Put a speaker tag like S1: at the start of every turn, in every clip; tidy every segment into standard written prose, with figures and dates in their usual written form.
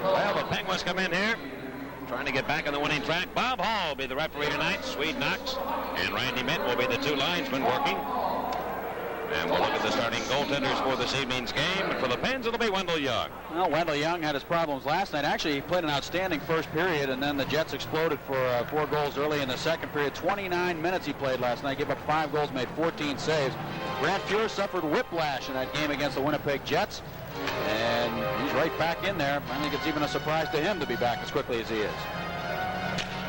S1: Well, the Penguins come in here trying to get back on the winning track. Bob Hall will be the referee tonight. Swede Knox and Randy Mitt will be the two linesmen working. And we'll look at the starting goaltenders for this evening's game. For the Pens, it'll be Wendell Young.
S2: Well, Wendell Young had his problems last night. Actually, he played an outstanding first period, and then the Jets exploded for 4 goals early in the second period. 29 minutes he played last night, gave up 5 goals, made 14 saves. Grant Fuhr suffered whiplash in that game against the Winnipeg Jets, and he's right back in there. I think it's even a surprise to him to be back as quickly as he is.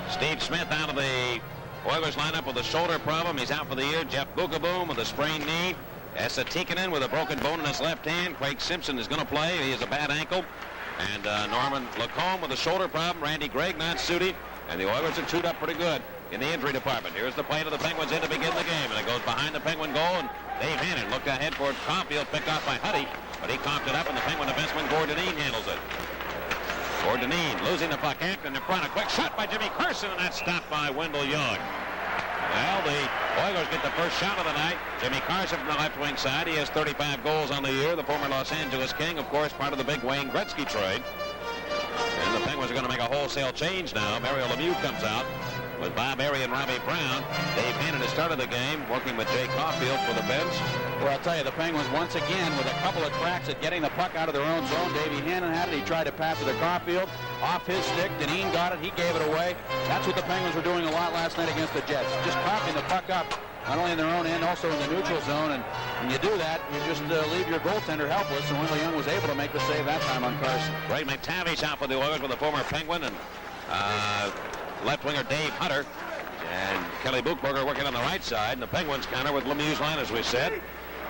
S1: Steve Smith out of the Oilers lineup with a shoulder problem. He's out for the year. Jeff Bukaboom with a sprained knee. Esa Tikkanen with a broken bone in his left hand. Craig Simpson is going to play. He has a bad ankle. And Norman Lacombe with a shoulder problem. Randy Gregg not suited. And the Oilers are chewed up pretty good in the injury department. Here's the play to the Penguins in to begin the game. And it goes behind the Penguin goal. And Dave Hannon looked ahead for Caulfield, picked off by Huddy. But he coughed it up, and the Penguin defenseman Gordon handles it. Gordon losing the puck. Acton in front. A quick shot by Jimmy Carson, and that's stopped by Wendell Young. Well, the Oilers get the first shot of the night. Jimmy Carson from the left wing side. He has 35 goals on the year. The former Los Angeles King, of course, part of the big Wayne Gretzky trade. And the Penguins are going to make a wholesale change now. Mario Lemieux comes out with Bob Airy and Robbie Brown. Dave Hannon has started the game, working with Jay Caulfield for the bench.
S2: Well, I'll tell you, the Penguins once again with a couple of cracks at getting the puck out of their own zone. Davey Hannon had it. He tried to pass it to Caulfield. Off his stick. Dineen got it. He gave it away. That's what the Penguins were doing a lot last night against the Jets. Just coughing the puck up, not only in their own end, also in the neutral zone. And when you do that, you just leave your goaltender helpless. And Wendell Young was able to make the save that time on Carson.
S1: Ray McTavish out for the Oilers with a former Penguin, and left winger Dave Hunter. And Kelly Buchberger working on the right side. And the Penguins counter with Lemieux's line, as we said.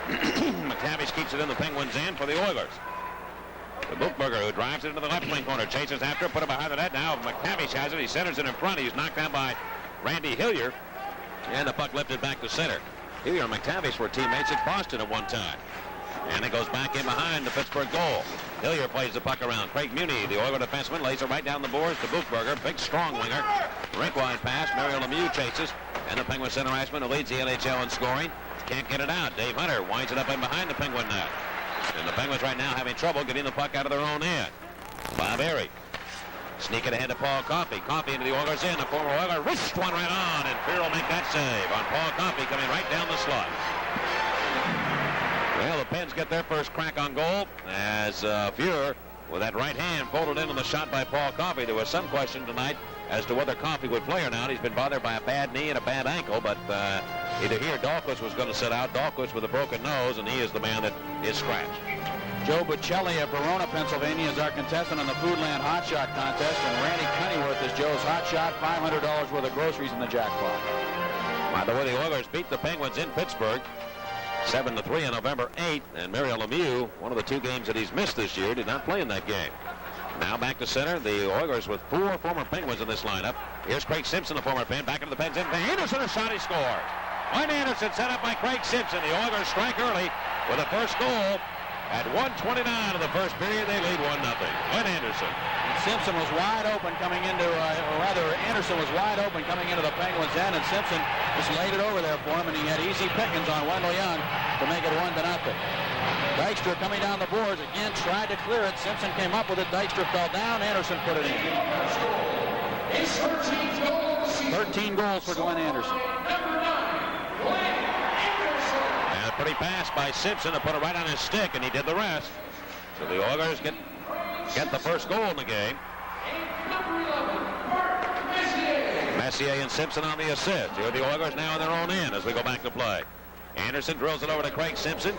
S1: McTavish keeps it in the Penguins' end for the Oilers. The Buchberger, who drives it into the left wing corner, chases after it, put it behind the net. Now McTavish has it. He centers it in front. He's knocked down by Randy Hillier. And the puck lifted back to center. Hillier and McTavish were teammates at Boston at one time. And it goes back in behind the Pittsburgh goal. Hillier plays the puck around. Craig Muni, the Oiler defenseman, lays it right down the boards to Buchberger. Big, strong winger. Rink-wide pass. Mario Lemieux chases. And the Penguin center iceman, who leads the NHL in scoring, can't get it out. Dave Hunter winds it up in behind the Penguin net. And the Penguins right now having trouble getting the puck out of their own end. Bob Airy sneaking ahead to Paul Coffey. Coffey into the Oilers' end. The former Oiler wrist one right on, and Fear will make that save on Paul Coffey coming right down the slot. Well, the Pens get their first crack on goal as Fuhr, with that right hand, folded into the shot by Paul Coffey. There was some question tonight as to whether Coffey would play or not. He's been bothered by a bad knee and a bad ankle, but either he or Dahlquist was going to sit out. Dahlquist with a broken nose, and he is the man that is scratched.
S2: Joe Bocelli of Verona, Pennsylvania is our contestant on the Foodland Hot Shot contest, and Randy Cunnyworth is Joe's Hot Shot. $500 worth of groceries in the jackpot.
S1: By the way, the Oilers beat the Penguins in Pittsburgh 7-3 on November 8th, and Mario Lemieux, one of the 2 games that he's missed this year, did not play in that game. Now back to center, the Oilers with 4 former Penguins in this lineup. Here's Craig Simpson, the former Pen, back into the Pens. In Anderson, a shot, he scores. Wayne Anderson set up by Craig Simpson. The Oilers strike early with the first goal. At 1:29 of the first period, they lead 1-0. Wayne Anderson.
S2: Simpson was wide open coming into, Anderson was wide open coming into the Penguins' end, and Simpson just laid it over there for him, and he had easy pickings on Wendell Young to make it 1-0. Dykstra coming down the boards again, tried to clear it. Simpson came up with it. Dykstra fell down. Anderson put it in. 13 goals for Glenn Anderson.
S1: And a pretty pass by Simpson to put it right on his stick, and he did the rest. So the Oilers get the first goal in the game. Messier and Simpson on the assist. Here are the Oilers now in their own end as we go back to play. Anderson drills it over to Craig Simpson.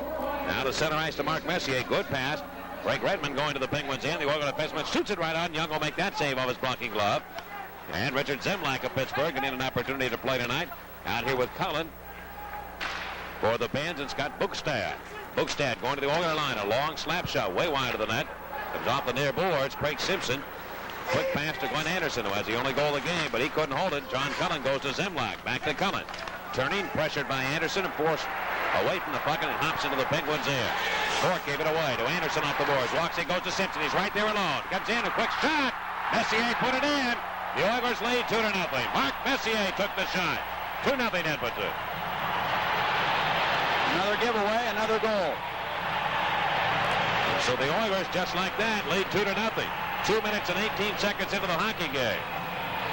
S1: Now to center ice to Mark Messier. Good pass. Greg Redmond going to the Penguins' end. The Oilers defenseman shoots it right on. Young will make that save off his blocking glove. And Richard Zemlak of Pittsburgh getting an opportunity to play tonight. Out here with Cullen for the Pens, and Scott Bukestad. Bukestad going to the Oiler line. A long slap shot way wide of the net. Comes off the near boards. Craig Simpson. Quick pass to Glenn Anderson, who has the only goal of the game, but he couldn't hold it. John Cullen goes to Zemlak. Back to Cullen. Turning, pressured by Anderson, and forced away from the puck, and it hops into the Penguins' ear. Cork gave it away to Anderson off the boards. Walks in, goes to Simpson. He's right there alone. Comes in, a quick shot. Messier put it in. The Oilers lead 2-0. Mark Messier took the shot. 2-0 Edmonton.
S2: Another giveaway, another goal.
S1: So the Oilers, just like that, lead 2-0. 2 minutes and 18 seconds into the hockey game.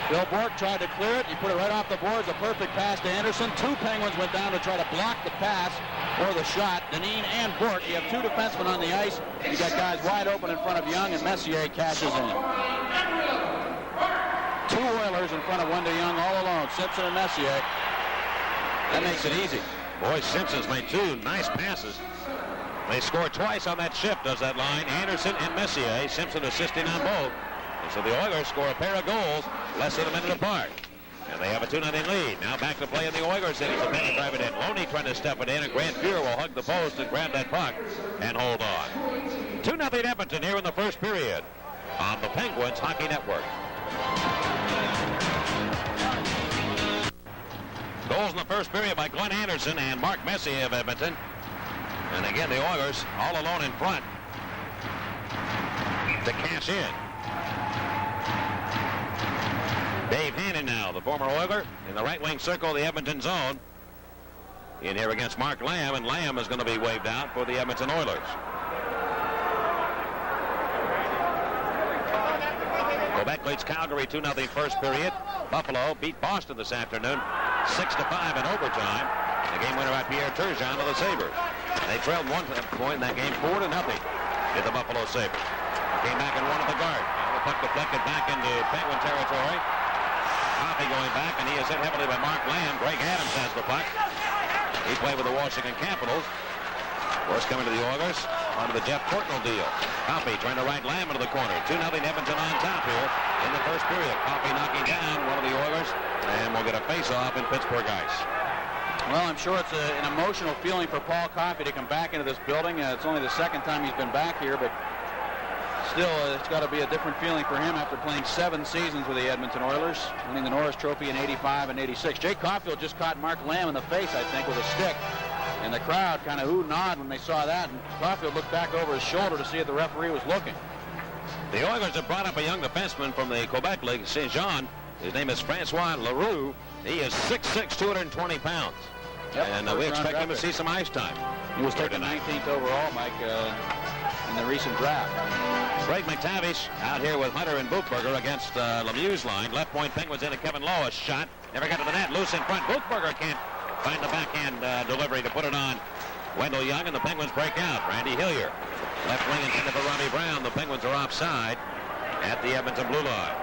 S2: Bill Bourque tried to clear it. He put it right off the boards. A perfect pass to Anderson. 2 Penguins went down to try to block the pass or the shot. Dineen and Bourque. You have 2 defensemen on the ice. You got guys wide open in front of Young, and Messier cashes in. 2 Oilers in front of Wendell Young all alone. Simpson and Messier. That makes it easy.
S1: Boy, Simpson's made 2 nice passes. They score twice on that shift, does that line. Anderson and Messier. Simpson assisting on both. And so the Oilers score a pair of goals less than a minute apart. And they have a 2-0 lead. Now back to play in the Oilers end. It's a penny drive it in. Loney trying to step it in, and Grant Fuhr will hug the post and grab that puck and hold on. 2-0 Edmonton here in the first period on the Penguins Hockey Network. Goals in the first period by Glenn Anderson and Mark Messier of Edmonton. And again, the Oilers all alone in front to cash in. Dave Hannon now, the former Oiler, in the right wing circle of the Edmonton zone. In here against Mark Lamb, and Lamb is going to be waved out for the Edmonton Oilers. Quebec leads Calgary 2-0 first period. Buffalo beat Boston this afternoon 6-5 in overtime. The game winner by Pierre Turgeon of the Sabres. They trailed 1 point in that game 4-0 did the Buffalo Sabres. Came back and won at the guard. Now the puck deflected back into Penguin territory. Coffey going back, and he is hit heavily by Mark Lamb. Greg Adams has the puck. He played with the Washington Capitals. Of course, coming to the Oilers under the Jeff Portnoy deal. Coffey trying to right Lamb into the corner. 2-0 Edmonton on top here in the first period. Coffey knocking down one of the Oilers, and we'll get a face-off in Pittsburgh ice.
S2: Well, I'm sure it's an emotional feeling for Paul Coffey to come back into this building. It's only the second time he's been back here, but still, it's got to be a different feeling for him after playing 7 seasons with the Edmonton Oilers, winning the Norris Trophy in '85 and '86. Jake Caulfield just caught Mark Lamb in the face, I think, with a stick. And the crowd kind of ooh-and-ahhed when they saw that. And Caulfield looked back over his shoulder to see if the referee was looking.
S1: The Oilers have brought up a young defenseman from the Quebec League, St. Jean. His name is Francois Leroux. He is 6'6", 220 pounds.
S2: Yep,
S1: and we expect him to see some ice time.
S2: He was taken 19th overall, Mike, in the recent draft.
S1: Greg McTavish out here with Hunter and Buchberger against Lemieux's line. Left point Penguins in a Kevin Lowe shot. Never got to the net. Loose in front. Buchberger can't find the backhand delivery to put it on Wendell Young, and the Penguins break out. Randy Hillier. Left wing intended for Robbie Brown. The Penguins are offside at the Edmonton blue line.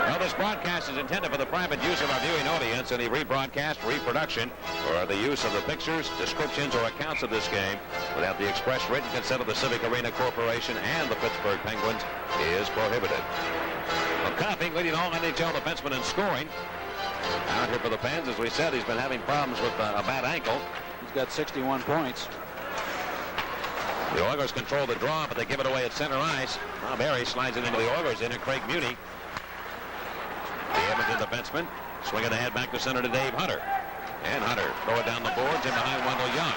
S1: Well, this broadcast is intended for the private use of our viewing audience. Any rebroadcast, reproduction, or the use of the pictures, descriptions, or accounts of this game without the express written consent of the Civic Arena Corporation and the Pittsburgh Penguins is prohibited. Well, Coffey leading all NHL defensemen in scoring. Out here for the Pens, as we said, he's been having problems with a bad ankle.
S2: He's got 61 points.
S1: The Oilers control the draw, but they give it away at center ice. Bob Harry slides it into the Oilers in, and Craig Muni, the Edmonton defenseman, swinging ahead back to center to Dave Hunter. And Hunter throw it down the boards in behind Wendell Young.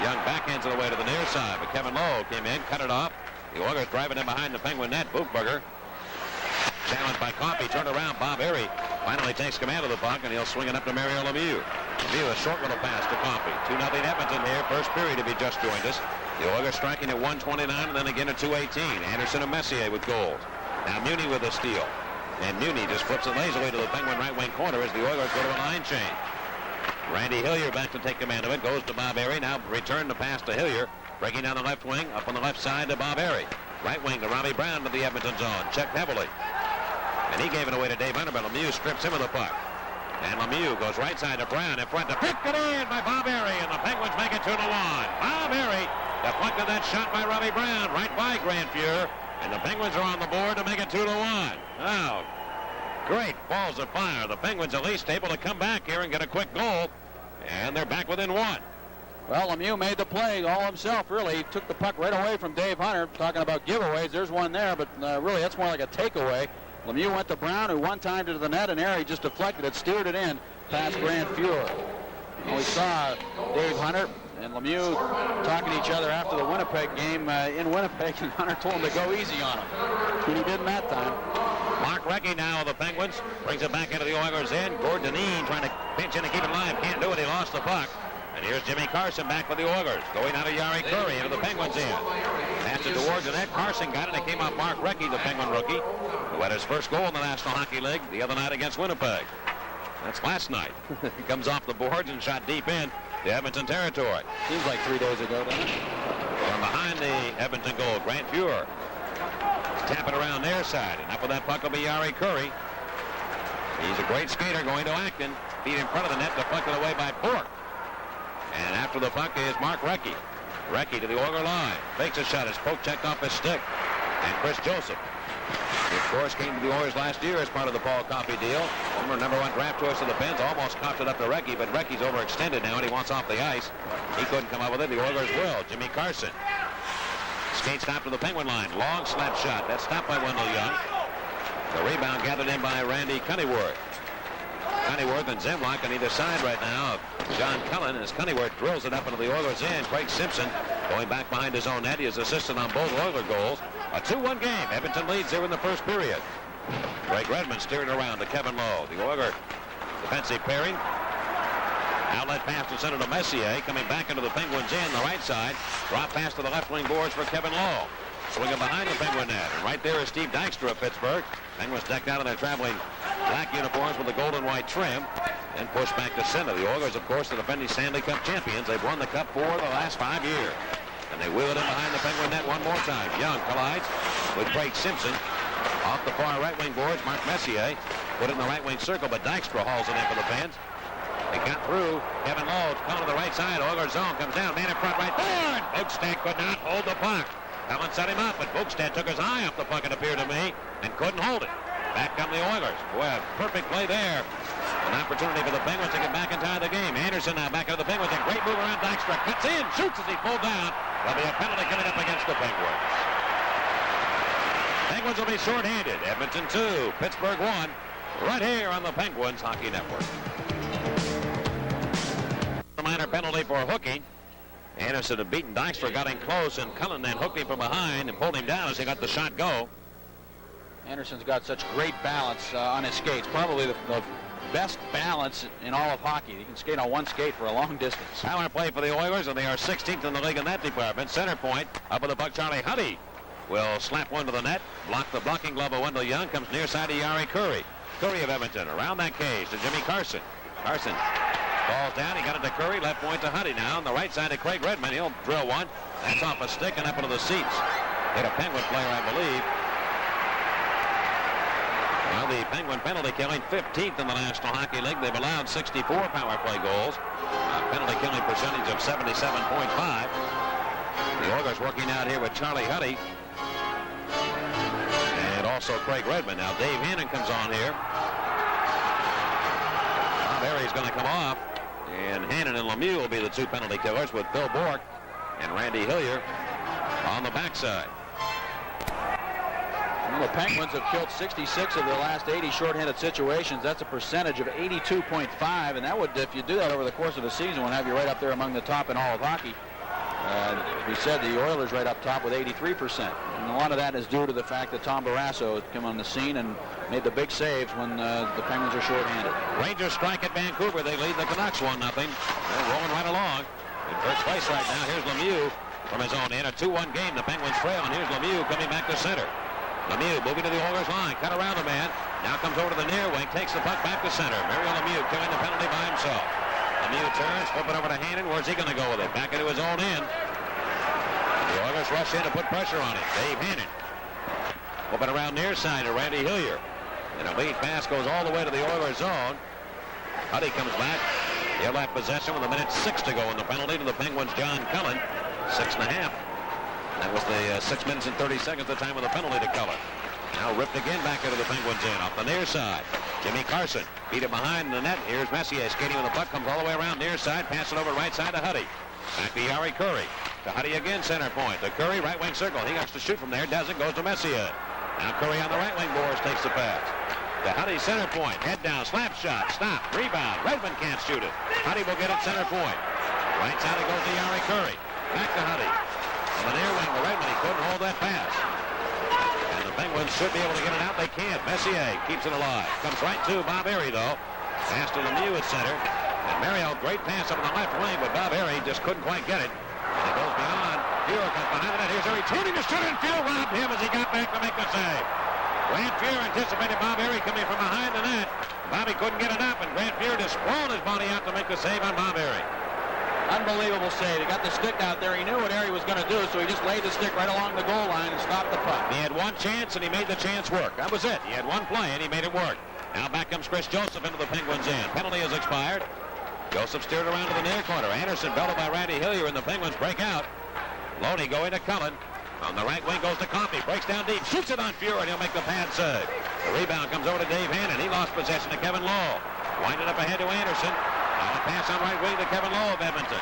S1: Young backhands it away to the near side, but Kevin Lowe came in, cut it off. The Oilers driving in behind the Penguin net. Buchberger challenged by Coffey, turned around. Bob Harry finally takes command of the puck, and he'll swing it up to Mario Lemieux. Lemieux, a short little pass to Coffey. 2-0 Edmonton here, first period if you just joined us. The Oilers striking at 1:29 and then again at 2:18. Anderson and Messier with goals. Now Muni with a steal. And Muni just flips it lazily to the Penguin right wing corner as the Oilers go to a line change. Randy Hillier back to take command of it. Goes to Bob Harry. Now return the pass to Hillier. Breaking down the left wing. Up on the left side to Bob Harry. Right wing to Robbie Brown to the Edmonton zone. Checked heavily. And he gave it away to Dave Hunter, but Lemieux strips him of the puck. And Lemieux goes right side to Brown in front to pick it in by Bob Harry. And the Penguins make it 2-1. Bob Harry deflected that shot by Robbie Brown right by Grant Fuhr. And the Penguins are on the board to make it 2-1. Oh, great balls of fire. The Penguins at least able to come back here and get a quick goal. And they're back within 1.
S2: Well, Lemieux made the play all himself, really. He took the puck right away from Dave Hunter. Talking about giveaways, there's one there, but really that's more like a takeaway. Lemieux went to Brown, who one-timed it to the net, and Harry just deflected it, steered it in past Grant Fuhr. We saw Dave Hunter and Lemieux talking to each other after the Winnipeg game in Winnipeg, and Hunter told him to go easy on him. And he didn't that time.
S1: Mark Recchi now of the Penguins brings it back into the Oilers' end. Gordon Dineen trying to pinch in and keep it alive. Can't do it. He lost the puck. And here's Jimmy Carson back with the Oilers. Going out of Yari Curry into the Penguins end. Passed it towards the net. Carson got it. It came off Mark Recchi, the Penguin rookie, who had his first goal in the National Hockey League the other night against Winnipeg. That's last night. He comes off the boards and shot deep in the Edmonton territory.
S2: Seems like 3 days ago, doesn't it?
S1: From behind the Edmonton goal, Grant Fuhrer. Tap it around their side. And up with that puck will be Yari Curry. He's a great skater going to Acton. Feet in front of the net, deflected away by Bork. And after the puck is Mark Recchi. Recchi to the Oiler line. Fakes a shot. His poke checked off his stick. And Chris Joseph, who of course came to the Oilers last year as part of the Paul Coffey deal. Former #1 draft choice of the Pens. Almost coughed it up to Recchi, but Recchi's overextended now and he wants off the ice. He couldn't come up with it. The Oilers will. Jimmy Carson skates stop to the Penguin line. Long slap shot. That's stopped by Wendell Young. The rebound gathered in by Randy Cunnyworth. Cunnyworth and Zemlach on either side right now of John Cullen as Cunnyworth drills it up into the Oilers' end. Craig Simpson going back behind his own net. He has assisted on both Oiler goals. A 2-1 game. Edmonton leads here in the first period. Craig Redmond steering around to Kevin Lowe. The Oiler defensive pairing. Outlet pass to center to Messier. Coming back into the Penguins' end, the right side. Drop pass to the left wing boards for Kevin Lowe. Swinging behind the Penguin net. And right there is Steve Dykstra of Pittsburgh. Penguins decked out in their traveling black uniforms with the gold and white trim. And pushed back to center. The Oilers, of course, the defending Stanley Cup champions. They've won the Cup 4 of the last 5 years. And they wheel it in behind the Penguin net one more time. Young collides with Craig Simpson. Off the far right wing boards, Mark Messier put in the right wing circle, but Dykstra hauls it in for the Pens. They got through. Kevin Lowe coming to the right side. Oilers zone comes down. Man in front right there. Bogstad could not hold the puck. Cullen set him up, but Bogstad took his eye off the puck, it appeared to me, and couldn't hold it. Back come the Oilers. Boy, a perfect play there. An opportunity for the Penguins to get back and tie the game. Anderson now back into the Penguins. A great move around Dykstra. Cuts in, shoots as he pulled down. There'll be a penalty coming up against the Penguins. Penguins will be shorthanded. Edmonton 2, Pittsburgh 1. Right here on the Penguins Hockey Network. A minor penalty for hooking. Anderson had beaten Dykstra, got in close, and Cullen then hooked him from behind and pulled him down as he let the shot go.
S2: Anderson's got such great balance on his skates. Probably the best balance in all of hockey. He can skate on one skate for a long distance.
S1: Power play for the Oilers, and they are 16th in the league in that department. Center point, up with the puck, Charlie Huddy will slap one to the net. Block the blocking glove of Wendell Young. Comes near side to Yari Curry. Curry of Edmonton around that cage to Jimmy Carson. Carson falls down. He got it to Curry. Left point to Huddy now. On the right side to Craig Redmond. He'll drill one. That's off a stick and up into the seats. Hit a Penguin player, I believe. Well, the Penguin penalty killing 15th in the National Hockey League. They've allowed 64 power play goals. Penalty killing percentage of 77.5. The Oilers working out here with Charlie Huddy. And also Craig Redmond. Now Dave Hannon comes on here. Barry's going to come off. And Hannon and Lemieux will be the 2 penalty killers with Bill Bork and Randy Hillier on the backside.
S2: Well, the Penguins have killed 66 of their last 80 shorthanded situations. That's a percentage of 82.5, and that would, if you do that over the course of a season, would have you right up there among the top in all of hockey. We said the Oilers right up top with 83%. And a lot of that is due to the fact that Tom Barrasso has come on the scene and made the big saves when the Penguins are shorthanded.
S1: Rangers strike at Vancouver. They lead the Canucks 1-0. They're rolling right along. In first place right now, here's Lemieux from his own end. A 2-1 game. The Penguins trail, and here's Lemieux coming back to center. Lemieux moving to the Oilers line. Cut around the man. Now comes over to the near wing. Takes the puck back to center. Mario Lemieux killing the penalty by himself. Lemieux turns, flip it over to Hannon. Where's he going to go with it? Back into his own end. The Oilers rush in to put pressure on him. Dave Hannon. Flip it around near side to Randy Hillier. And a lead pass goes all the way to the Oilers zone. Huddy comes back. He'll have possession with 1:06 to go in the penalty to the Penguins' John Cullen. 6.5. That was the 6 minutes and 30 seconds the time of the penalty to Cullen. Now ripped again back into the Penguins' end off the near side. Jimmy Carson beat it behind the net. Here's Messier skating with the puck. Comes all the way around near side. Pass it over right side to Huddy. Back to Yari Curry. To Huddy again, center point. To Curry, right wing circle. He has to shoot from there. Doesn't. Goes to Messier. Now Curry on the right wing boards takes the pass. To Huddy, center point. Head down. Slap shot. Stop. Rebound. Redmond can't shoot it. Huddy will get it center point. Right side it goes to Yari Curry. Back to Huddy. On the near wing to Redmond. He couldn't hold that pass. And the Penguins should be able to get it out. They can't. Messier keeps it alive. Comes right to Bob Airy, though. Pass to Lemieux at center. And Mario, great pass up on the left wing, but Bob Airy just couldn't quite get it. And it goes beyond. Fuhr comes behind the net. Here's Airy turning to shoot, and Fuhr robbed him as he got back to make the save. Grant Fuhr anticipated Bob Airy coming from behind the net. Bobby couldn't get it up, and Grant Fuhr just sprawled his body out to make the save on Bob Airy.
S2: Unbelievable save. He got the stick out there. He knew what Airy was going to do, so he just laid the stick right along the goal line and stopped the puck.
S1: He had one chance, and he made the chance work. That was it. He had one play, and he made it work. Now back comes Chris Joseph into the Penguins' end. Penalty has expired. Joseph steered around to the near corner. Anderson belted by Randy Hillier, and the Penguins break out. Loney going to Cullen. On the right wing goes to Coffey. Breaks down deep. Shoots it on Fuhr, and he'll make the pad save. The rebound comes over to Dave Hannon. He lost possession to Kevin Lowe. Winded up ahead to Anderson. Now a pass on right wing to Kevin Lowe of Edmonton.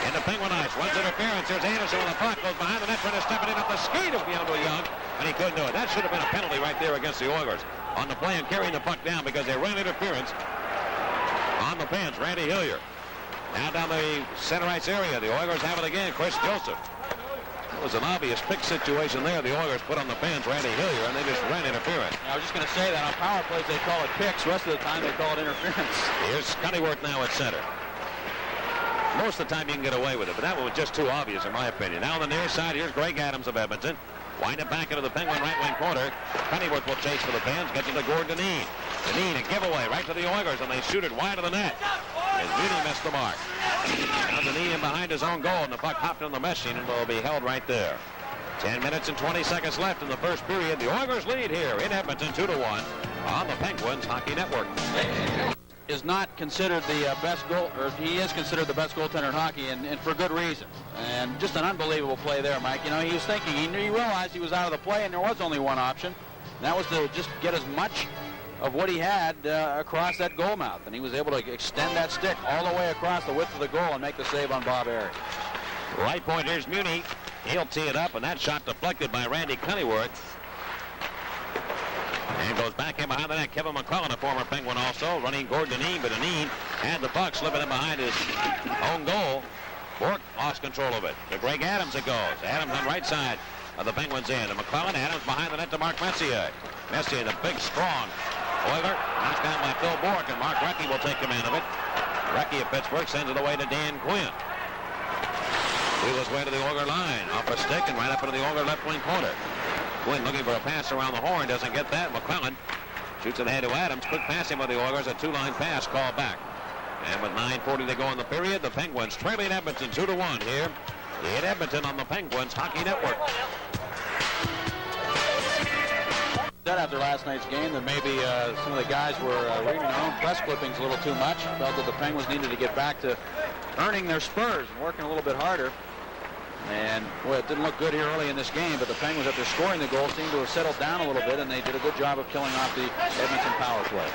S1: Into Penguin ice. Runs interference. There's Anderson with a puck. Goes behind the net trying to step it in up the skate of Leandro Young. And he couldn't do it. That should have been a penalty right there against the Oilers. On the play and carrying the puck down because they ran interference on the bench. Randy Hillier. Now down the center ice area. The Oilers have it again. Chris Joseph. That was an obvious pick situation there. The Oilers put on the fans Randy Hillier, and they just ran interference.
S2: I was just going to say that on power plays they call it picks. Rest of the time they call it interference.
S1: Here's Cunnyworth now at center. Most of the time you can get away with it, but that one was just too obvious in my opinion. Now on the near side, here's Greg Adams of Edmonton. Wind it back into the Penguin right wing corner. Cunnyworth will chase for the Pens. Gets it to Gordon Dineen. Dineen, a giveaway right to the Oilers, and they shoot it wide of the net. And Mooney missed the mark. Now Dineen in behind his own goal, and the puck hopped on the meshing, and will be held right there. 10 minutes and 20 seconds left in the first period. The Oilers lead here in Edmonton 2-1 on the Penguins Hockey Network.
S2: Is not considered the best goal, or he is considered the best goaltender in hockey, and for good reason. And just an unbelievable play there, Mike. You know, he was thinking, he realized he was out of the play, and there was only one option. And that was to just get as much of what he had across that goal mouth. And he was able to extend that stick all the way across the width of the goal and make the save on Bob Airy.
S1: Right point, here's Mooney. He'll tee it up, and that shot deflected by Randy Cunnyworth. And goes back in behind the net. Kevin McClellan, a former Penguin also, running Gordon Dineen, but Dineen had the puck slipping in behind his own goal. Bork lost control of it. To Greg Adams it goes. Adams on right side of the Penguins' end. And McClellan, Adams behind the net to Mark Messier. Messier, the big, strong Oiler, knocked down by Phil Bork, and Mark Recchi will take command of it. Recchi of Pittsburgh sends it away to Dan Quinn. Wheel his way to the Oiler line. Off a stick and right up into the Oiler left wing corner. Quinn looking for a pass around the horn, doesn't get that. McClellan shoots it ahead to Adams. Quick passing by the Oilers, a two-line pass called back. And with 9:40 to go in the period, the Penguins trailing Edmonton 2-1 here in Edmonton on the Penguins Hockey Network.
S2: Said after last night's game that maybe some of the guys were reading their own press clippings a little too much. Felt that the Penguins needed to get back to earning their spurs and working a little bit harder. And, boy, it didn't look good here early in this game, but the Penguins, after scoring the goal, seemed to have settled down a little bit, and they did a good job of killing off the Edmonton power play.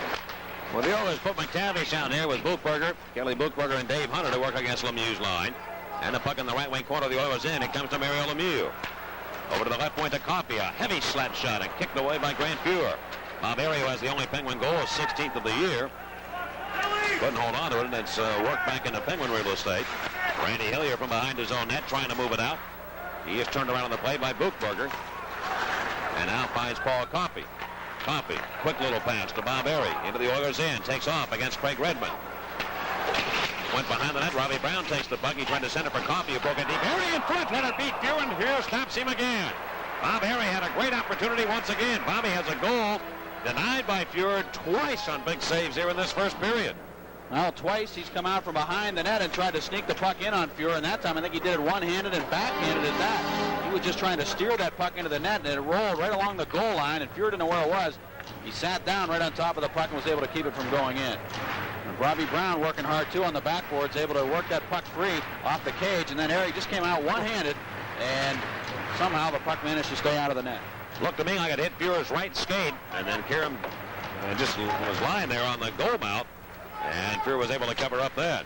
S1: Well, the Oilers put McTavish out there with Buchberger, Kelly Buchberger, and Dave Hunter to work against Lemieux's line. And the puck in the right wing corner of the Oilers in. It comes to Mario Lemieux. Over to the left point to Coffey. A heavy slap shot and kicked away by Grant Fuhr. Bob Airy, who has the only Penguin goal, 16th of the year. Couldn't hold on to it, and it's worked back into Penguin real estate. Randy Hillier from behind his own net trying to move it out. He is turned around on the play by Buchberger. And now finds Paul Coffey. Coffey, quick little pass to Bob Airy. Into the Oilers' end. Takes off against Craig Redmond. Went behind the net. Robbie Brown takes the puck. He tried to send it for Coffey, who broke it deep. Airy in front. Let it beat Fuhr, and Fuhr stops him again. Bob Airy had a great opportunity once again. Bobby has a goal denied by Fuhr twice on big saves here in this first period.
S2: Well, twice he's come out from behind the net and tried to sneak the puck in on Fuhr, and that time I think he did it one-handed and backhanded at that. He was just trying to steer that puck into the net, and it rolled right along the goal line, and Fuhr didn't know where it was. He sat down right on top of the puck and was able to keep it from going in. And Robbie Brown working hard, too, on the backboards, able to work that puck free off the cage, and then Airy just came out one-handed, and somehow the puck managed to stay out of the net.
S1: Looked to me like it hit Fuhr's right skate, and then Kieran just was lying there on the goal mouth. And Fuhr was able to cover up that.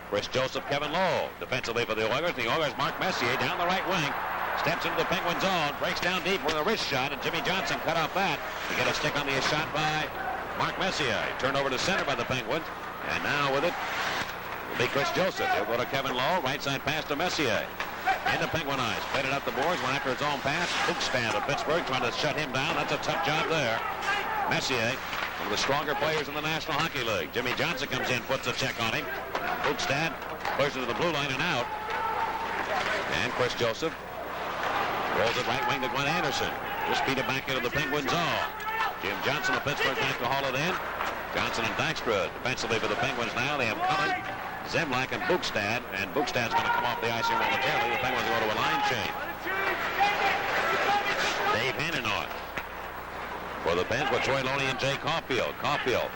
S1: Chris Joseph, Kevin Lowe, defensively for the Oilers. The Oilers, Mark Messier down the right wing. Steps into the Penguin zone. Breaks down deep with a wrist shot. And Jimmy Johnson cut off that. To get a stick on the shot by Mark Messier. Turned over to center by the Penguins. And now with it will be Chris Joseph. He'll go to Kevin Lowe. Right side pass to Messier. Into Penguin eyes. Played it up the boards. Went after his own pass. Hookstand of Pittsburgh trying to shut him down. That's a tough job there. Messier one of the stronger players in the National Hockey League. Jimmy Johnson comes in, puts a check on him. Bukestad pushes to the blue line and out. And Chris Joseph rolls it right wing to Glenn Anderson. Just feed it back into the Penguins' zone. Jim Johnson of Pittsburgh back to haul it in. Johnson and Dykstra defensively for the Penguins now. They have Cullen, Zemlak, and Bukestad. And Bukestad's going to come off the ice here momentarily. The Penguins go to a line change. Dave Hannon on. For the bench with Troy Loney and Jay Caulfield. Caulfield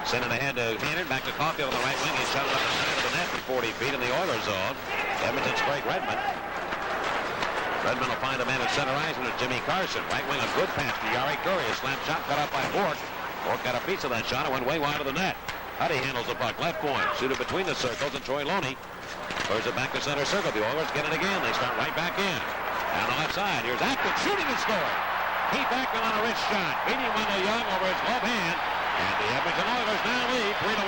S1: sent it ahead to Hannon. Back to Caulfield on the right wing. He shot it up the side of the net from 40 feet in the Oilers zone. Edmonton's Craig Redmond. Redmond will find a man at center ice, and it's Jimmy Carson. Right wing, a good pass to Yari Curry. A slap shot cut off by Bork. Bork got a piece of that shot and went way wide of the net. Huddy handles the puck, left point. Shoot it between the circles, and Troy Loney throws it back to center circle. The Oilers get it again. They start right back in. Down the left side, here's Atkins shooting and scoring. Keith Atkins on a rich shot, beating Wendell Young over his glove hand. And the Edmonton Oilers now lead 3-1.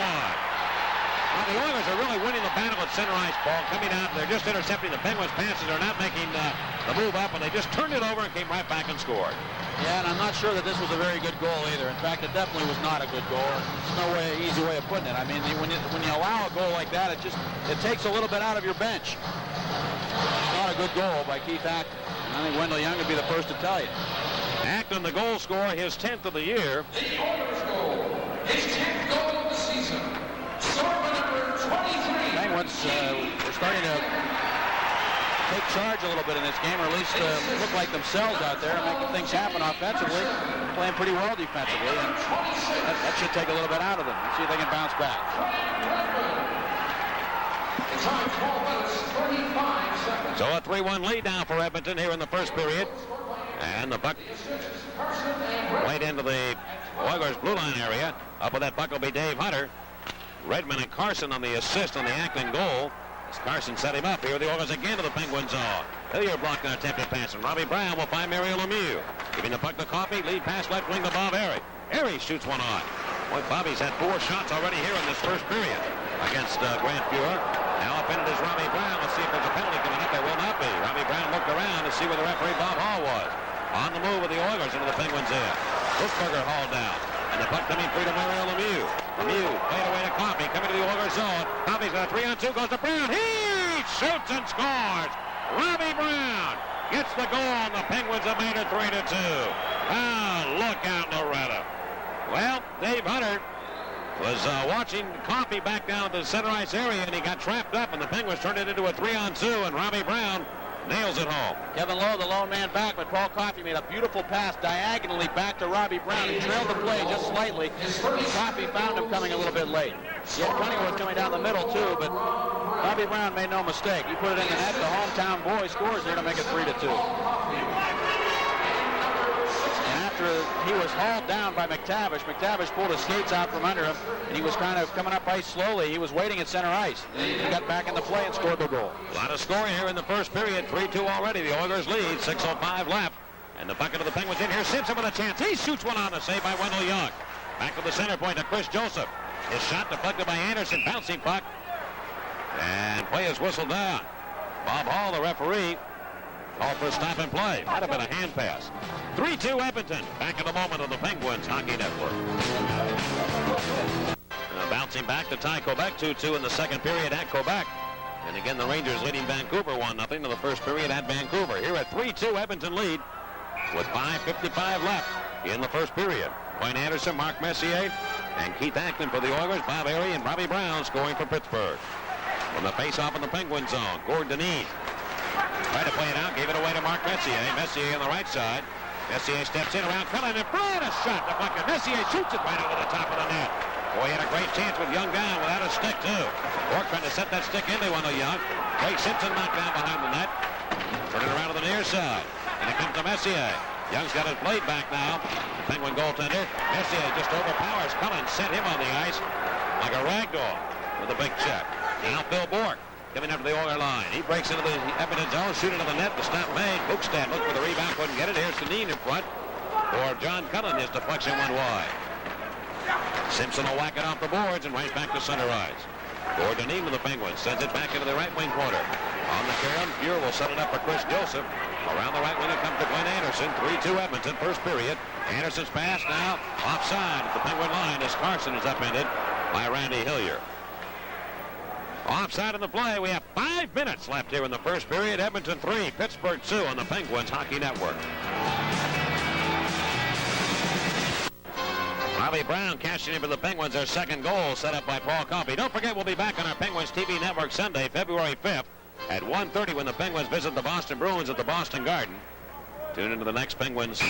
S1: Well, the Oilers are really winning the battle at center ice, Paul. Coming out, they're just intercepting the Penguins' passes. They're not making the move up, and they just turned it over and came right back and scored.
S2: Yeah, and I'm not sure that this was a very good goal either. In fact, it definitely was not a good goal. There's no easy way of putting it. I mean, when you allow a goal like that, it takes a little bit out of your bench. It's not a good goal by Keith Atkins. I think Wendell Young would be the first to tell you.
S1: Atkins, the goal scorer, his 10th of the year.
S3: The Oilers goal, his 10th goal of the season. Scorer number 23.
S2: Penguins are starting to take charge a little bit in this game, or at least look like themselves out there and making things happen offensively, playing pretty well defensively, and that should take a little bit out of them. Let's see if they can bounce back.
S3: Time 12 minutes, 35 seconds.
S1: So a 3-1 lead now for Edmonton here in the first period. And the puck right into the Oilers blue line area. Up with that puck will be Dave Hunter. Redmond and Carson on the assist on the Ackland goal. As Carson set him up here, the Oilers again to the Penguins zone. Hilliard blocking an attempted pass, and Robbie Brown will find Mario Lemieux. Giving the puck to Coffey, lead pass left wing to Bob Airy. Airy shoots one on. Boy, Bobby's had 4 shots already here in this first period against Grant Fuhr. Now up in it is Robbie Brown. Let's see if there's a penalty coming up. There will not be. Robbie Brown looked around to see where the referee Bob Hall was. On the move with the Oilers into the Penguins end. Buchberger hauled down. And the puck coming free to Mario Lemieux. Lemieux played away to Coffey. Coming to the Oilers zone. Coffey's got a 3-on-2. Goes to Brown. He shoots and scores. Robbie Brown gets the goal. And the Penguins have made it 3-2. Ah, look out, Loretta. Well, Dave Hunter was watching Coffey back down at the center ice area, and he got trapped up, and the Penguins turned it into a 3-on-2, and Robbie Brown nails it home.
S2: Kevin Lowe, the lone man back, but Paul Coffey made a beautiful pass diagonally back to Robbie Brown. He trailed the play just slightly. Coffey found him coming a little bit late. Yet Cunningworth coming down the middle, too, but Robbie Brown made no mistake. He put it in the net. The hometown boy scores here to make it 3-2. He was hauled down by McTavish. McTavish pulled his skates out from under him, and he was kind of coming up ice slowly. He was waiting at center ice. And he got back in the play and scored the goal.
S1: A lot of scoring here in the first period. 3-2 already. The Oilers lead. 6:05 left. And the bucket of the Penguins in here. Simpson with a chance. He shoots one on the save by Wendell Young. Back to the center point to Chris Joseph. His shot deflected by Anderson. Bouncing puck. And play is whistled down. Bob Hall, the referee, called for a stop and play. Might have been a hand pass. 3-2 Edmonton. Back in the moment of the Penguins Hockey Network. Bouncing back to tie Quebec. 2-2 in the second period at Quebec. And again, the Rangers leading Vancouver 1-0 in the first period at Vancouver. Here at 3-2 Edmonton lead with 5:55 left in the first period. Wayne Anderson, Mark Messier, and Keith Ackland for the Oilers. Bob Airy and Robbie Brown scoring for Pittsburgh. From the face-off in the Penguin zone, Gordon Deneen tried to play it out, gave it away to Mark Messier. Messier on the right side. Messier steps in around Cullen and Brown, a shot deflected. Messier shoots it right over the top of the net. Boy, he had a great chance with Young down without a stick, too. Bork trying to set that stick into Wendell Young. Craig Simpson knocked down behind the net. Turning around to the near side. And it comes to Messier. Young's got his blade back now. The Penguin goaltender. Messier just overpowers Cullen, sent him on the ice like a rag doll with a big check. Now Phil Bork coming up to the Oiler line. He breaks into the Edmonton zone, shooting to the net. The stop made. Bukestad looked for the rebound, couldn't get it. Here's Deneen in front. For John Cullen, his deflection went wide. Simpson will whack it off the boards and right back to center ice. For Deneen to the Penguins. Sends it back into the right wing corner. On the carom, Fuhr will set it up for Chris Joseph. Around the right wing it comes to Glenn Anderson. 3-2 Edmonton, first period. Anderson's pass now offside at the Penguin line as Carson is upended by Randy Hillier. Offside in the play. We have 5 minutes left here in the first period. Edmonton 3, Pittsburgh 2 on the Penguins Hockey Network. Bobby Brown cashing in for the Penguins, their second goal set up by Paul Coffey. Don't forget, we'll be back on our Penguins TV network Sunday, February 5th at 1:30 when the Penguins visit the Boston Bruins at the Boston Garden. Tune into the next Penguins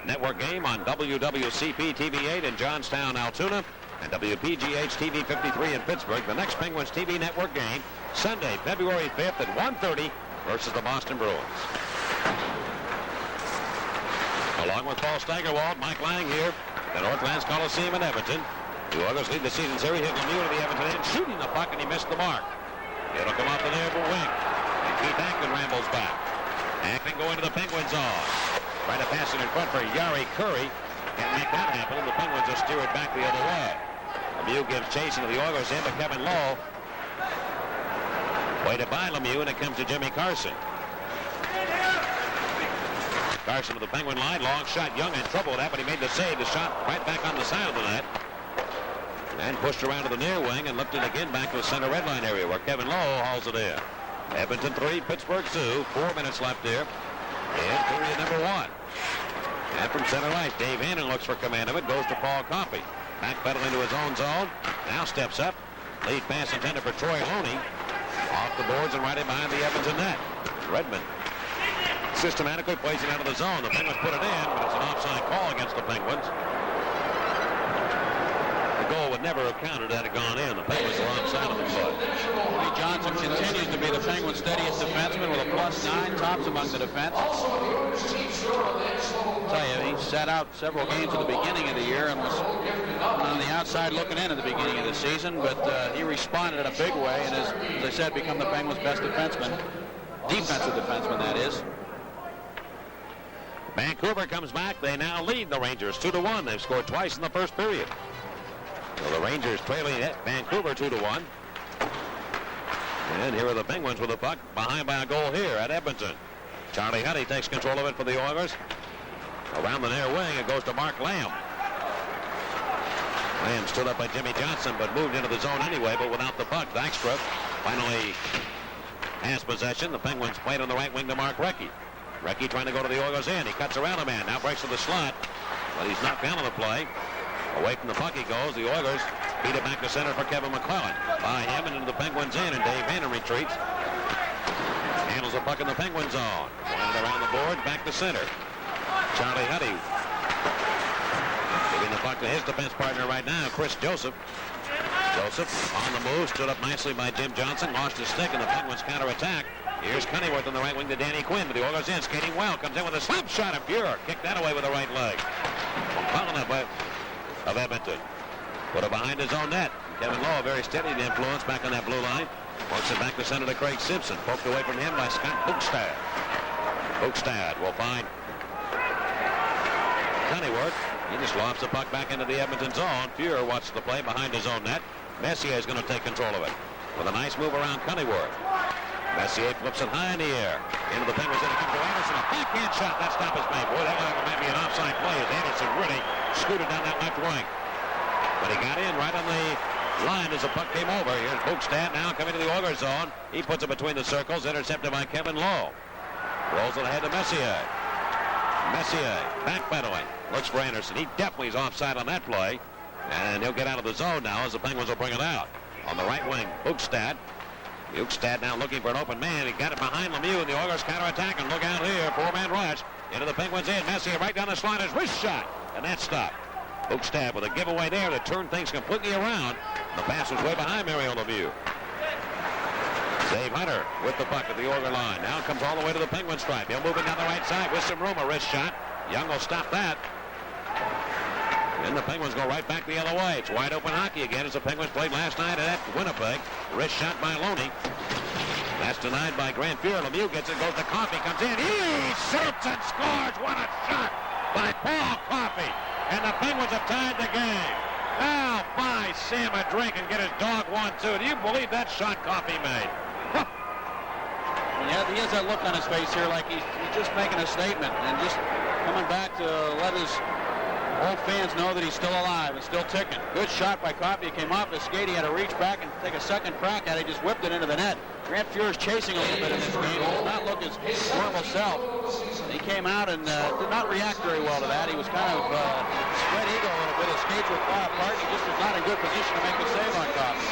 S1: network game on WWCP TV 8 in Johnstown, Altoona, and WPGH TV 53 in Pittsburgh. The next Penguins TV network game, Sunday, February 5th at 1:30 versus the Boston Bruins. Along with Paul Steigerwald, Mike Lang here at Northlands Coliseum in Edmonton. The Oilers lead the season series. Hit Lemieux to the Edmonton end, shooting the puck, and he missed the mark. It'll come off the near wing. And Keith Acton rambles back. Acton going to the Penguins zone. Trying to pass it in front for Yari Curry. Can't make that happen, and the Penguins will steer it back the other way. Lemieux gives chase into the Oilers end, but Kevin Lowe waited by Lemieux, and it comes to Jimmy Carson. Carson to the Penguin line. Long shot. Young in trouble with that, but he made the save. The shot right back on the side of the net. And pushed around to the near wing and lifted again back to the center red line area where Kevin Lowe hauls it in. Edmonton 3, Pittsburgh 2. 4 minutes left here in period number 1. And from center right, Dave Hannon looks for command of it. Goes to Paul Coffey. Backpedaling into his own zone. Now steps up. Lead pass intended for Troy Loney. Off the boards and right in behind the Edmonton net. Redmond systematically plays it out of the zone. The Penguins put it in, but it's an offside call against the Penguins. The goal would never have counted had it gone in. The Penguins were offside on the play.
S2: Lee Johnson continues to be the Penguins' steadiest defenseman with a +9, tops among the defense. I'll tell you, he sat out several games at the beginning of the year and was on the outside looking in at the beginning of the season, but he responded in a big way and has, as I said, become the Penguins' best defenseman. Defensive defenseman, that is.
S1: Vancouver comes back. They now lead the Rangers 2-1. They've scored twice in the first period. So the Rangers trailing Vancouver 2-1. And here are the Penguins with the puck behind by a goal here at Edmonton. Charlie Huddy takes control of it for the Oilers. Around the near wing, it goes to Mark Lamb. Lamb stood up by Jimmy Johnson, but moved into the zone anyway, but without the puck. Dykstra finally has possession. The Penguins played on the right wing to Mark Recchi. Recchi trying to go to the Oilers end. He cuts around a man. Now breaks to the slot. But he's knocked down on the play. Away from the puck he goes. The Oilers beat it back to center for Kevin McClellan. By him and into the Penguins end. And Dave Hannon retreats. Handles the puck in the Penguins zone. Pointed around the board. Back to center. Charlie Huddy giving the puck to his defense partner right now, Chris Joseph. Joseph on the move. Stood up nicely by Jim Johnson. Lost his stick and the Penguins counterattack. Here's Cunnyworth on the right wing to Danny Quinn, but the Oilers in, skating well, comes in with a slap shot of Fuhrer. Kicked that away with the right leg. Collin of Edmonton. Put it behind his own net. Kevin Lowe, very steady influence back on that blue line. Works it back to center to Craig Simpson. Poked away from him by Scott Bukestad. Bukestad will find Cunnyworth. He just lobs the puck back into the Edmonton zone. Fuhrer watches the play behind his own net. Messier is going to take control of it with a nice move around Cunnyworth. Messier flips it high in the air. Into the Penguins, and it comes to Anderson. A backhand shot. That stop is made. Boy, that might be an offside play as Anderson really scooted down that left wing. But he got in right on the line as the puck came over. Here's Bukestad now coming to the Oilers zone. He puts it between the circles, intercepted by Kevin Lowe. Rolls it ahead to Messier. Messier backpedaling. Looks for Anderson. He definitely is offside on that play. And he'll get out of the zone now as the Penguins will bring it out. On the right wing, Bukestad. Bukestad now looking for an open man. He got it behind Lemieux, and the Oilers counterattack. And look out here, four-man rush into the Penguins end. Messier right down the slot, his wrist shot, and that stopped. Bukestad with a giveaway there to turn things completely around. The pass was way behind Mario Lemieux. Dave Hunter with the puck at the Oiler line. Now comes all the way to the Penguin stripe. He'll move it down the right side with some room. A wrist shot. Young will stop that. And the Penguins go right back the other way. It's wide open hockey again as the Penguins played last night at Winnipeg. Wrist shot by Loney. That's denied by Grant Fuhrer. Lemieux gets it, goes to Coffey, comes in. He shoots and scores. What a shot by Paul Coffey. And the Penguins have tied the game. Now buy Sam a drink and get his dog 1-2. Do you believe that shot Coffey made?
S2: He has that look on his face here like he's just making a statement and just coming back to let his old fans know that he's still alive and still ticking. Good shot by Coffey. It came off his skate. He had to reach back and take a second crack at it. He just whipped it into the net. Grant Fuhr's chasing a little bit in this game. He does not look his normal self. He came out and did not react very well to that. He was kind of spread eagle a little bit. His skates were far apart. He just was not in good position to make the save on Coffey.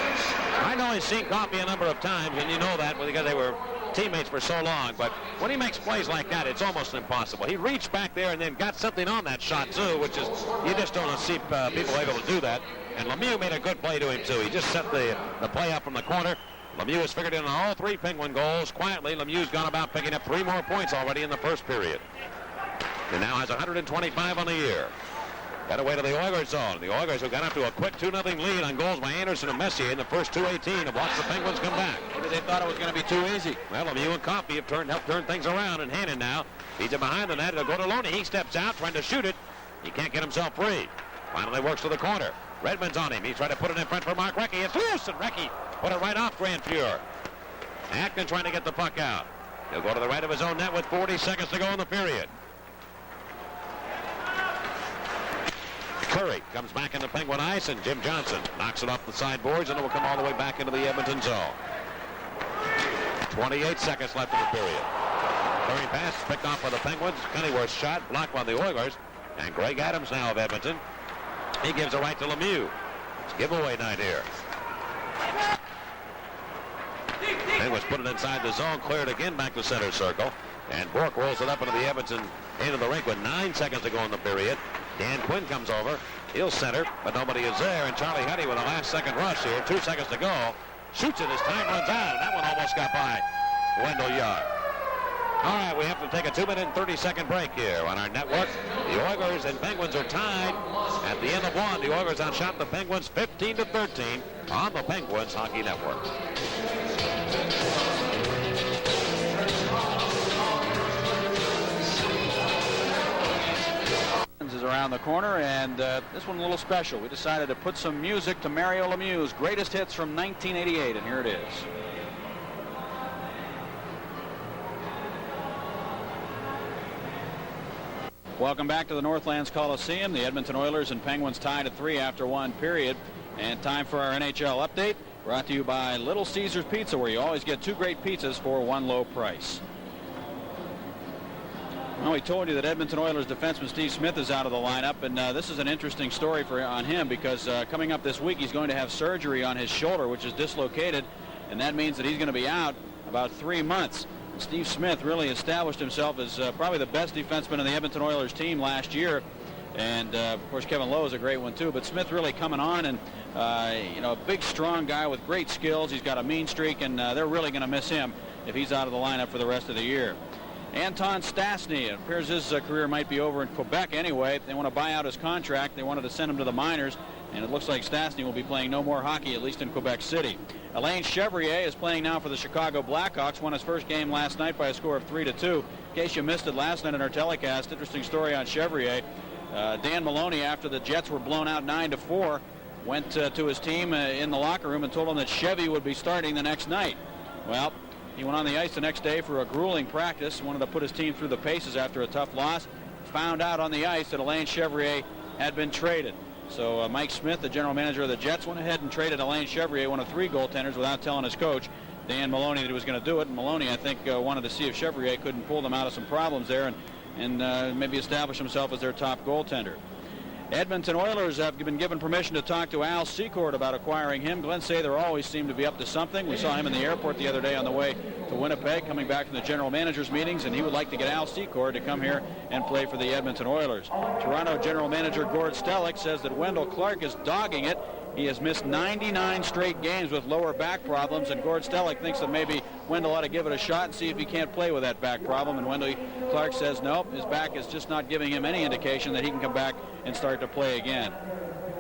S1: I know he's seen Coffey a number of times, and you know that because they were teammates for so long, but when he makes plays like that, it's almost impossible. He reached back there and then got something on that shot, too, which is, you just don't see people able to do that. And Lemieux made a good play to him, too. He just set the play up from the corner. Lemieux has figured in all 3 Penguin goals. Quietly, Lemieux's gone about picking up 3 more points already in the first period. And now has 125 on the year. Got away to the Oilers zone. The Oilers have got up to a quick 2-0 lead on goals by Anderson and Messier in the first 2:18 have watched the Penguins come back.
S2: Maybe they thought it was going to be too easy.
S1: Well, Lemieux and Coffey have helped turn things around, and Hannon now, he's behind the net. It'll go to Loney. He steps out trying to shoot it. He can't get himself free. Finally works to the corner. Redmond's on him. He's trying to put it in front for Mark Recchi. It's loose, and Recchi put it right off Grant Fuhr. Atkins trying to get the puck out. He'll go to the right of his own net with 40 seconds to go in the period. Curry comes back into Penguin ice, and Jim Johnson knocks it off the sideboards, and it will come all the way back into the Edmonton zone. 28 seconds left in the period. Curry pass picked off by the Penguins. Pennyworth's shot blocked by the Oilers, and Greg Adams now of Edmonton. He gives it right to Lemieux. It's giveaway night here. Penguins put it inside the zone, cleared again back to center circle, and Bork rolls it up into the Edmonton into the rink with 9 seconds to go in the period. Dan Quinn comes over. He'll center, but nobody is there. And Charlie Huddy with a last-second rush here. 2 seconds to go. Shoots it as time runs out. And that one almost got by Wendell Young. All right, we have to take a 2-minute and 30-second break here on our network. The Oilers and Penguins are tied at the end of one. The Oilers outshot the Penguins 15-13 on the Penguins Hockey Network.
S2: Is around the corner, and this one a little special. We decided to put some music to Mario Lemieux's greatest hits from 1988, and here it is. Welcome back to the Northlands Coliseum. The Edmonton Oilers and Penguins tied at 3 after 1 period, and time for our NHL update, brought to you by Little Caesars Pizza, where you always get 2 great pizzas for 1 low price. Well, we told you that Edmonton Oilers defenseman Steve Smith is out of the lineup, and this is an interesting story on him because coming up this week he's going to have surgery on his shoulder, which is dislocated, and that means that he's going to be out about 3 months. Steve Smith really established himself as probably the best defenseman in the Edmonton Oilers team last year, and of course Kevin Lowe is a great one too, but Smith really coming on, and a big strong guy with great skills. He's got a mean streak, and they're really going to miss him if he's out of the lineup for the rest of the year. Anton Stastny, it appears his career might be over in Quebec anyway. They want to buy out his contract. They wanted to send him to the minors, and it looks like Stastny will be playing no more hockey, at least in Quebec City. Alain Chevrier is playing now for the Chicago Blackhawks, won his first game last night by a score of 3-2. In case you missed it last night in our telecast, interesting story on Chevrier. Dan Maloney, after the Jets were blown out 9-4, went to his team in the locker room and told him that Chevy would be starting the next night. Well, he went on the ice the next day for a grueling practice, wanted to put his team through the paces after a tough loss, found out on the ice that Alain Chevrier had been traded. So Mike Smith, the general manager of the Jets, went ahead and traded Alain Chevrier, one of 3 goaltenders, without telling his coach, Dan Maloney, that he was going to do it. And Maloney, I think, wanted to see if Chevrier couldn't pull them out of some problems there and maybe establish himself as their top goaltender. Edmonton Oilers have been given permission to talk to Al Secord about acquiring him. Glenn Sather always seemed to be up to something. We saw him in the airport the other day on the way to Winnipeg, coming back from the general manager's meetings, and he would like to get Al Secord to come here and play for the Edmonton Oilers. Toronto general manager Gord Stellick says that Wendell Clark is dogging it. He has missed 99 straight games with lower back problems, and Gord Stellick thinks that maybe Wendell ought to give it a shot and see if he can't play with that back problem. And Wendell Clark says no, his back is just not giving him any indication that he can come back and start to play again.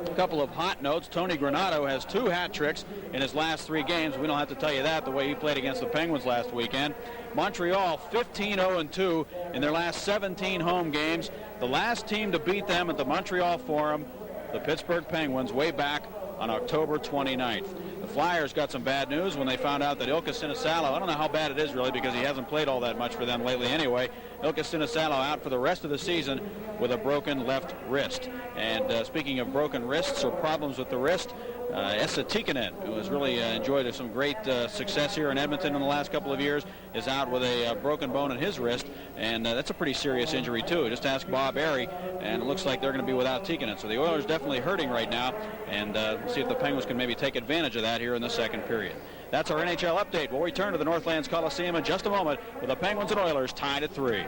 S2: A couple of hot notes. Tony Granato has 2 hat tricks in his last 3 games. We don't have to tell you that, the way he played against the Penguins last weekend. Montreal 15-0-2 in their last 17 home games. The last team to beat them at the Montreal Forum, the Pittsburgh Penguins, way back on October 29th. The Flyers got some bad news when they found out that Ilka Sinisalo, I don't know how bad it is really because he hasn't played all that much for them lately anyway. Ilka Sinisalo out for the rest of the season with a broken left wrist. And speaking of broken wrists or problems with the wrist, Esa Tikkanen, who has really enjoyed some great success here in Edmonton in the last couple of years, is out with a broken bone in his wrist, and that's a pretty serious injury too. Just ask Bob Airy, and it looks like they're going to be without Tikkanen. So the Oilers definitely hurting right now, and we'll see if the Penguins can maybe take advantage of that here in the second period. That's our NHL update. We'll return to the Northlands Coliseum in just a moment with the Penguins and Oilers tied at 3.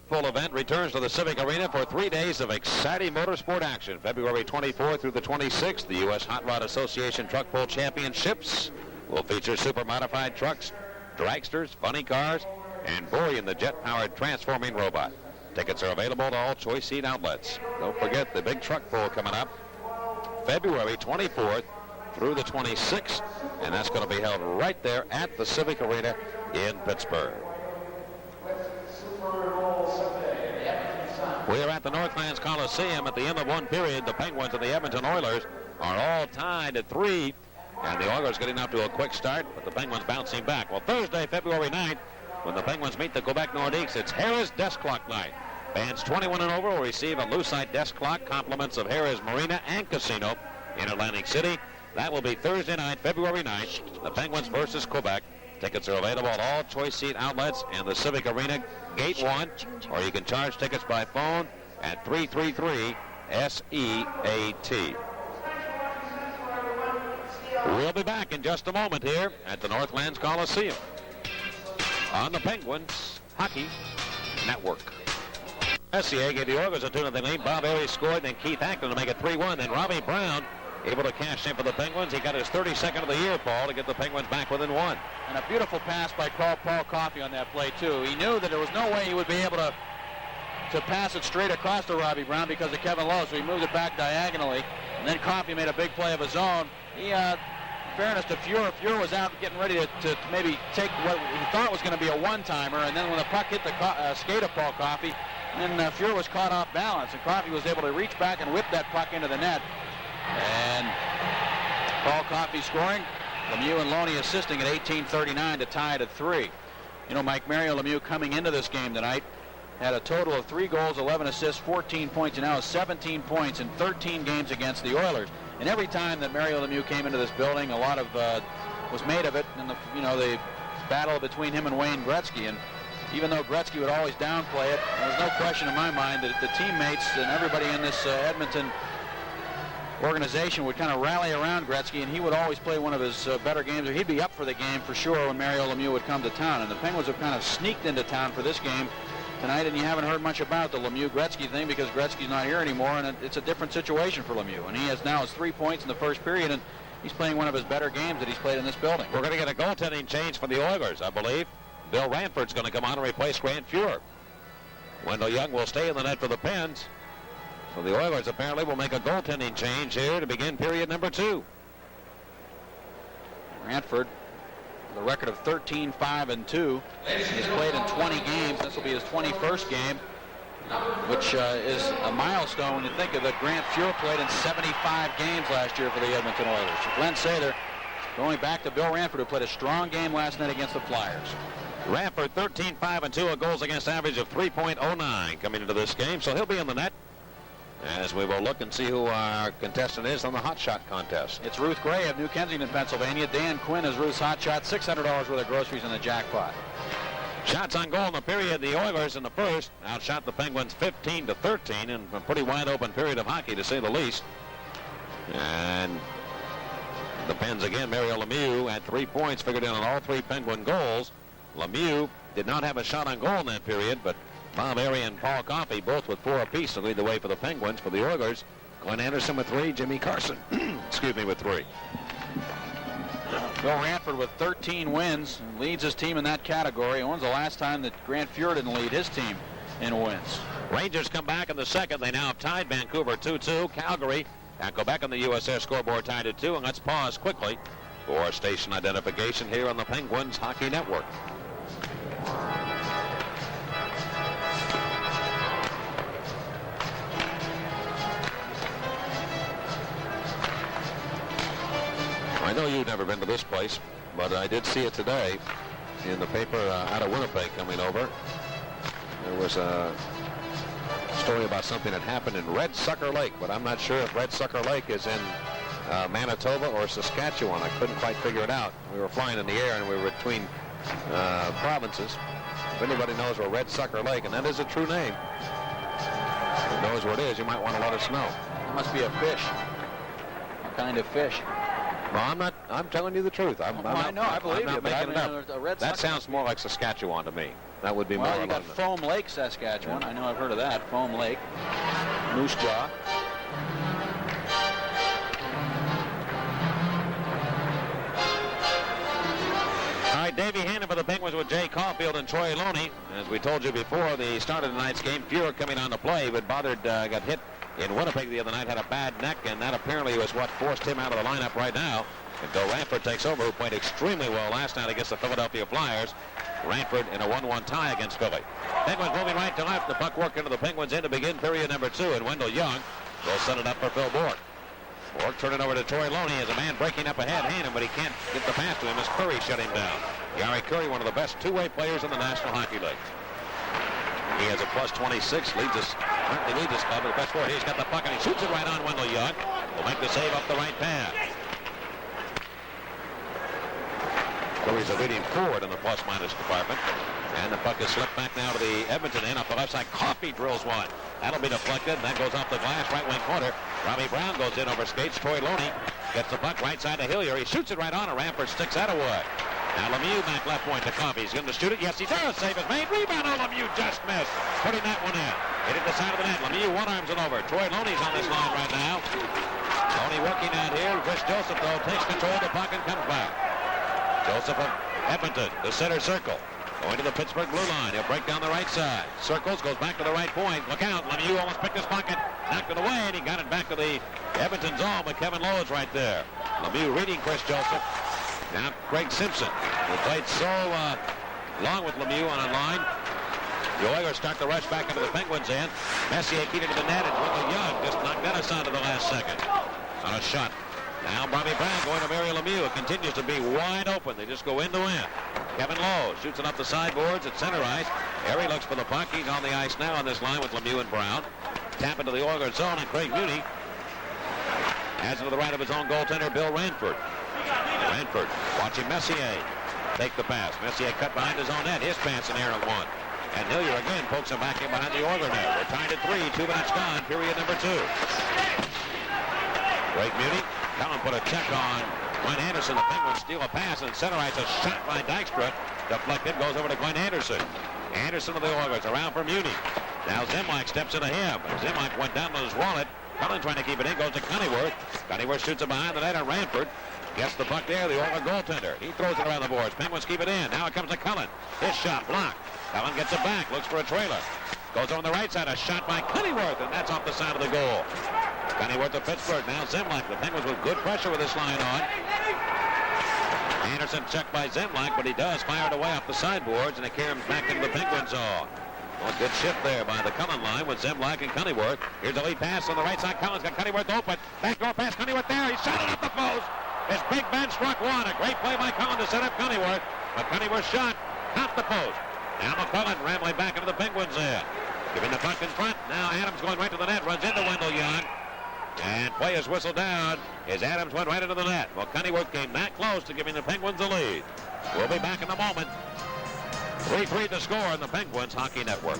S1: Full event returns to the Civic Arena for 3 days of exciting motorsport action. February 24th through the 26th, the U.S. Hot Rod Association Truck Pull Championships will feature super modified trucks, dragsters, funny cars, and Borean, the jet-powered transforming robot. Tickets are available at all choice seat outlets. Don't forget the big truck pull coming up February 24th through the 26th, and that's going to be held right there at the Civic Arena in Pittsburgh. We are at the Northlands Coliseum at the end of one period. The Penguins and the Edmonton Oilers are all tied at 3, and the Oilers getting off to a quick start, but the Penguins bouncing back. Well, Thursday, February 9th, when the Penguins meet the Quebec Nordiques, it's Harrah's Desk Clock night. Fans 21 and over will receive a Lucite desk clock, compliments of Harrah's Marina and Casino in Atlantic City. That will be Thursday night, February 9th, the Penguins versus Quebec. Tickets are available at all choice seat outlets and the Civic Arena, Gate 1, or you can charge tickets by phone at 333-SEAT. We'll be back in just a moment here at the Northlands Coliseum on the Penguins Hockey Network. SCA gave the Oilers a 2-0 lead. Bob Airy scored, then Keith Ackland to make it 3-1. Then Robbie Brown able to cash in for the Penguins. He got his 32nd of the year, Paul, to get the Penguins back within 1.
S2: And a beautiful pass by Paul Coffey on that play, too. He knew that there was no way he would be able to pass it straight across to Robbie Brown because of Kevin Lowe, so he moved it back diagonally. And then Coffey made a big play of his own. He, in fairness to Fuhr was out getting ready to maybe take what he thought was going to be a one-timer, and then when the puck hit the skate of Paul Coffey, then Fuhr was caught off balance, and Coffey was able to reach back and whip that puck into the net. And Paul Coffey scoring, Lemieux and Loney assisting at 18:39 to tie it at 3. You know, Mike, Mario Lemieux coming into this game tonight had a total of 3 goals, 11 assists, 14 points, and now has 17 points in 13 games against the Oilers. And every time that Mario Lemieux came into this building, a lot of was made of it in the battle between him and Wayne Gretzky. And even though Gretzky would always downplay it, there's no question in my mind that the teammates and everybody in this Edmonton organization would kind of rally around Gretzky, and he would always play one of his better games, or he'd be up for the game for sure when Mario Lemieux would come to town. And the Penguins have kind of sneaked into town for this game tonight, and you haven't heard much about the Lemieux-Gretzky thing because Gretzky's not here anymore, and it's a different situation for Lemieux. And he has 3 points in the first period, and he's playing one of his better games that he's played in this building.
S1: We're going to get a goaltending change for the Oilers, I believe. Bill Ranford's going to come on and replace Grant Fuhr. Wendell Young will stay in the net for the Pens. So the Oilers apparently will make a goaltending change here to begin period number 2.
S2: Ranford, with a record of 13-5-2, he's played in 20 games. This will be his 21st game, which is a milestone when you think of that. Grant Fuhr played in 75 games last year for the Edmonton Oilers. So Glenn Sather going back to Bill Ranford, who played a strong game last night against the Flyers.
S1: Ranford 13-5-2, a goals against average of 3.09 coming into this game, so he'll be in the net. As we will look and see who our contestant is on the hot shot contest.
S2: It's Ruth Gray of New Kensington, Pennsylvania. Dan Quinn is Ruth's hot shot. $600 worth of groceries in the jackpot.
S1: Shots on goal in the period. The Oilers in the first outshot the Penguins 15-13 in a pretty wide open period of hockey, to say the least. And the Pens again, Mario Lemieux at 3 points, figured in on all 3 Penguin goals. Lemieux did not have a shot on goal in that period, but Bob Airy and Paul Coffey both with 4 apiece to lead the way for the Penguins. For the Oilers, Glenn Anderson with 3, Jimmy Carson, with 3.
S2: Bill Ranford with 13 wins leads his team in that category. And when's the last time that Grant Fuhr didn't lead his team in wins?
S1: Rangers come back in the second. They now have tied Vancouver 2-2. Calgary and Quebec on the USS scoreboard tied at 2. And let's pause quickly for station identification here on the Penguins Hockey Network. know you've never been to this place, but I did see it today in the paper out of Winnipeg coming over. There was a story about something that happened in Red Sucker Lake, but I'm not sure if Red Sucker Lake is in Manitoba or Saskatchewan. I couldn't quite figure it out. We were flying in the air and we were between provinces. If anybody knows where Red Sucker Lake, and that is a true name, knows where it is, you might want to let us know.
S2: It must be a fish. What kind of fish?
S1: Well, I'm telling you the truth. I believe you,
S2: making it up.
S1: That sounds more like Saskatchewan to me. That would be more.
S2: Well, you got Foam Lake, Saskatchewan. Yeah. I know, I've heard of that. Foam Lake, Moose Jaw.
S1: All right, Davey Hannon for the Penguins with Jay Caulfield and Troy Loney. As we told you before the start of tonight's game, Fuhrer coming on to play, but got hit in Winnipeg the other night, had a bad neck, and that apparently was what forced him out of the lineup right now until Ranford takes over, who played extremely well last night against the Philadelphia Flyers. Ranford in a 1-1 tie against Philly. Penguins moving right to left. The puck work into the Penguins end to begin period number 2, and Wendell Young will set it up for Phil Bourque. Bourque turn it over to Troy Loney as a man breaking up ahead, Hannon, but he can't get the pass to him as Curry shut him down. Gary Curry, one of the best two-way players in the National Hockey League. He has a plus 26, leads us club. The best score. He's got the puck and he shoots it right on Wendell Young. Will make the save up the right pass. Curry's a leading forward in the plus-minus department. And the puck is slipped back now to the Edmonton end. Off the left side, Coffey drills one. That'll be deflected, and that goes off the glass, right wing corner. Robbie Brown goes in over skates. Troy Loney gets the puck right side to Hillier. He shoots it right on, and Ranford sticks that away. Now Lemieux back left point to Coffey. He's going to shoot it. Yes, he does. Save is made. Rebound. Oh, Lemieux just missed. Putting that one in. Hit it the side of the net. Lemieux one arms it over. Troy Loney's on this line right now. Loney working out here. Chris Joseph, though, takes control of the puck and comes back. Joseph of Edmonton, the center circle. Going to the Pittsburgh blue line. He'll break down the right side. Circles, goes back to the right point. Look out. Lemieux almost picked his pocket. Knocked it away, and he got it back to the Edmonton zone, but Kevin Lowe's right there. Lemieux reading Chris Joseph. Now Craig Simpson, who played so long with Lemieux on a line. The Oilers start to rush back into the Penguins' end. Messier keyed into the net, and Wendell Young just knocked that aside to the last second on a shot. Now Bobby Brown going to Mario Lemieux. It continues to be wide open. They just go end to end. Kevin Lowe shoots it up the sideboards at center ice. Harry looks for the puck. He's on the ice now on this line with Lemieux and Brown. Tap into the Oilers zone, and Craig Muni has it to the right of his own goaltender, Bill Ranford. Ranford watching Messier take the pass. Messier cut behind his own net. His pass in air at one. And Hillier again pokes him back in behind the Oiler net. We're tied at 3. 2 minutes gone. Period number 2. Craig Muni. Cullen put a check on Glenn Anderson. The Penguins steal a pass, and center ice a shot by Dykstra. Deflected, goes over to Glenn Anderson. Anderson of the Oilers around for Muni. Now Zemlak steps into him. Zemlak went down on his wallet. Cullen trying to keep it in, goes to Cunnyworth. Cunnyworth shoots it behind the net, and Ranford gets the puck there, the Oiler goaltender. He throws it around the boards. Penguins keep it in. Now it comes to Cullen. His shot blocked. Cullen gets it back, looks for a trailer. Goes on the right side, a shot by Cunnyworth, and that's off the side of the goal. Cunnyworth of Pittsburgh, now Zemlak. The Penguins with good pressure with this line on. Anderson checked by Zemlak, but he does fire it away off the sideboards, and it carries back into the Penguin zone. Well, good shift there by the Cullen line with Zemlak and Cunnyworth. Here's a lead pass on the right side. Cullen's got Cunnyworth open. Backdoor pass, Cunnyworth there. He shot it up the post. His big man struck one. A great play by Cullen to set up Cunnyworth. But Cunnyworth shot off the post. Now McClellan rambling back into the Penguins there. Giving the puck in front. Now Adams going right to the net. Runs into Wendell Young. And play is whistled down as Adams went right into the net. Well, Cunnyworth came that close to giving the Penguins the lead. We'll be back in a moment. 3-3 to score on the Penguins Hockey Network.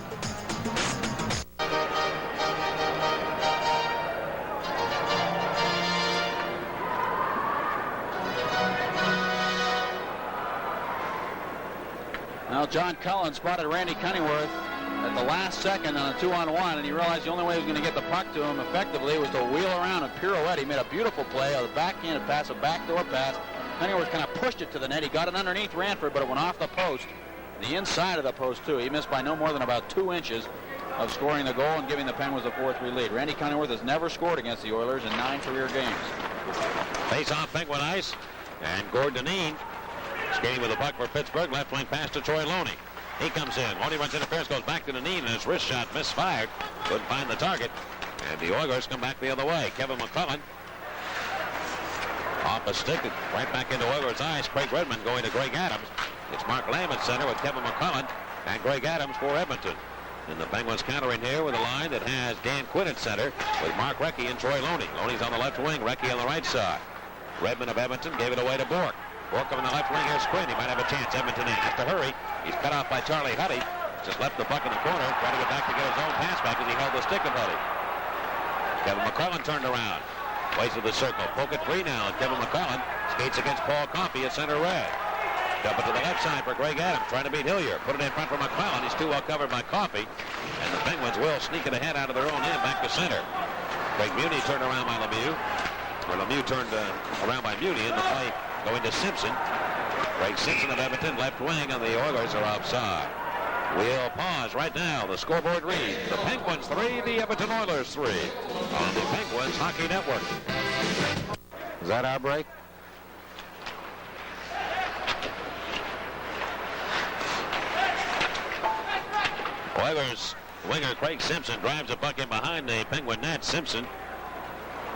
S2: Now John Cullen spotted Randy Cunnyworth at the last second on a 2-on-1, and he realized the only way he was going to get the puck to him effectively was to wheel around and pirouette. He made a beautiful play, a backhanded pass, a backdoor pass. Cunnyworth kind of pushed it to the net. He got it underneath Ranford, but it went off the post, the inside of the post too. He missed by no more than about 2 inches of scoring the goal and giving the Penguins a 4-3 lead. Randy Cunnyworth has never scored against the Oilers in 9 career games.
S1: Face off Penguin ice, and Gordon Dineen skating with the puck for Pittsburgh. Left wing pass to Troy Loney. He comes in. Loney runs interference, goes back to Dineen, and his wrist shot misfired. Couldn't find the target. And the Oilers come back the other way. Kevin McClellan Off a stick, right back into Oilers' eyes. Craig Redmond going to Greg Adams. It's Mark Lamb at center with Kevin McClellan and Greg Adams for Edmonton. And the Penguins countering here with a line that has Dan Quinn at center with Mark Recchi and Troy Loney. Loney's on the left wing, Recchi on the right side. Redmond of Edmonton gave it away to Bork. Bork on the left wing, here's Quinn. He might have a chance. Edmonton in. Has to hurry. He's cut off by Charlie Huddy. Just left the puck in the corner. Trying to get back to get his own pass back as he held the stick of Huddy. Kevin McClellan turned around. Plays to the circle. Poke it free now. And Kevin McClellan skates against Paul Coffey at center red. Dump it to the left side for Greg Adams. Trying to beat Hillier. Put it in front for McClellan. He's too well covered by Coffey. And the Penguins will sneak it ahead out of their own end back to center. Craig Muni turned around by Lemieux. Or Lemieux turned around by Muni. And the play going to Simpson. Craig Simpson of Edmonton, left wing, and the Oilers are offside. We'll pause right now. The scoreboard reads: the Penguins 3, the Edmonton Oilers 3 on the Penguins Hockey Network. Is that our break? Oilers winger Craig Simpson drives a puck in behind the Penguin net. Simpson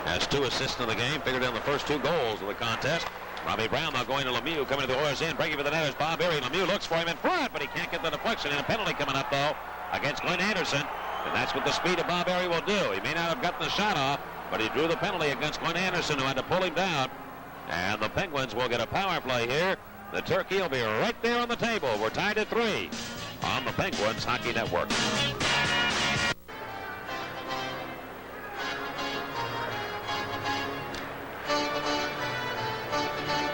S1: has 2 assists in the game, figured in the first 2 goals of the contest. Robbie Brown now going to Lemieux, coming to the Oilers in, breaking for the net is Bob Erie. Lemieux looks for him in front, but he can't get the deflection. And a penalty coming up, though, against Glenn Anderson. And that's what the speed of Bob Erie will do. He may not have gotten the shot off, but he drew the penalty against Glenn Anderson, who had to pull him down. And the Penguins will get a power play here. The Turkey will be right there on the table. We're tied at 3 on the Penguins Hockey Network.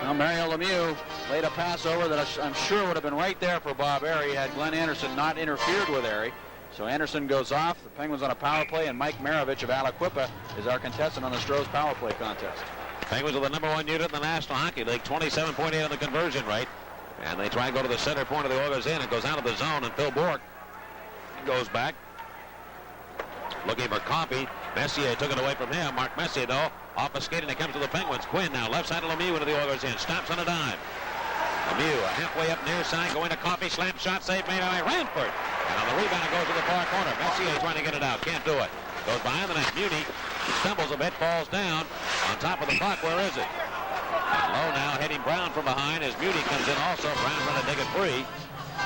S2: Well, Mario Lemieux laid a pass over that I'm sure would have been right there for Bob Erie had Glenn Anderson not interfered with Erie. So Anderson goes off. The Penguins on a power play, and Mike Maravich of Aliquippa is our contestant on the Stroh's power play contest.
S1: Penguins are the #1 unit in the National Hockey League, 27.8 on the conversion rate. And they try and go to the center point of the Oilers in. It goes out of the zone, and Phil Bork goes back. Looking for Coffey. Messier took it away from him. Mark Messier, though, off a skate, and it comes to the Penguins. Quinn now, left side of Lemieux into the Oilers in. Stops on a dime. Lemieux halfway up near side, going to Coffey. Slam shot save made by Ranford. And on the rebound, it goes to the far corner. Messier trying to get it out. Can't do it. Goes behind the net. Muni stumbles a bit, falls down. On top of the puck, where is it? And low now, heading Brown from behind as Muni comes in also. Brown trying to dig it free.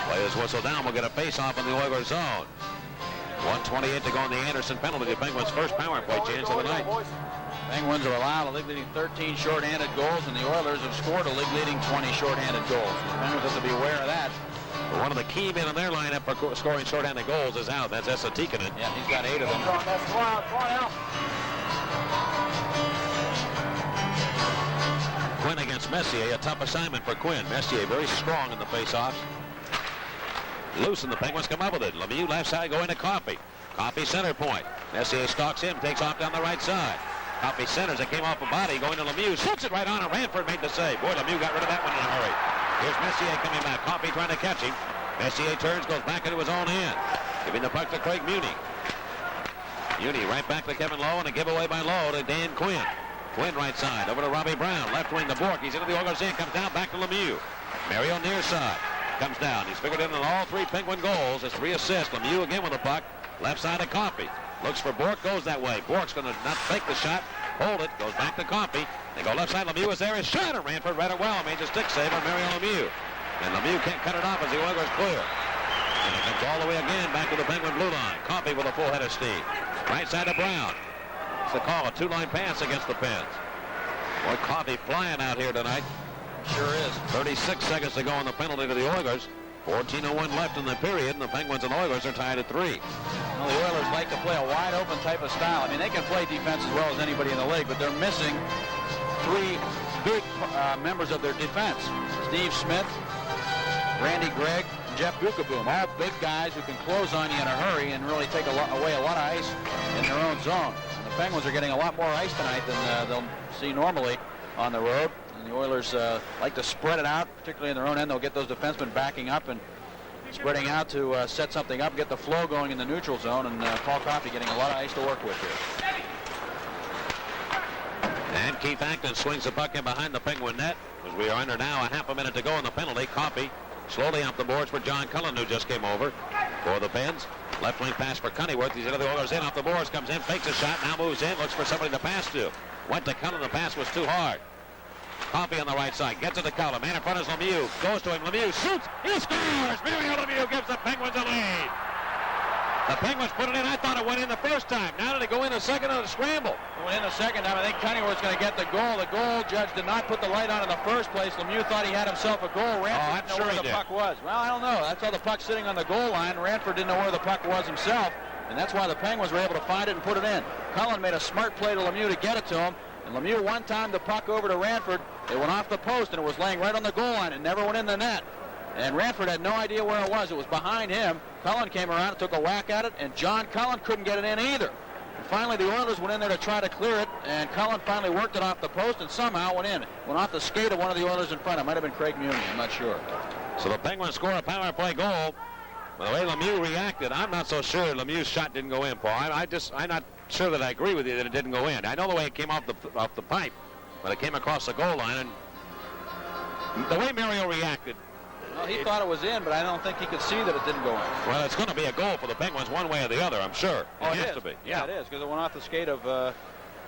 S1: Play his whistle down. We'll get a face-off in the Oilers zone. 1:28 to go on the Anderson penalty. The Penguins' first power play chance of the night.
S2: Penguins have allowed a league-leading 13 shorthanded goals, and the Oilers have scored a league-leading 20 shorthanded goals. The Penguins have to be aware of that.
S1: But one of the key men in their lineup for scoring shorthanded goals is out. That's Esa Tikkanen.
S2: Yeah, he's got 8 of them.
S1: Quinn against Messier, a tough assignment for Quinn. Messier very strong in the face-offs. Loose, and the Penguins come up with it. Lemieux left side going to Coffey. Coffey center point. Messier stalks him, takes off down the right side. Coffey centers, it came off a body, going to Lemieux. Shoots it right on, and Ranford made the save. Boy, Lemieux got rid of that one in a hurry. Here's Messier coming back. Coffey trying to catch him. Messier turns, goes back into his own end. Giving the puck to Craig Muni. Muni right back to Kevin Lowe, and a giveaway by Lowe to Dan Quinn. Quinn right side, over to Robbie Brown. Left wing to Bork. He's into the Oilers in, comes down, back to Lemieux. Mario near side. Comes down. He's figured in on all 3 Penguin goals. His 3 assists. Lemieux again with the puck. Left side of Coffey. Looks for Bork. Goes that way. Bork's going to not fake the shot. Hold it. Goes back to Coffey. They go left side. Lemieux is there. His shot. And Ranford read it well. Made a stick save on Mario Lemieux. And Lemieux can't cut it off as the Oilers clear. And it comes all the way again back to the Penguin blue line. Coffey with a full head of steam. Right side of Brown. It's the call. A 2-line pass against the Pens. Boy, Coffey flying out here tonight.
S2: Sure is.
S1: 36 seconds to go on the penalty to the Oilers. 14:01 left in the period, and the Penguins and Oilers are tied at 3.
S2: Well, the Oilers like to play a wide-open type of style. I mean, they can play defense as well as anybody in the league, but they're missing 3 big members of their defense. Steve Smith, Randy Gregg, and Jeff Bukaboom, all big guys who can close on you in a hurry and really take away a lot of ice in their own zone. And the Penguins are getting a lot more ice tonight than they'll see normally on the road. And the Oilers like to spread it out, particularly in their own end. They'll get those defensemen backing up and spreading out to set something up, get the flow going in the neutral zone, and Paul Coffey getting a lot of ice to work with here.
S1: And Keith Acton swings the puck in behind the Penguin net as we are under now a half a minute to go on the penalty. Coffey slowly off the boards for John Cullen, who just came over for the Pens. Left wing pass for Cunnyworth. He's into the Oilers in off the boards, comes in, fakes a shot, now moves in, looks for somebody to pass to. Went to Cullen, the pass was too hard. Coffey on the right side. Gets it to Cullen. Man in front is Lemieux. Goes to him. Lemieux shoots. He scores. Mario Lemieux gives the Penguins a lead. The Penguins put it in. I thought it went in the first time. Now did it go in the second on a scramble?
S2: It went in the second time. I think Cunningham was going to get the goal. The goal judge did not put the light on in the first place. Lemieux thought he had himself a goal. Ranford didn't know where the puck was. Well, I don't know. I saw the puck sitting on the goal line. Ranford didn't know where the puck was himself, and that's why the Penguins were able to find it and put it in. Cullen made a smart play to Lemieux to get it to him, and Lemieux one-timed the puck over to Ranford. It went off the post, and it was laying right on the goal line. It never went in the net. And Ranford had no idea where it was. It was behind him. Cullen came around and took a whack at it, and John Cullen couldn't get it in either. And finally, the Oilers went in there to try to clear it, and Cullen finally worked it off the post and somehow went in. Went off the skate of one of the Oilers in front. It might have been Craig Muni. I'm not sure.
S1: So the Penguins score a power play goal. By the way Lemieux reacted, I'm not so sure Lemieux's shot didn't go in, Paul. I'm not sure that I agree with you that it didn't go in. I know the way it came off the pipe, but it came across the goal line, and the way Mario reacted.
S2: Well, he thought it was in, but I don't think he could see that it didn't go in.
S1: Well, it's going to be a goal for the Penguins one way or the other, I'm sure.
S2: Oh,
S1: it has to be.
S2: Yeah, it is, because it went off the skate of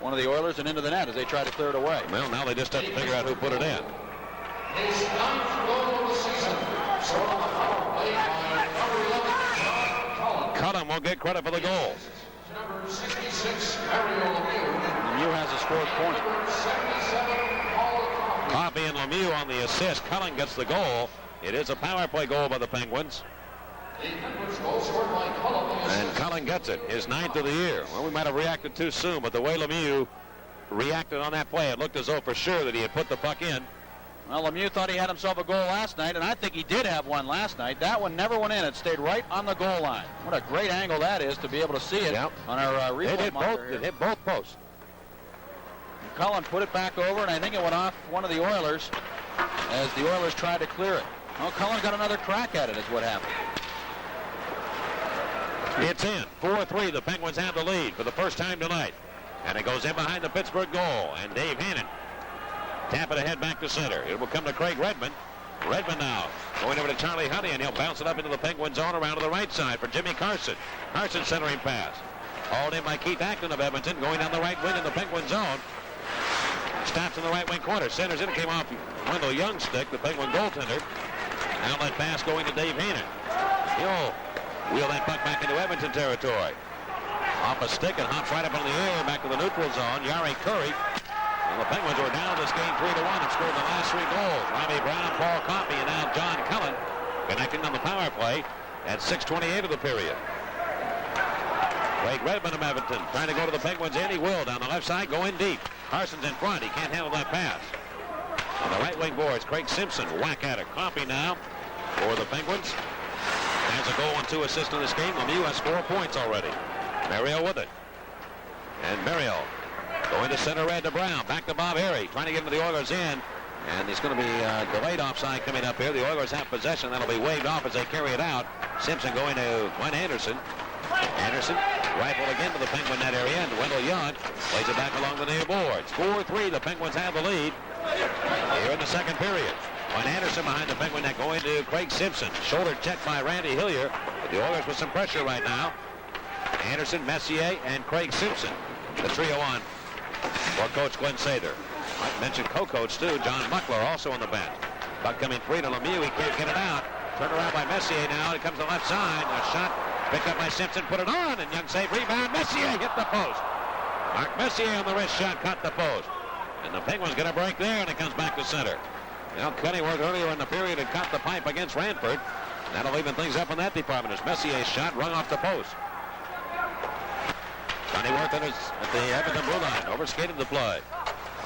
S2: one of the Oilers and into the net as they tried to clear it away.
S1: Well, now they just have to figure out who put it in.
S3: His 9th goal of the season. Scored on the power play by number 11, John Cullen.
S1: Cullen won't get credit for the goal.
S3: Number 66, Mario Lemieux.
S2: Lemieux has a scored point.
S3: Number 77, Paul
S1: Coffey and Lemieux on the assist. Cullen gets the goal. It is a power play goal by the Penguins.
S3: The Penguins goal scored by Cullen.
S1: And Cullen gets it, his 9th of the year. Well, we might have reacted too soon, but the way Lemieux reacted on that play, it looked as though for sure that he had put the puck in.
S2: Well, Lemieux thought he had himself a goal last night, and I think he did have one last night. That one never went in. It stayed right on the goal line. What a great angle that is to be able to see it on our replay monitor here.
S1: It hit both posts.
S2: And Cullen put it back over, and I think it went off one of the Oilers as the Oilers tried to clear it. Well, Cullen got another crack at it is what happened.
S1: It's in. 4-3. The Penguins have the lead for the first time tonight. And it goes in behind the Pittsburgh goal. And Dave Hannon tap it ahead back to center. It will come to Craig Redmond. Redmond now going over to Charlie Huddy, and he'll bounce it up into the Penguin zone around to the right side for Jimmy Carson. Carson centering pass. Hauled in by Keith Acton of Edmonton, going down the right wing in the Penguin zone. Stops in the right wing corner. Centers in. It came off Wendell Young's stick, the Penguin goaltender. Outlet pass going to Dave Hannon. He'll wheel that puck back into Edmonton territory. Off a stick and hops right up in the air back to the neutral zone. Yari Curry. And the Penguins were down this game 3-1 and scored the last 3 goals. Robbie Brown, Paul Coffey, and now John Cullen connecting on the power play at 6:28 of the period. Craig Redmond of Edmonton trying to go to the Penguins, and he will down the left side, go in deep. Carson's in front. He can't handle that pass. On the right wing boards, Craig Simpson whack at it. Coffey now for the Penguins. Has a goal and 2 assists in this game. Lemieux has 4 points already. Mario with it. And Mario going to center red to Brown. Back to Bob Harry. Trying to get into the Oilers in. And there's going to be delayed offside coming up here. The Oilers have possession. That'll be waved off as they carry it out. Simpson going to Glenn Anderson. Anderson rifled again to the Penguin net area. And Wendell Young plays it back along the near boards. 4-3. The Penguins have the lead here in the second period. Glenn Anderson behind the Penguin net going to Craig Simpson. Shoulder check by Randy Hillier. But the Oilers with some pressure right now. Anderson, Messier, and Craig Simpson. The trio on for Coach Glenn Sather. I mentioned co-coach too. John Muckler also on the bench. Puck coming free to Lemieux. He can't get it out. Turned around by Messier now. It comes to the left side. A shot picked up by Simpson. Put it on. And Young save rebound. Messier hit the post. Mark Messier on the wrist shot caught the post. And the Penguins get a break there, and it comes back to center. Now Cunningworth earlier in the period had caught the pipe against Ranford. That'll even things up in that department as Messier's shot rung off the post. Cunningworth at the Edmonton blue line. Overskated the play.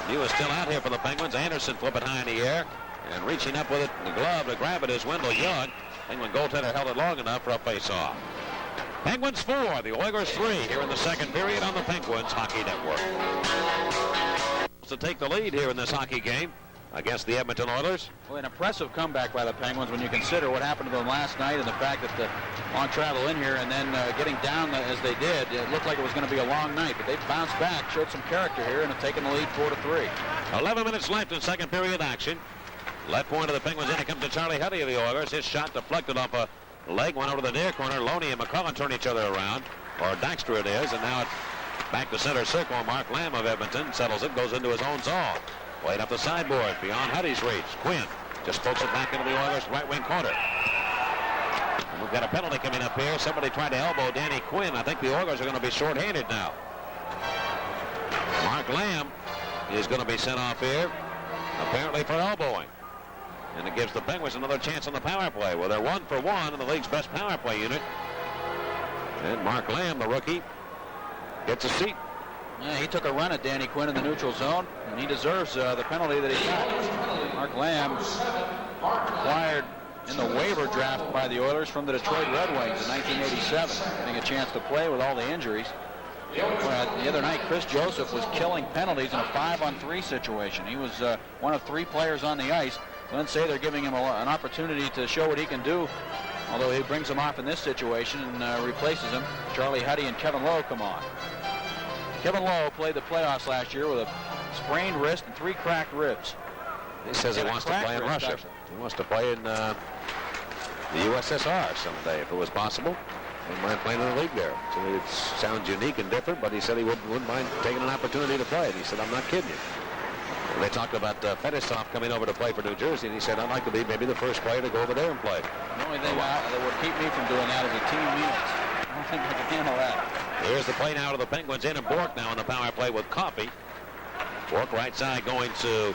S1: Lemieux is still out here for the Penguins. Anderson flip it high in the air. And reaching up with it in the glove to grab it is Wendell Young. Penguin goaltender held it long enough for a face-off. Penguins 4, the Oilers 3 here in the second period on the Penguins Hockey Network. To take the lead here in this hockey game against the Edmonton Oilers.
S2: Well, an impressive comeback by the Penguins when you consider what happened to them last night and the fact that the long travel in here and then getting down as they did. It looked like it was going to be a long night, but they bounced back, showed some character here, and have taken the lead 4-3.
S1: 11 minutes left in second period action. Left point of the Penguins in. It comes to Charlie Huddy of the Oilers. His shot deflected off a leg, went over to the near corner. Loney and McCullough turn each other around, or Dykstra it is, and now it's back to center circle. Mark Lamb of Edmonton settles it, goes into his own zone. Played up the sideboard beyond Huddy's reach. Quinn just pokes it back into the Oilers' right wing corner. And we've got a penalty coming up here. Somebody tried to elbow Danny Quinn. I think the Oilers are going to be shorthanded now. Mark Lamb is going to be sent off here, apparently for elbowing. And it gives the Penguins another chance on the power play. Well, they're 1 for 1 in the league's best power play unit. And Mark Lamb, the rookie, gets a seat.
S2: Yeah, he took a run at Danny Quinn in the neutral zone, and he deserves the penalty that he got. Mark Lamb acquired in the waiver draft by the Oilers from the Detroit Red Wings in 1987, getting a chance to play with all the injuries. Well, the other night, Chris Joseph was killing penalties in a 5-on-3 situation. He was one of 3 players on the ice. Glenn say they're giving him an opportunity to show what he can do, although he brings him off in this situation and replaces him. Charlie Huddy and Kevin Lowe come on. Kevin Lowe played the playoffs last year with a sprained wrist and 3 cracked ribs.
S1: He says he wants to play in Russia.
S2: Actually.
S1: He wants to play in the USSR someday, if it was possible. He wouldn't mind playing in the league there. So it sounds unique and different, but he said he wouldn't mind taking an opportunity to play. And he said, I'm not kidding you. And they talked about Fedosov coming over to play for New Jersey, and he said, I'd like to be maybe the first player to go over there and play.
S2: The only thing that would keep me from doing that is a team meals. I don't think I can handle that.
S1: Here's the play now to the Penguins in, and Bork now on the power play with Coffey. Bork right side going to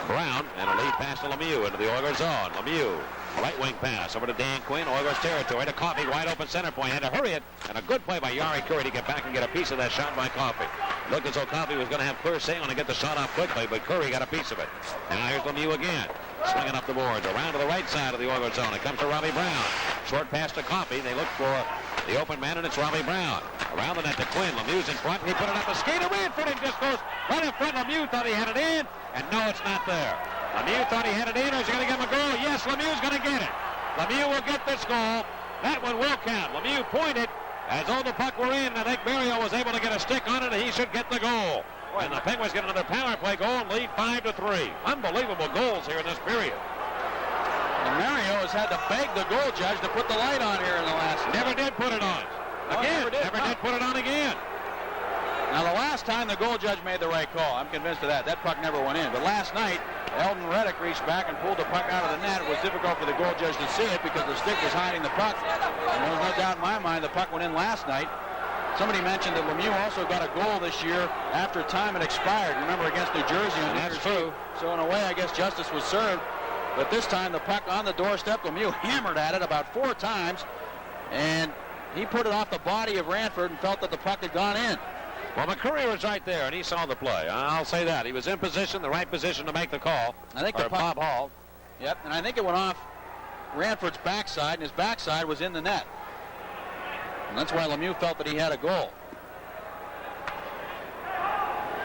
S1: Brown, and a lead pass to Lemieux into the Oilers zone. Lemieux, right wing pass over to Dan Quinn, Oilers territory to Coffey, wide open center point. Had to hurry it, and a good play by Jari Kurri to get back and get a piece of that shot by Coffey. Looked as though Coffey was going to have clear sailing to get the shot off quickly, but Kurri got a piece of it. Now here's Lemieux again, swinging up the boards, around to the right side of the Oilers zone. It comes to Robbie Brown. Short pass to Coffey. They look for the open man, and it's Robbie Brown. Around the net to Quinn. Lemieux's in front. He put it up the skater. Ranford and just goes right in front. Lemieux thought he had it in, and no, it's not there. Lemieux thought he had it in, or is he going to give him a goal? Yes, Lemieux's going to get it. Lemieux will get this goal. That one will count. Lemieux pointed as though the puck were in. I think Mario was able to get a stick on it, and he should get the goal. And the Penguins get another power play goal and lead 5-3. Unbelievable goals here in this period.
S2: And Mario has had to beg the goal judge to put the light on here in the last.
S1: Never did put it on. Again, never did put it on again.
S2: Now, the last time the goal judge made the right call, I'm convinced of that. That puck never went in. But last night, Eldon Reddick reached back and pulled the puck out of the net. It was difficult for the goal judge to see it because the stick was hiding the puck. And there was no doubt in my mind the puck went in last night. Somebody mentioned that Lemieux also got a goal this year after time had expired. Remember, against New Jersey. And
S1: that's true.
S2: So in a way, I guess justice was served. But this time, the puck on the doorstep, Lemieux hammered at it about 4 times. And he put it off the body of Ranford and felt that the puck had gone in.
S1: Well, McCurry was right there, and he saw the play. I'll say that. He was in position, the right position to make the call.
S2: I think the puck,
S1: Bob Hall.
S2: Yep, and I think it went off Ranford's backside, and his backside was in the net. And that's why Lemieux felt that he had a goal.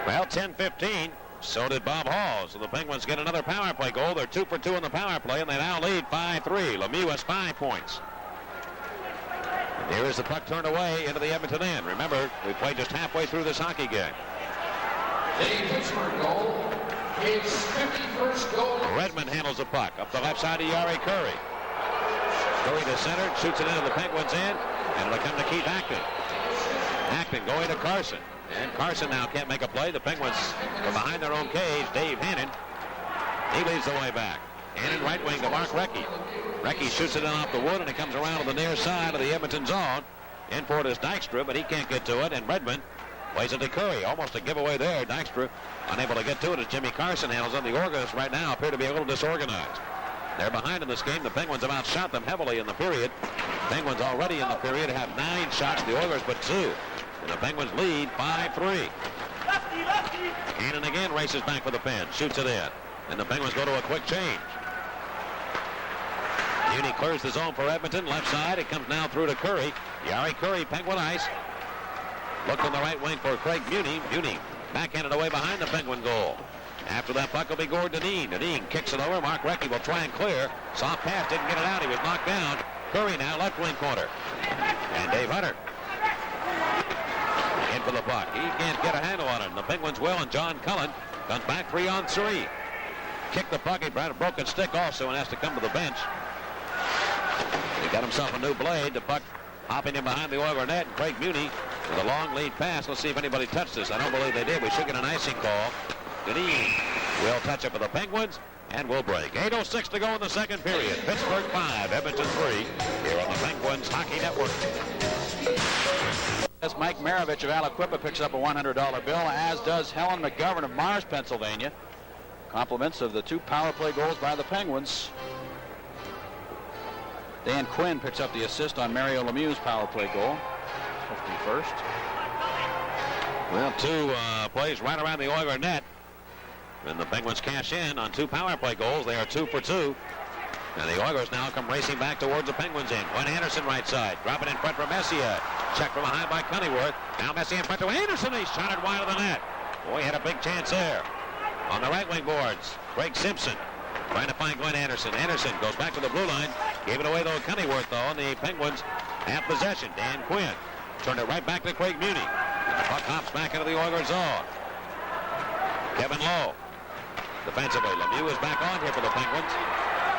S1: Well, 10-15. So did Bob Hall. So the Penguins get another power play goal. They're 2 for 2 on the power play, and they now lead 5-3. Lemieux has 5 points. And here is the puck turned away into the Edmonton end. Remember, we played just halfway through this hockey game.
S3: The Pittsburgh goal, his 51st goal.
S1: Redmond handles the puck up the left side of Jari Kurri. Kurri to center, shoots it into the Penguins end, and it'll come to Keith Acton. Acton going to Carson. And Carson now can't make a play. The Penguins from behind their own cage. Dave Hannon. He leads the way back. Hannon right wing to Mark Recchi. Recchi shoots it in off the wood, and it comes around to the near side of the Edmonton zone. In for it is Dykstra, but he can't get to it. And Redmond plays it to Curry. Almost a giveaway there. Dykstra unable to get to it as Jimmy Carson handles it. The Organists right now appear to be a little disorganized. They're behind in this game. The Penguins have outshot them heavily in the period. Penguins already in the period have 9 shots. The Oilers but 2. And the Penguins lead 5-3. Hannon again races back for the pen. Shoots it in. And the Penguins go to a quick change. Muni clears the zone for Edmonton. Left side. It comes now through to Curry. Jari Kurri, Penguin ice. Looked on the right wing for Craig Muni. Muni backhanded away behind the Penguin goal. After that puck will be Gordon Dineen. Dineen kicks it over. Mark Recchi will try and clear. Soft pass, didn't get it out. He was knocked down. Curry now left wing corner. And Dave Hunter in for the puck. He can't get a handle on it. And the Penguins will, and John Cullen comes back 3-on-3. Kicked the puck. He had a broken stick also and has to come to the bench. He got himself a new blade. The puck hopping in behind the Oiler net. And Craig Muni with a long lead pass. Let's see if anybody touched this. I don't believe they did. We should get an icing call. Dineen will touch it for the Penguins, and we'll break. 8:06 to go in the second period. Pittsburgh 5, Edmonton 3, here on the Penguins Hockey Network.
S2: As Mike Maravich of Aliquippa picks up a $100 bill, as does Helen McGovern of Mars, Pennsylvania. Compliments of the 2 power play goals by the Penguins. Dan Quinn picks up the assist on Mario Lemieux's power play goal. 51st.
S1: Well, 2 plays right around the Oiler net. And the Penguins cash in on 2 power play goals. They are 2 for 2. And the Oilers now come racing back towards the Penguins end. Glenn Anderson right side. Dropping in front for Messier. Check from behind by Cunneyworth. Now Messier in front to Anderson. He's shot it wide of the net. Boy, he had a big chance there. On the right wing boards, Craig Simpson trying to find Glenn Anderson. Anderson goes back to the blue line. Gave it away though Cunneyworth though. And the Penguins have possession. Dan Quinn turned it right back to Craig Muni. And the puck hops back into the Oilers zone. Kevin Lowe. Defensively, Lemieux is back on here for the Penguins.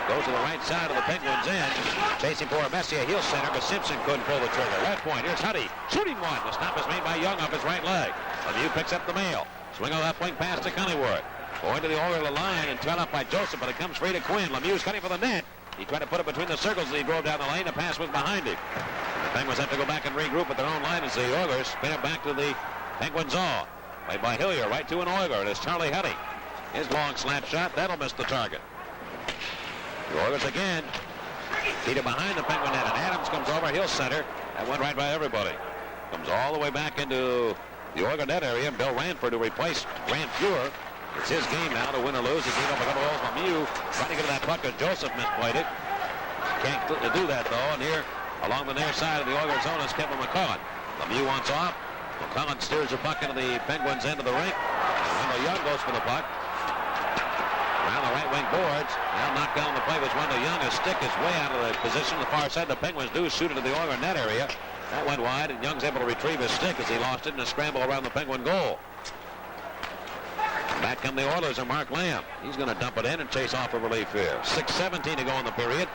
S1: Goes to the right side of the Penguins end. Chasing for Messier, heel center, but Simpson couldn't pull the trigger. Red point, here's Huddy. Shooting one. The stop is made by Young off his right leg. Lemieux picks up the mail. Swing on left wing pass to Cunneyworth. Going to the Oiler line and turned up by Joseph, but it comes free to Quinn. Lemieux's cutting for the net. He tried to put it between the circles as he drove down the lane. The pass was behind him. The Penguins have to go back and regroup at their own line as the Oilers spin it back to the Penguins zone. Played by Hillier right to an Oiler. It is Charlie Huddy. His long slap shot, that'll miss the target. The Oilers again. Peter behind the Penguin net, and Adams comes over. He'll center. That went right by everybody. Comes all the way back into the Oiler net area, and Bill Ranford to replace Grant Fuhrer. It's his game now to win or lose. He gave up a couple goals from Lemieux. Trying to get to that puck as Joseph misplayed it. Can't do that, though. And here, along the near side of the Oilers zone is Kevin McCullen. Lemieux wants off. McCullen steers the puck into the Penguins' end of the rink. And Wendell Young goes for the puck. Around the right wing boards. Now knocked down the play was Wendell Young. His stick is way out of the position. The far side. The Penguins do shoot it to the Oiler net area. That went wide, and Young's able to retrieve his stick as he lost it in a scramble around the Penguin goal. Back come the Oilers and Mark Lamb. He's going to dump it in and chase off a relief here. 6:17 to go in the period.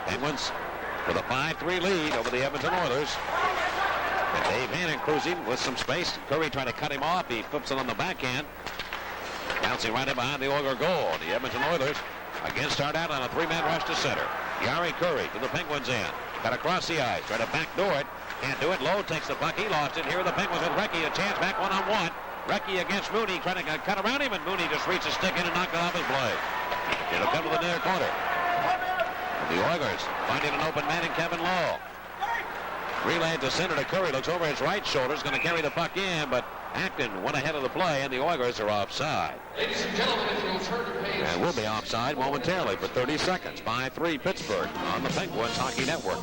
S1: Penguins with a 5-3 lead over the Edmonton Oilers. And Dave Hannon cruising with some space. Curry trying to cut him off. He flips it on the backhand. Bouncing right in behind the Oiler goal. The Edmonton Oilers again start out on a 3-man rush to center. Yari Curry to the Penguins end. Got across the ice. Try to backdoor it. Can't do it. Lowe takes the puck. He lost it. Here are the Penguins with Recchi. A chance back one-on-one. Recchi against Mooney, trying to cut around him, and Mooney just reached a stick in and knocked it off his blade. It'll come to the near corner. The Oilers finding an open man in Kevin Lowe. Relay to center to Curry. Looks over his right shoulder. Is going to carry the puck in, but Acton went ahead of the play, and the Oilers are offside.
S3: Ladies and gentlemen, if you'll turn to page...
S1: And we'll be offside momentarily for 30 seconds. 5-3 Pittsburgh on the Penguins Hockey Network.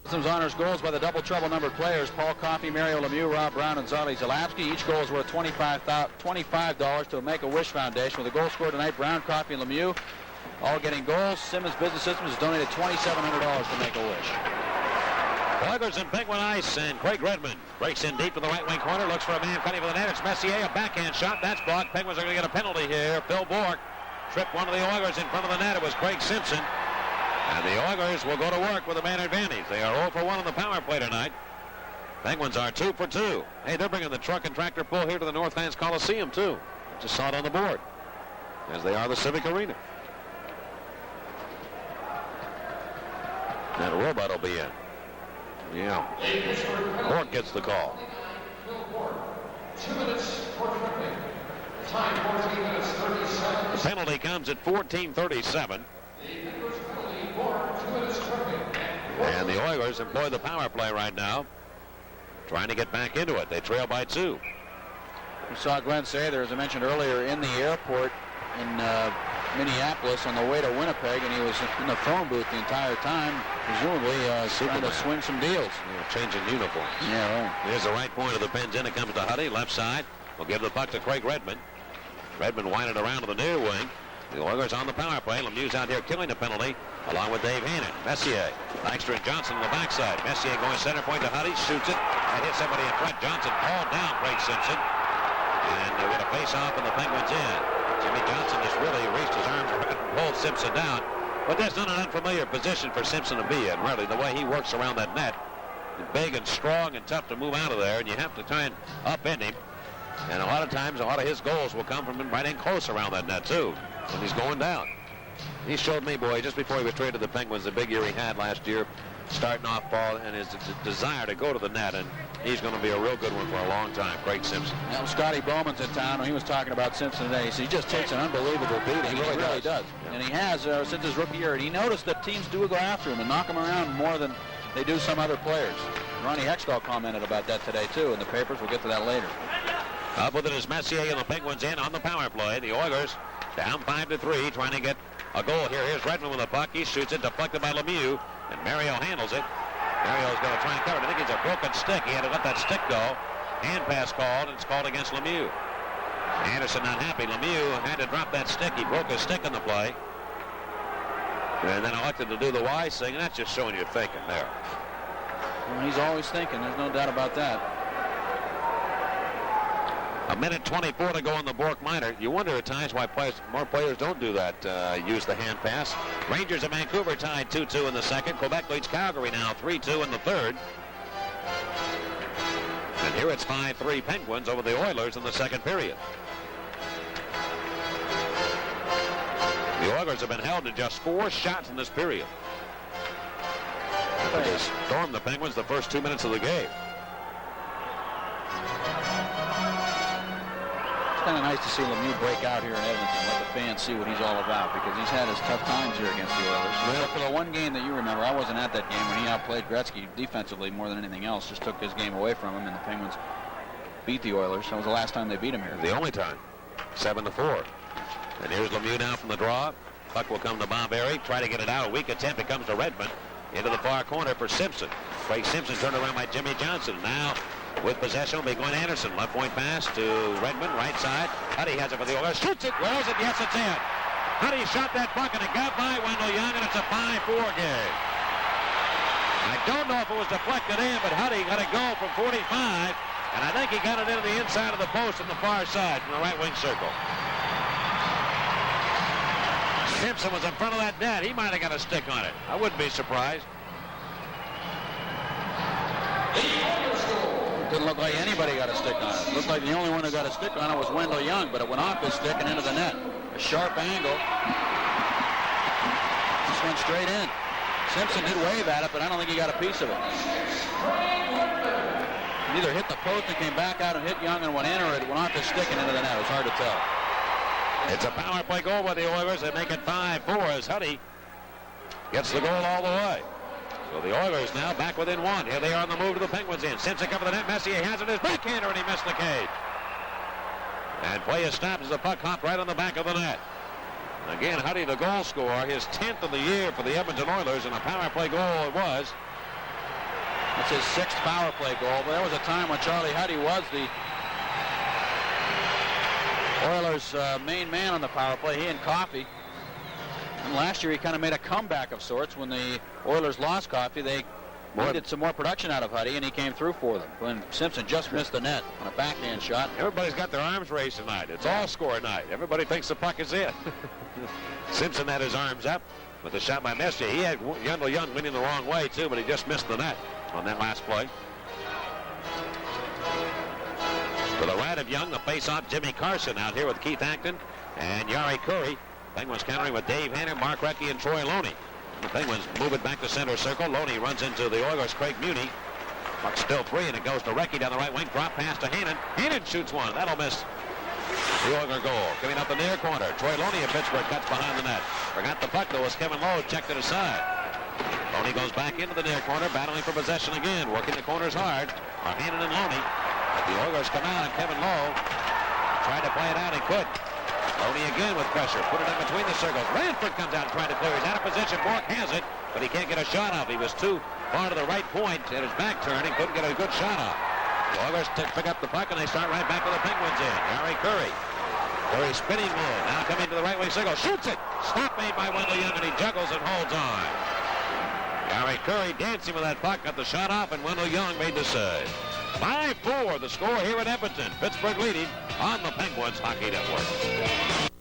S2: Some honors goals by the double trouble numbered players Paul Coffey, Mario Lemieux, Rob Brown, and Zali Zalapski. Each goal is worth $25 to the Make-A-Wish Foundation. With a goal scored tonight, Brown, Coffey, and Lemieux all getting goals. Simmons Business Systems has donated $2,700 to Make-A-Wish.
S1: Oilers and Penguin ice, and Craig Redmond breaks in deep to the right wing corner, looks for a man cutting for the net. It's Messier, a backhand shot. That's blocked. Penguins are going to get a penalty here. Phil Bourque tripped one of the Oilers in front of the net. It was Craig Simpson. And the Oilers will go to work with a man advantage. They are 0 for 1 on the power play tonight. Penguins are 2 for 2. Hey, they're bringing the truck and tractor pull here to the Northlands Coliseum, too. Just saw it on the board, as they are the Civic Arena. That robot will be in. Yeah. Bourque gets the call.
S3: 2 minutes for tripping. Time 14 minutes 37.
S1: The penalty comes at 14:37. And the Oilers employ the power play right now, trying to get back into it. They trail by 2.
S2: We saw Glenn Sather, as I mentioned earlier, in the airport in Minneapolis on the way to Winnipeg, and he was in the phone booth the entire time, presumably trying to swing some deals.
S1: Yeah, changing uniforms.
S2: Yeah, right.
S1: Here's the right point of the pins in. It comes to Huddy, left side. We'll give the puck to Craig Redmond. Redmond winded around to the near wing. The Oilers on the power play. Lemieux's out here killing the penalty, along with Dave Hannon. Messier, Dykstra and Johnson on the backside. Messier going center point to Huddy, shoots it. That hits somebody in front. Johnson hauled down Craig Simpson. And they get a face-off in the Penguins' end. Jimmy Johnson just really reached his arms around and pulled Simpson down. But that's not an unfamiliar position for Simpson to be in, really, the way he works around that net. He's big and strong and tough to move out of there, and you have to try and upend him. And a lot of times, a lot of his goals will come from him right in close around that net, too, when he's going down. He showed me, boy, just before he was traded to the Penguins, the big year he had last year, starting off ball and his desire to go to the net, and he's going to be a real good one for a long time. Craig Simpson.
S2: Now, Scotty Bowman's in town, and he was talking about Simpson today. He just takes an unbelievable beating. He really does.
S1: Yeah.
S2: And he has since his rookie year. And he noticed that teams do go after him and knock him around more than they do some other players. Ronnie Hextall commented about that today, too, in the papers. We'll get to that later.
S1: Up with it is Messier, and the Penguins in on the power play. The Oilers down 5-3, trying to get a goal here. Here's Redmond with the puck. He shoots it, deflected by Lemieux, and Mario handles it. Mario's going to try and cover it. I think it's a broken stick. He had to let that stick go. Hand pass called, and it's called against Lemieux. Anderson not happy. Lemieux had to drop that stick. He broke his stick in the play. And then elected to do the wise thing, and that's just showing you thinking there.
S2: Well, he's always thinking. There's no doubt about that.
S1: A minute 24 to go on the Bork Minor. You wonder at times why more players don't do that, use the hand pass. Rangers of Vancouver tied 2-2 in the second. Quebec leads Calgary now 3-2 in the third. And here it's 5-3 Penguins over the Oilers in the second period. The Oilers have been held to just 4 shots in this period. They stormed the Penguins the first 2 minutes of the game.
S2: It's kind of nice to see Lemieux break out here in Edmonton, let the fans see what he's all about, because he's had his tough times here against the Oilers. Well, for the one game that you remember, I wasn't at that game when he outplayed Gretzky defensively more than anything else, just took his game away from him, and the Penguins beat the Oilers. That was the last time they beat him here.
S1: The only time, 7-4. And here's Lemieux now from the draw. Puck will come to Bob Airy. Try to get it out. A weak attempt. It comes to Redmond. Into the far corner for Simpson. Craig Simpson turned around by Jimmy Johnson. Now with possession will be Glenn Anderson. Left point pass to Redmond. Right side. Huddy has it for the Oilers. Shoots it. Where is it? Yes, it's in. Huddy shot that puck and it got by Wendell Young, and it's a 5-4 game. I don't know if it was deflected in, but Huddy got a goal from 45, and I think he got it into the inside of the post on the far side from the right wing circle. Simpson was in front of that net. He might have got a stick on it. I wouldn't be surprised.
S2: Didn't look like anybody got a stick on it. Looked like the only one who got a stick on it was Wendell Young, but it went off his stick and into the net. A sharp angle. Just went straight in. Simpson did wave at it, but I don't think he got a piece of it. It either hit the post and came back out and hit Young and went in, or it went off his stick and into the net. It was hard to tell.
S1: It's a power play goal by the Oilers. They make it 5-4 as Huddy gets the goal all the way. So the Oilers now back within 1. Here they are on the move to the Penguins in. Simpson cover the net. Messier has it. His backhander, and he missed the cage. And play is stopped as the puck hopped right on the back of the net. And again, Huddy, the goal scorer, his 10th of the year for the Edmonton Oilers, and a power play goal it was.
S2: That's his 6th power play goal, but there was a time when Charlie Huddy was the Oilers' main man on the power play, he and Coffey. And last year he kind of made a comeback of sorts. When the Oilers lost Coffey, they needed some more production out of Huddy, and he came through for them. When Simpson just missed the net on a backhand shot.
S1: Everybody's got their arms raised tonight. It's all score night. Everybody thinks the puck is in. Simpson had his arms up with the shot by Messier. He had Wendell Young winning the wrong way, too, but he just missed the net on that last play. To the right of Young, the face-off, Jimmy Carson out here with Keith Acton and Yari Curry. Penguins countering with Dave Hanner, Mark Recchi, and Troy Loney. The Penguins move it back to center circle. Loney runs into the Oilers' Craig Muni. Puck's still free, and it goes to Recchi down the right wing. Drop pass to Hannon. Hannon shoots one. That'll miss the Oiler goal. Coming up the near corner. Troy Loney of Pittsburgh cuts behind the net. Forgot the puck, though, as Kevin Lowe checked it aside. Loney goes back into the near corner, battling for possession again. Working the corners hard are Hannon and Loney. But the Oilers come out, and Kevin Lowe tried to play it out and couldn't. Loney again with pressure. Put it in between the circles. Ranford comes out and trying to clear. He's out of position. Bork has it, but he can't get a shot off. He was too far to the right point and his back turned and couldn't get a good shot off. The Oilers pick up the puck and they start right back with the Penguins in. Harry Curry. Curry spinning move. Now coming to the right wing circle. Shoots it. Stop made by Wendell Young, and he juggles and holds on. Harry Curry dancing with that puck. Got the shot off, and Wendell Young made the save. 5-4 the score here at Edmonton. Pittsburgh leading on the Penguins Hockey Network.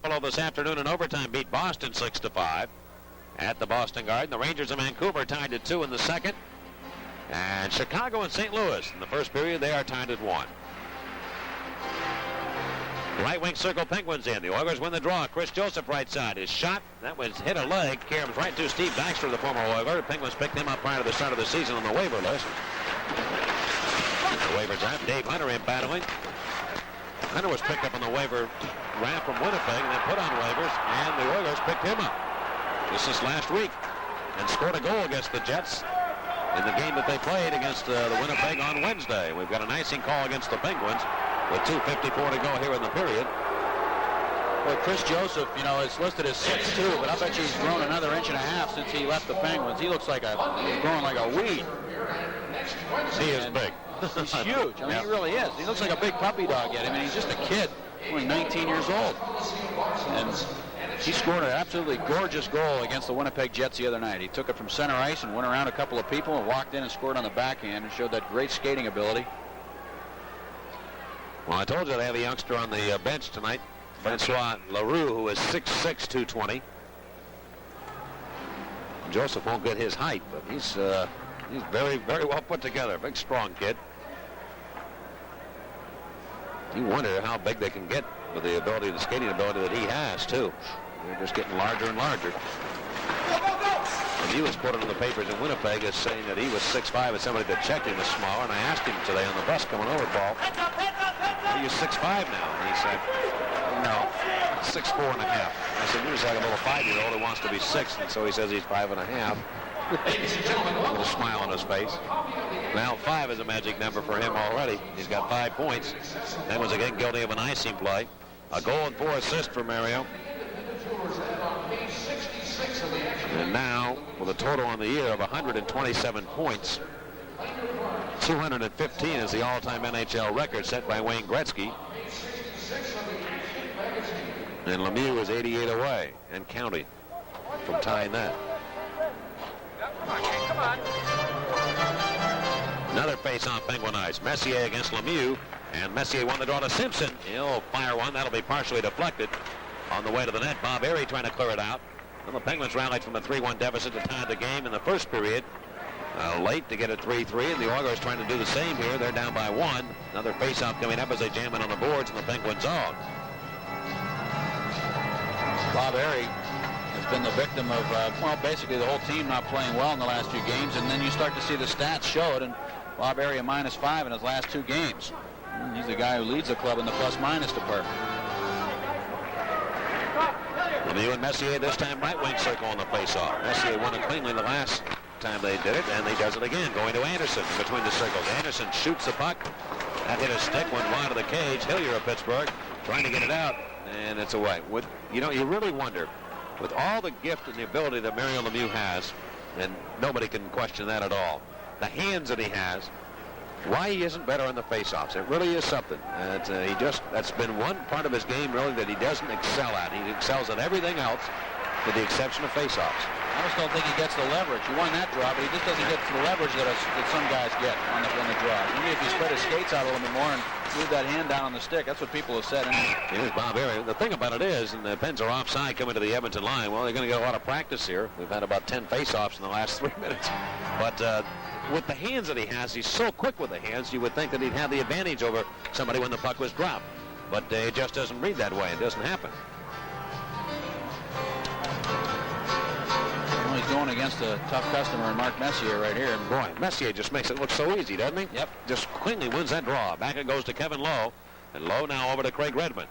S1: Buffalo this afternoon in overtime beat Boston 6-5 at the Boston Garden. The Rangers of Vancouver tied at 2 in the second. And Chicago and St. Louis in the first period, they are tied at 1. Right wing circle, Penguins in. The Oilers win the draw. Chris Joseph right side. His shot, that was hit a leg. Caroms right to Steve Dykstra, the former Oiler. The Penguins picked him up prior to the start of the season on the waiver list. The waivers out. Dave Hunter in battling. Hunter was picked up on the waiver ramp from Winnipeg and then put on waivers, and the Oilers picked him up. This is last week and scored a goal against the Jets in the game that they played against the Winnipeg on Wednesday. We've got an icing call against the Penguins with 2:54 to go here in the period.
S2: Well, Chris Joseph, you know, is listed as 6'2", but I bet you he's grown another inch and a half since he left the Penguins. He looks like he's growing like a weed.
S1: He is big.
S2: He's huge. I mean, he really is. He looks like a big puppy dog yet. I mean, he's just a kid. Only 19 years old. And he scored an absolutely gorgeous goal against the Winnipeg Jets the other night. He took it from center ice and went around a couple of people and walked in and scored on the backhand and showed that great skating ability.
S1: Well, I told you they have a youngster on the bench tonight, Francois Leroux, who is 6'6", 220. Joseph won't get his height, but he's very, very well put together. Big, strong kid. You wonder how big they can get with the ability, the skating ability that he has, too. They're just getting larger and larger. And he was quoted in the papers in Winnipeg as saying that he was 6'5", and somebody that checked him was smaller. And I asked him today on the bus coming over, Paul, are you 6'5" now? And he said, no, 6'4 and a half. I said, you're just like a little 5-year-old who wants to be 6, and so he says he's 5 and a half. A little smile on his face. Now 5 is a magic number for him already. He's got 5 points. That was again guilty of an icing play. A goal and 4 assists for Mario. And now, with a total on the year of 127 points, 215 is the all-time NHL record set by Wayne Gretzky. And Lemieux is 88 away and counting from tying that.
S4: Come on.
S1: Another face-off Penguin ice. Messier against Lemieux, and Messier won the draw to Simpson. He'll fire one. That'll be partially deflected on the way to the net. Bob Airy trying to clear it out. And the Penguins rallied from a 3-1 deficit to tie the game in the first period. Late to get a 3-3, and the Oilers trying to do the same here. They're down by 1. Another face-off coming up as they jam it on the boards in the Penguin zone.
S2: Bob Airy has been the victim of, well, basically the whole team not playing well in the last few games, and then you start to see the stats show it, and Bob Airy a -5 in his last 2 games. And he's the guy who leads the club in the plus-minus department.
S1: Lemieux and Messier this time right wing circle on the face-off. Messier won it cleanly the last time they did it, and he does it again, going to Anderson between the circles. Anderson shoots the puck. That hit a stick, went wide of the cage. Hillier of Pittsburgh trying to get it out, and it's away. You really wonder, with all the gift and the ability that Mario Lemieux has, and nobody can question that at all, the hands that he has, why he isn't better on the face-offs. It really is something. That's been one part of his game really that he doesn't excel at. He excels at everything else with the exception of face-offs.
S2: I just don't think he gets the leverage. He won that draw, but he just doesn't get the leverage that some guys get on the draw. Maybe if he spread his skates out a little bit more and move that hand down on the stick, that's what people have said.
S1: Here's Bob Airy. The thing about it is, and the Pens are offside coming to the Edmonton line, well, they're going to get a lot of practice here. We've had about 10 face-offs in the last 3 minutes. But with the hands that he has, he's so quick with the hands, you would think that he'd have the advantage over somebody when the puck was dropped. But it just doesn't read that way. It doesn't happen.
S2: Well, he's going against a tough customer in Mark Messier right here.
S1: Boy, Messier just makes it look so easy, doesn't he?
S2: Yep.
S1: Just cleanly wins that draw. Back it goes to Kevin Lowe. And Lowe now over to Craig Redmond.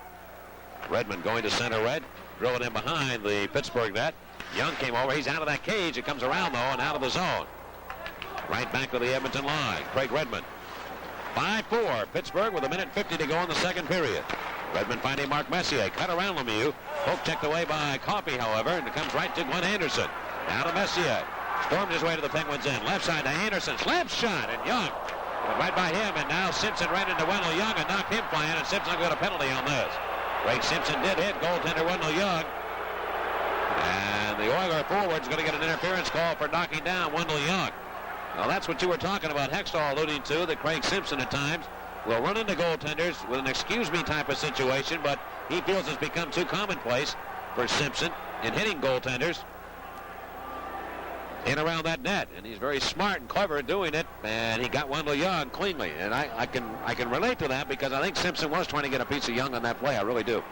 S1: Redmond going to center red. Drilling in behind the Pittsburgh net. Young came over. He's out of that cage. It comes around, though, and out of the zone. Right back to the Edmonton line. Craig Redmond. 5-4. Pittsburgh with 1:50 to go in the second period. Redmond finding Mark Messier. Cut around Lemieux. Poke checked away by Coffey, however, and it comes right to Glenn Anderson. Now to Messier. Stormed his way to the Penguins' end. Left side to Anderson. Slap shot, and Young went right by him, and now Simpson ran into Wendell Young and knocked him flying, and Simpson got a penalty on this. Craig Simpson did hit goaltender Wendell Young. And the Oiler forward's going to get an interference call for knocking down Wendell Young. Now that's what you were talking about, Hextall alluding to, that Craig Simpson at times will run into goaltenders with an excuse-me type of situation, but he feels it's become too commonplace for Simpson in hitting goaltenders. in around that net, and he's very smart and clever at doing it, and he got Wendell Young cleanly, and I can relate to that because I think Simpson was trying to get a piece of Young on that play. I really do.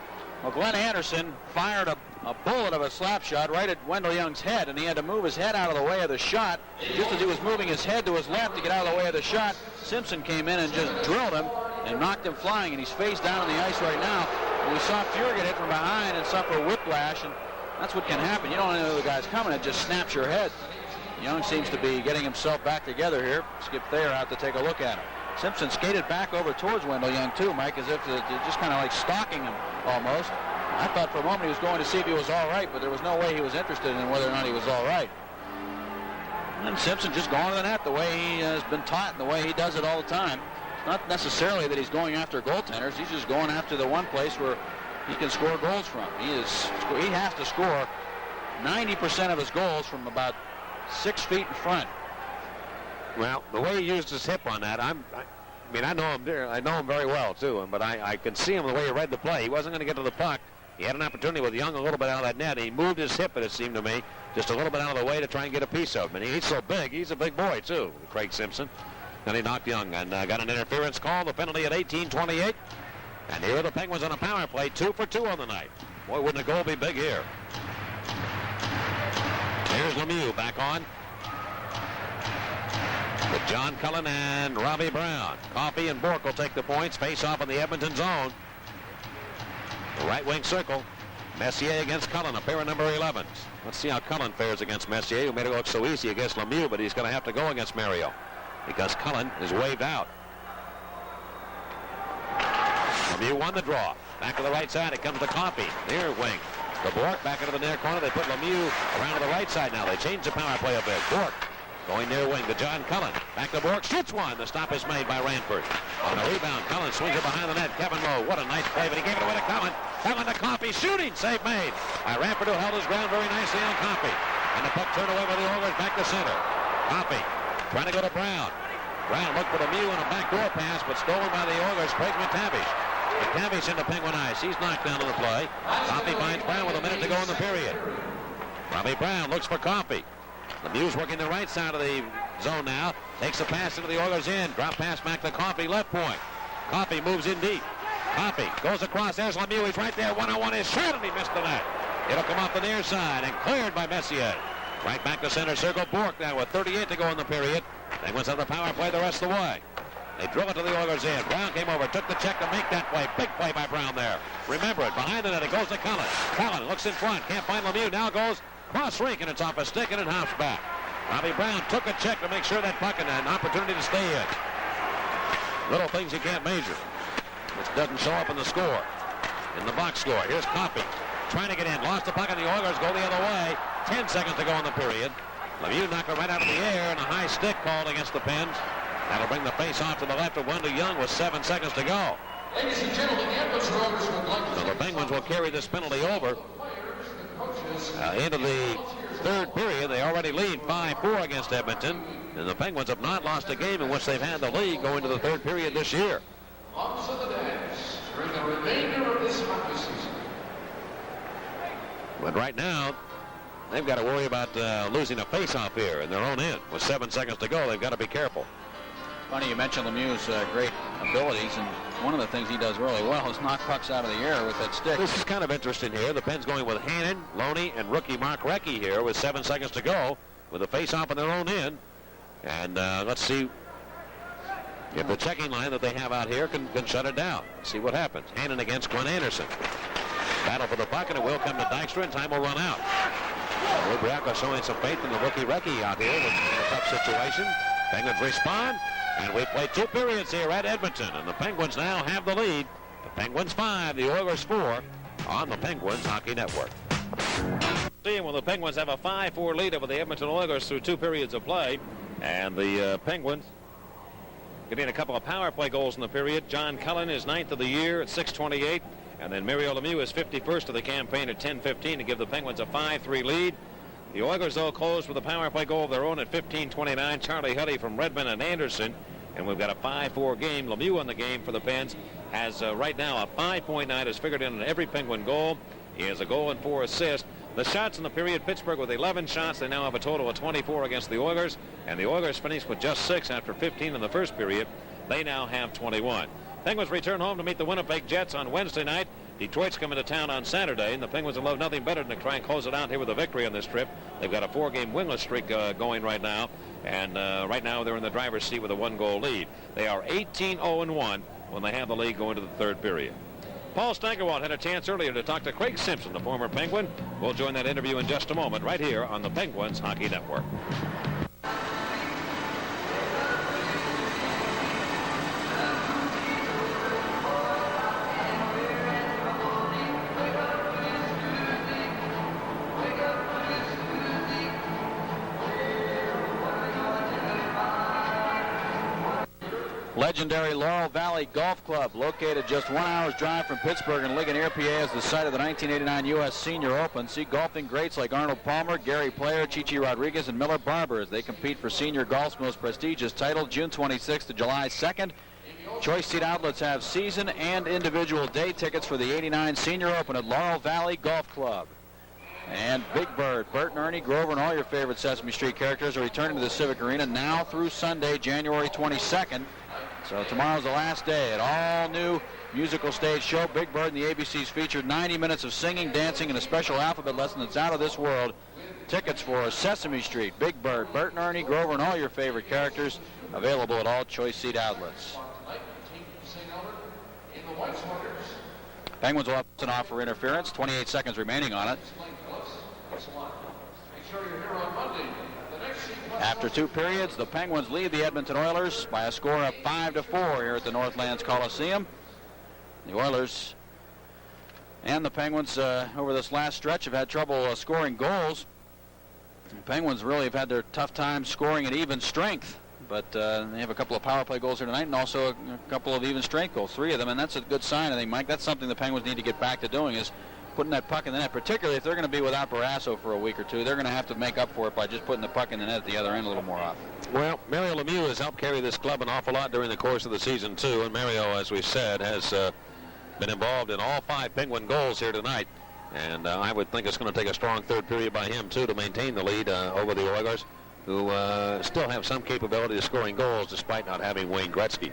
S2: Well, Glenn Anderson fired a bullet of a slap shot right at Wendell Young's head, and he had to move his head out of the way of the shot. Just as he was moving his head to his left to get out of the way of the shot, Simpson came in and just drilled him and knocked him flying, and he's face down on the ice right now. And we saw Fuhr get hit from behind and suffer whiplash, and that's what can happen. You don't know the guy's coming, it just snaps your head. Young seems to be getting himself back together here. Skip Thayer out to take a look at him. Simpson skated back over towards Wendell Young too, Mike, as if they're just kind of like stalking him almost. I thought for a moment he was going to see if he was all right, but there was no way he was interested in whether or not he was all right. And Simpson just going to the net the way he has been taught and the way he does it all the time. It's not necessarily that he's going after goaltenders. He's just going after the one place where he can score goals from. He has to score 90% of his goals from about 6 feet in front.
S1: Well, the way he used his hip on that, I know him very well too, but I can see him the way he read the play. He wasn't going to get to the puck. He had an opportunity with Young a little bit out of that net. He moved his hip, it seemed to me, just a little bit out of the way to try and get a piece of him. And he's so big. He's a big boy too, Craig Simpson. And he knocked Young and got an interference call. The penalty at 18:28. And here are the Penguins on a power play, 2 for 2 on the night. Boy, wouldn't a goal be big here. Here's Lemieux back on with John Cullen and Robbie Brown. Coffey and Bourque will take the points. Face off in the Edmonton zone. The right wing circle. Messier against Cullen, a pair of number 11s. Let's see how Cullen fares against Messier, who made it look so easy against Lemieux, but he's going to have to go against Mario because Cullen is waved out. Lemieux won the draw. Back to the right side. It comes to Coffey. Near wing. The Bourque back into the near corner. They put Lemieux around to the right side now. They change the power play a bit. Bourque going near wing to John Cullen. Back to Bourque. Shoots one. The stop is made by Ranford. On the rebound, Cullen swings it behind the net. Kevin Lowe. What a nice play, but he gave it away to Cullen. Cullen to Coffey. Shooting. Save made by Ranford, who held his ground very nicely on Coffey. And the puck turned away by the Oilers back to center. Coffey trying to go to Brown. Brown looked for Lemieux on a backdoor pass, but stolen by the Oilers. Craig McTavish. McTavish into Penguin ice. He's knocked down on the play. Coffey finds Brown with a minute to go in the period. Robbie Brown looks for Coffey. Lemieux's working the right side of the zone now. Takes a pass into the Oilers end. Drop pass back to Coffey, left point. Coffey moves in deep. Coffey goes across. There's Lemieux. He's right there. One-on-one is shot, and he missed the net. It'll come off the near side and cleared by Messier. Right back to center circle. Bourque now with 38 to go in the period. Penguins have the power play the rest of the way. They drove it to the Oilers end. Brown came over, took the check to make that play. Big play by Brown there. Remember it. Behind the net, it goes to Cullen. Cullen looks in front. Can't find Lemieux. Now goes cross rink, and it's off a stick, and it hops back. Robbie Brown took a check to make sure that puck and an opportunity to stay in. Little things you can't measure, which doesn't show up in the score. In the box score, here's Coffey trying to get in. Lost the puck, and the Oilers go the other way. 10 seconds to go in the period. Lemieux knocked it right out of the air, and a high stick called against the Pens. That'll bring the face off to the left of Wendell Young with 7 seconds to go.
S3: Ladies and gentlemen, the Edmonton Oilers would like to...
S1: So the Penguins will carry this penalty over. Into the third period, they already lead 5-4 against Edmonton. And the Penguins have not lost a game in which they've had the lead going to the third period this year.
S3: On to the dance during the remainder of this hockey season.
S1: But right now, they've got to worry about losing a face-off here in their own end. With 7 seconds to go, they've got to be careful.
S2: Funny you mentioned Lemieux's great abilities, and one of the things he does really well is knock pucks out of the air with that stick.
S1: This is kind of interesting here. The Pens going with Hannon, Loney, and rookie Mark Recchi here with 7 seconds to go with a face-off in their own end. And let's see if the checking line that they have out here can shut it down. Let's see what happens. Hannon against Glenn Anderson. Battle for the puck, and it will come to Dykstra, and time will run out. Rubriaco showing some faith in the rookie Recchi out here in a tough situation. Penguins respond, and we play 2 periods here at Edmonton, and the Penguins now have the lead. The Penguins 5, the Oilers 4 on the Penguins Hockey Network. Well, the Penguins have a 5-4 lead over the Edmonton Oilers through 2 periods of play, and the Penguins getting a couple of power play goals in the period. John Cullen is 9th of the year at 6:28. And then Mario Lemieux is 51st of the campaign at 10:15 to give the Penguins a 5-3 lead. The Oilers, though, closed with a power play goal of their own at 15:29. Charlie Huddy from Redmond and Anderson. And we've got a 5-4 game. Lemieux on the game for the Pens has right now a 5.9 is figured in on every Penguin goal. He has a goal and 4 assists. The shots in the period, Pittsburgh with 11 shots. They now have a total of 24 against the Oilers. And the Oilers finished with just 6 after 15 in the first period. They now have 21. Penguins return home to meet the Winnipeg Jets on Wednesday night. Detroit's coming to town on Saturday, and the Penguins will love nothing better than to try and close it out here with a victory on this trip. They've got a 4-game winless streak going right now, and right now they're in the driver's seat with a 1-goal lead. They are 18-0-1 when they have the lead going to the third period. Paul Steigerwald had a chance earlier to talk to Craig Simpson, the former Penguin. We'll join that interview in just a moment right here on the Penguins Hockey Network.
S2: Legendary Laurel Valley Golf Club, located just 1 hour's drive from Pittsburgh and Ligonier, PA, is the site of the 1989 U.S. Senior Open. See golfing greats like Arnold Palmer, Gary Player, Chichi Rodriguez, and Miller Barber as they compete for senior golf's most prestigious title, June 26th to July 2nd. Choice seat outlets have season and individual day tickets for the 89 Senior Open at Laurel Valley Golf Club. And Big Bird, Bert and Ernie, Grover, and all your favorite Sesame Street characters are returning to the Civic Arena now through Sunday, January 22nd. So tomorrow's the last day. An all-new musical stage show. Big Bird and the ABC's featured 90 minutes of singing, dancing, and a special alphabet lesson that's out of this world. Tickets for Sesame Street, Big Bird, Bert and Ernie, Grover, and all your favorite characters available at all choice seat outlets. Penguins will have an off for interference. 28 seconds remaining on it. After 2 periods, the Penguins lead the Edmonton Oilers by a score of 5-4 here at the Northlands Coliseum. The Oilers and the Penguins over this last stretch have had trouble scoring goals. The Penguins really have had their tough time scoring at even strength, but they have a couple of power play goals here tonight and also a couple of even strength goals, 3 of them, and that's a good sign, I think, Mike. That's something the Penguins need to get back to doing, is putting that puck in the net, particularly if they're going to be without Barrasso for a week or two. They're going to have to make up for it by just putting the puck in the net at the other end a little more often.
S1: Well, Mario Lemieux has helped carry this club an awful lot during the course of the season, too. And Mario, as we said, has been involved in all 5 Penguin goals here tonight. And I would think it's going to take a strong third period by him, too, to maintain the lead over the Oilers, who still have some capability of scoring goals despite not having Wayne Gretzky.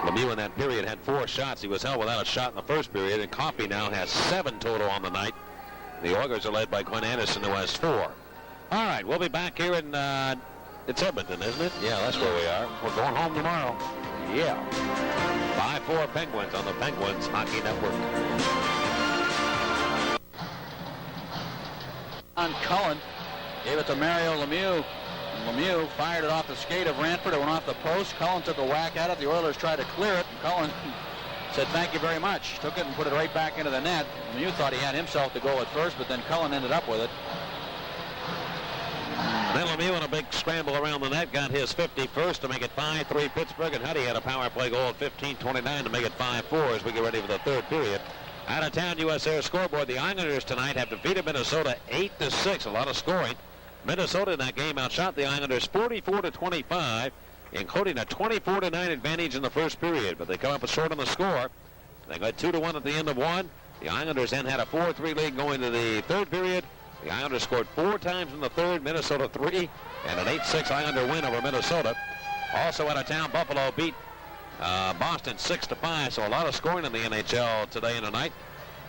S1: Lemieux in that period had 4 shots. He was held without a shot in the first period, and Coffey now has 7 total on the night. The Oilers are led by Glenn Anderson, who has 4. All right, we'll be back here in, it's Edmonton, isn't it? Yeah, that's where we are. We're going home tomorrow. Yeah. 5-4 Penguins on the Penguins Hockey Network.
S2: On Cullen gave it to Mario Lemieux. Lemieux fired it off the skate of Ranford. It went off the post. Cullen took a whack at it. The Oilers tried to clear it, and Cullen said, "Thank you very much." Took it and put it right back into the net. Lemieux thought he had himself the goal at first, but then Cullen ended up with it.
S1: Then Lemieux in a big scramble around the net got his 51st to make it 5-3 Pittsburgh, and Huddy had a power play goal at 15:29 to make it 5-4 as we get ready for the third period. Out of town, U.S. Air scoreboard. The Islanders tonight have defeated Minnesota 8-6. A lot of scoring. Minnesota in that game outshot the Islanders 44-25, including a 24-9 advantage in the first period. But they come up short on the score. They got 2-1 at the end of one. The Islanders then had a 4-3 lead going to the third period. The Islanders scored 4 times in the third, Minnesota 3, and an 8-6 Islander win over Minnesota. Also out of town, Buffalo beat Boston 6-5, so a lot of scoring in the NHL today and tonight.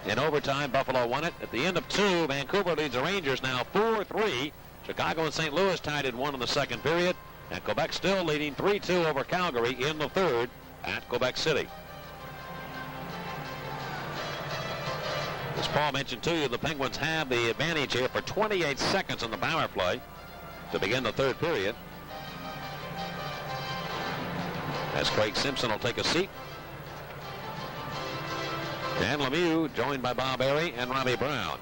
S1: In overtime, Buffalo won it. At the end of 2, Vancouver leads the Rangers now 4-3. Chicago and St. Louis tied at 1 in the second period, and Quebec still leading 3-2 over Calgary in the third at Quebec City. As Paul mentioned to you, the Penguins have the advantage here for 28 seconds on the power play to begin the third period. As Craig Simpson will take a seat. And Lemieux joined by Bob Airy and Robbie Brown.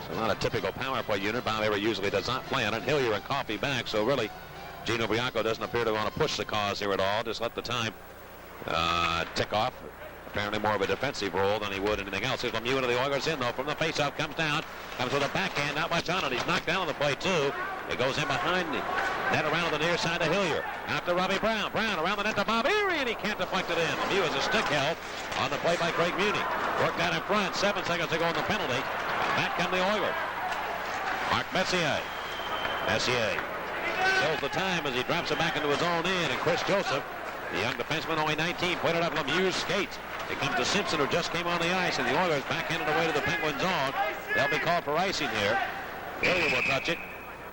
S1: So not a typical power play unit. Bob Airy usually does not play on it. Hillier and Coffey back, so really Gino Briacco doesn't appear to want to push the cause here at all. Just let the time tick off. Apparently more of a defensive role than he would anything else. Here's Lemieux into the Oilers in, though, from the faceoff. Comes down. Comes with a backhand. Not much on it. He's knocked down on the play, too. It goes in behind Net around the near side to Hillier. Out to Robbie Brown. Brown around the net to Bob Erie, and he can't deflect it in. Lemieux has a stick held on the play by Craig Muni. Worked out in front. 7 seconds to go on the penalty. Back come the Oilers. Mark Messier. Messier kills the time as he drops it back into his own end, and Chris Joseph, the young defenseman, only 19, pointed up Lemieux's skates. It comes to Simpson, who just came on the ice, and the Oilers backhanded away to the Penguin zone. They'll be called for icing here. Hillier will touch it,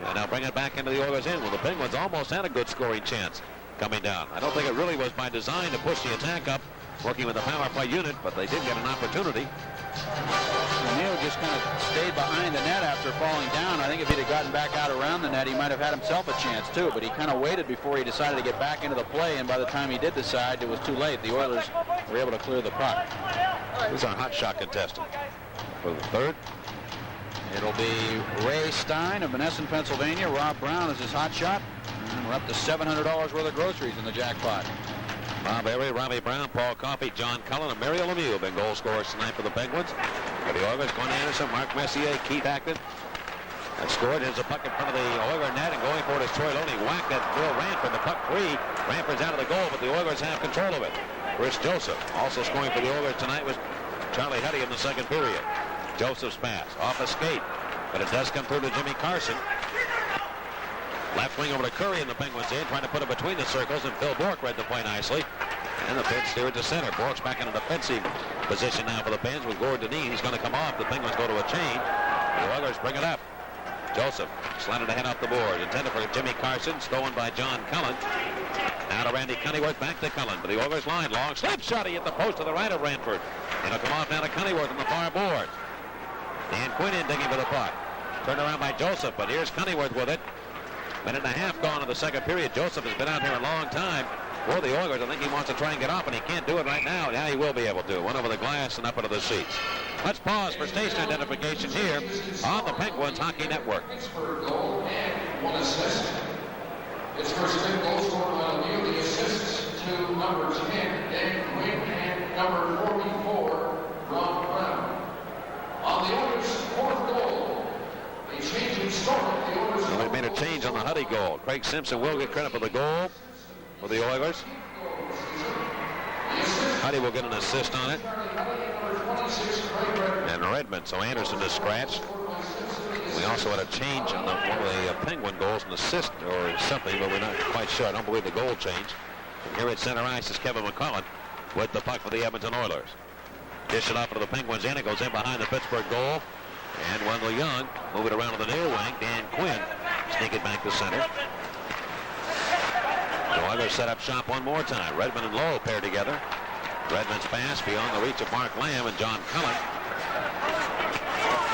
S1: and now bring it back into the Oilers' end. Well, the Penguins almost had a good scoring chance coming down. I don't think it really was by design to push the attack up, working with the power play unit, but they did get an opportunity.
S2: Lemieux just kind of stayed behind the net after falling down. I think if he'd have gotten back out around the net, he might have had himself a chance too, but he kind of waited before he decided to get back into the play, and by the time he did decide, it was too late. The Oilers were able to clear the puck.
S1: Who's our hot shot contestant for the third?
S2: It'll be Ray Stein of Menneson, Pennsylvania. Rob Brown is his hot shot. And we're up to $700 worth of groceries in the jackpot.
S1: Bob Erie, Robbie Brown, Paul Coffey, John Cullen, and Mario Lemieux have been goal scorers tonight for the Penguins. For the Oilers, Glenn Anderson, Mark Messier, Keith Acton have scored. Here's a puck in front of the Oiler net, and going for it is Troy Loney. Whacked at Bill Ranford. The puck free. Ranford's out of the goal, but the Oilers have control of it. Chris Joseph also scoring for the Oilers tonight was Charlie Huddy in the second period. Joseph's pass off a skate, but it does come through to Jimmy Carson. Left wing over to Curry in the Penguins' end, trying to put it between the circles, and Phil Bourque read the play nicely. And the pitch steered to center. Bourque's back in a defensive position now for the Pens with Gord Deneen. He's going to come off. The Penguins go to a change. The Oilers bring it up. Joseph slanted ahead off the board. Intended for Jimmy Carson, stolen by John Cullen. Now to Randy Cunneyworth, back to Cullen. But the Oilers line, long slap shot. He hit the post to the right of Ranford. And it'll come off now to Cunneyworth on the far board. Dan Quinn in digging for the puck. Turned around by Joseph, but here's Cunneyworth with it. Minute and a half gone in the second period. Joseph has been out here a long time for the Oilers. I think he wants to try and get off, and he can't do it right now. Now he will be able to. One over the glass and up into the seats. Let's pause for station identification here on the Penguins Hockey Network.
S3: Pittsburgh goal and 1 assist. Pittsburgh's 5th goal scored by Lemieux. The assists to number 10, Dan Quinn, and number 44, Rob Brown. On the Oilers' 4th goal, a change in story. The Oilers
S1: Well, they made a change on the Huddy goal. Craig Simpson will get credit for the goal for the Oilers. Huddy will get an assist on it. And Redmond, so Anderson is scratched. We also had a change on one of the Penguin goals, an assist or something, but we're not quite sure. I don't believe the goal changed. And here at center ice is Kevin McCullen with the puck for the Edmonton Oilers. Dish it off to the Penguins end. It goes in behind the Pittsburgh goal. And Wendell Young move it around to the near wing. Dan Quinn sneak it back to center. The Oilers set up shop one more time. Redmond and Lowe pair together. Redmond's pass beyond the reach of Mark Lamb and John Cullen.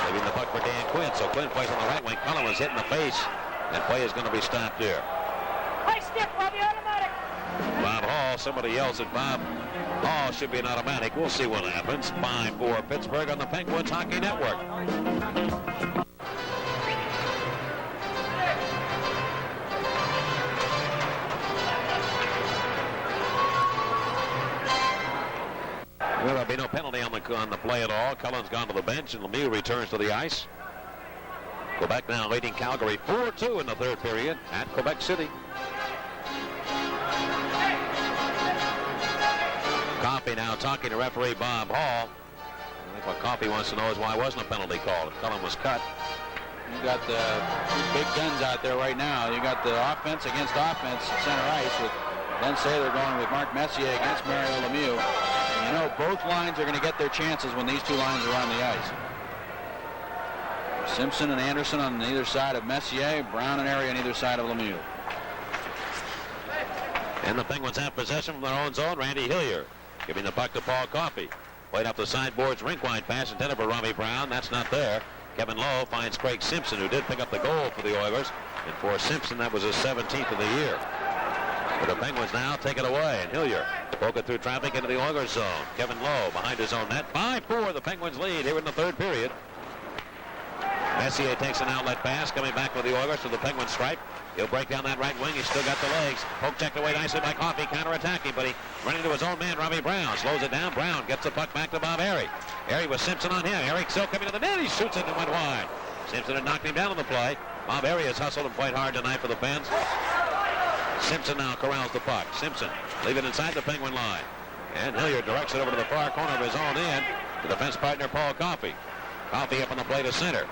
S1: Leaving the puck for Dan Quinn. So Quinn plays on the right wing. Cullen was hit in the face. And play is going to be stopped there.
S4: High stick, Bobby, automatic.
S1: Bob Hall, somebody else at Bob Hall should be an automatic. We'll see what happens. 5-4 Pittsburgh on the Penguins Hockey Network. Well, there'll be no penalty on the play at all. Cullen's gone to the bench, and Lemieux returns to the ice. Quebec now leading Calgary 4-2 in the third period at Quebec City. Coffey now talking to referee Bob Hall. I think what Coffey wants to know is why wasn't a penalty called if Cullen was cut.
S2: You got the two big guns out there right now. You got the offense against offense at center ice with Glenn Saylor going with Mark Messier against Mario Lemieux. And you know both lines are going to get their chances when these two lines are on the ice. Simpson and Anderson on either side of Messier, Brown and Erie on either side of Lemieux.
S1: And the Penguins have possession from their own zone. Randy Hillier giving the puck to Paul Coffey. Played up the sideboards, rink-wide pass intended for Robbie Brown. That's not there. Kevin Lowe finds Craig Simpson, who did pick up the goal for the Oilers. And for Simpson, that was his 17th of the year. But the Penguins now take it away. And Hillier broke it through traffic into the Oilers zone. Kevin Lowe behind his own net. 5-4, the Penguins lead here in the third period. Messier takes an outlet pass, coming back with the Oilers to the Penguin stripe. He'll break down that right wing. He's still got the legs. Poke checked away nicely by Coffey, counterattacking, but he running to his own man, Robbie Brown. Slows it down. Brown gets the puck back to Bob Erie. Erie with Simpson on him. Erie still coming to the net. He shoots it and went wide. Simpson had knocked him down on the play. Bob Erie has hustled and played hard tonight for the Pens. Simpson now corrals the puck. Simpson leaving inside the Penguin line. And Hilliard directs it over to the far corner of his own end to defense partner Paul Coffey. Coffey up on the play to center.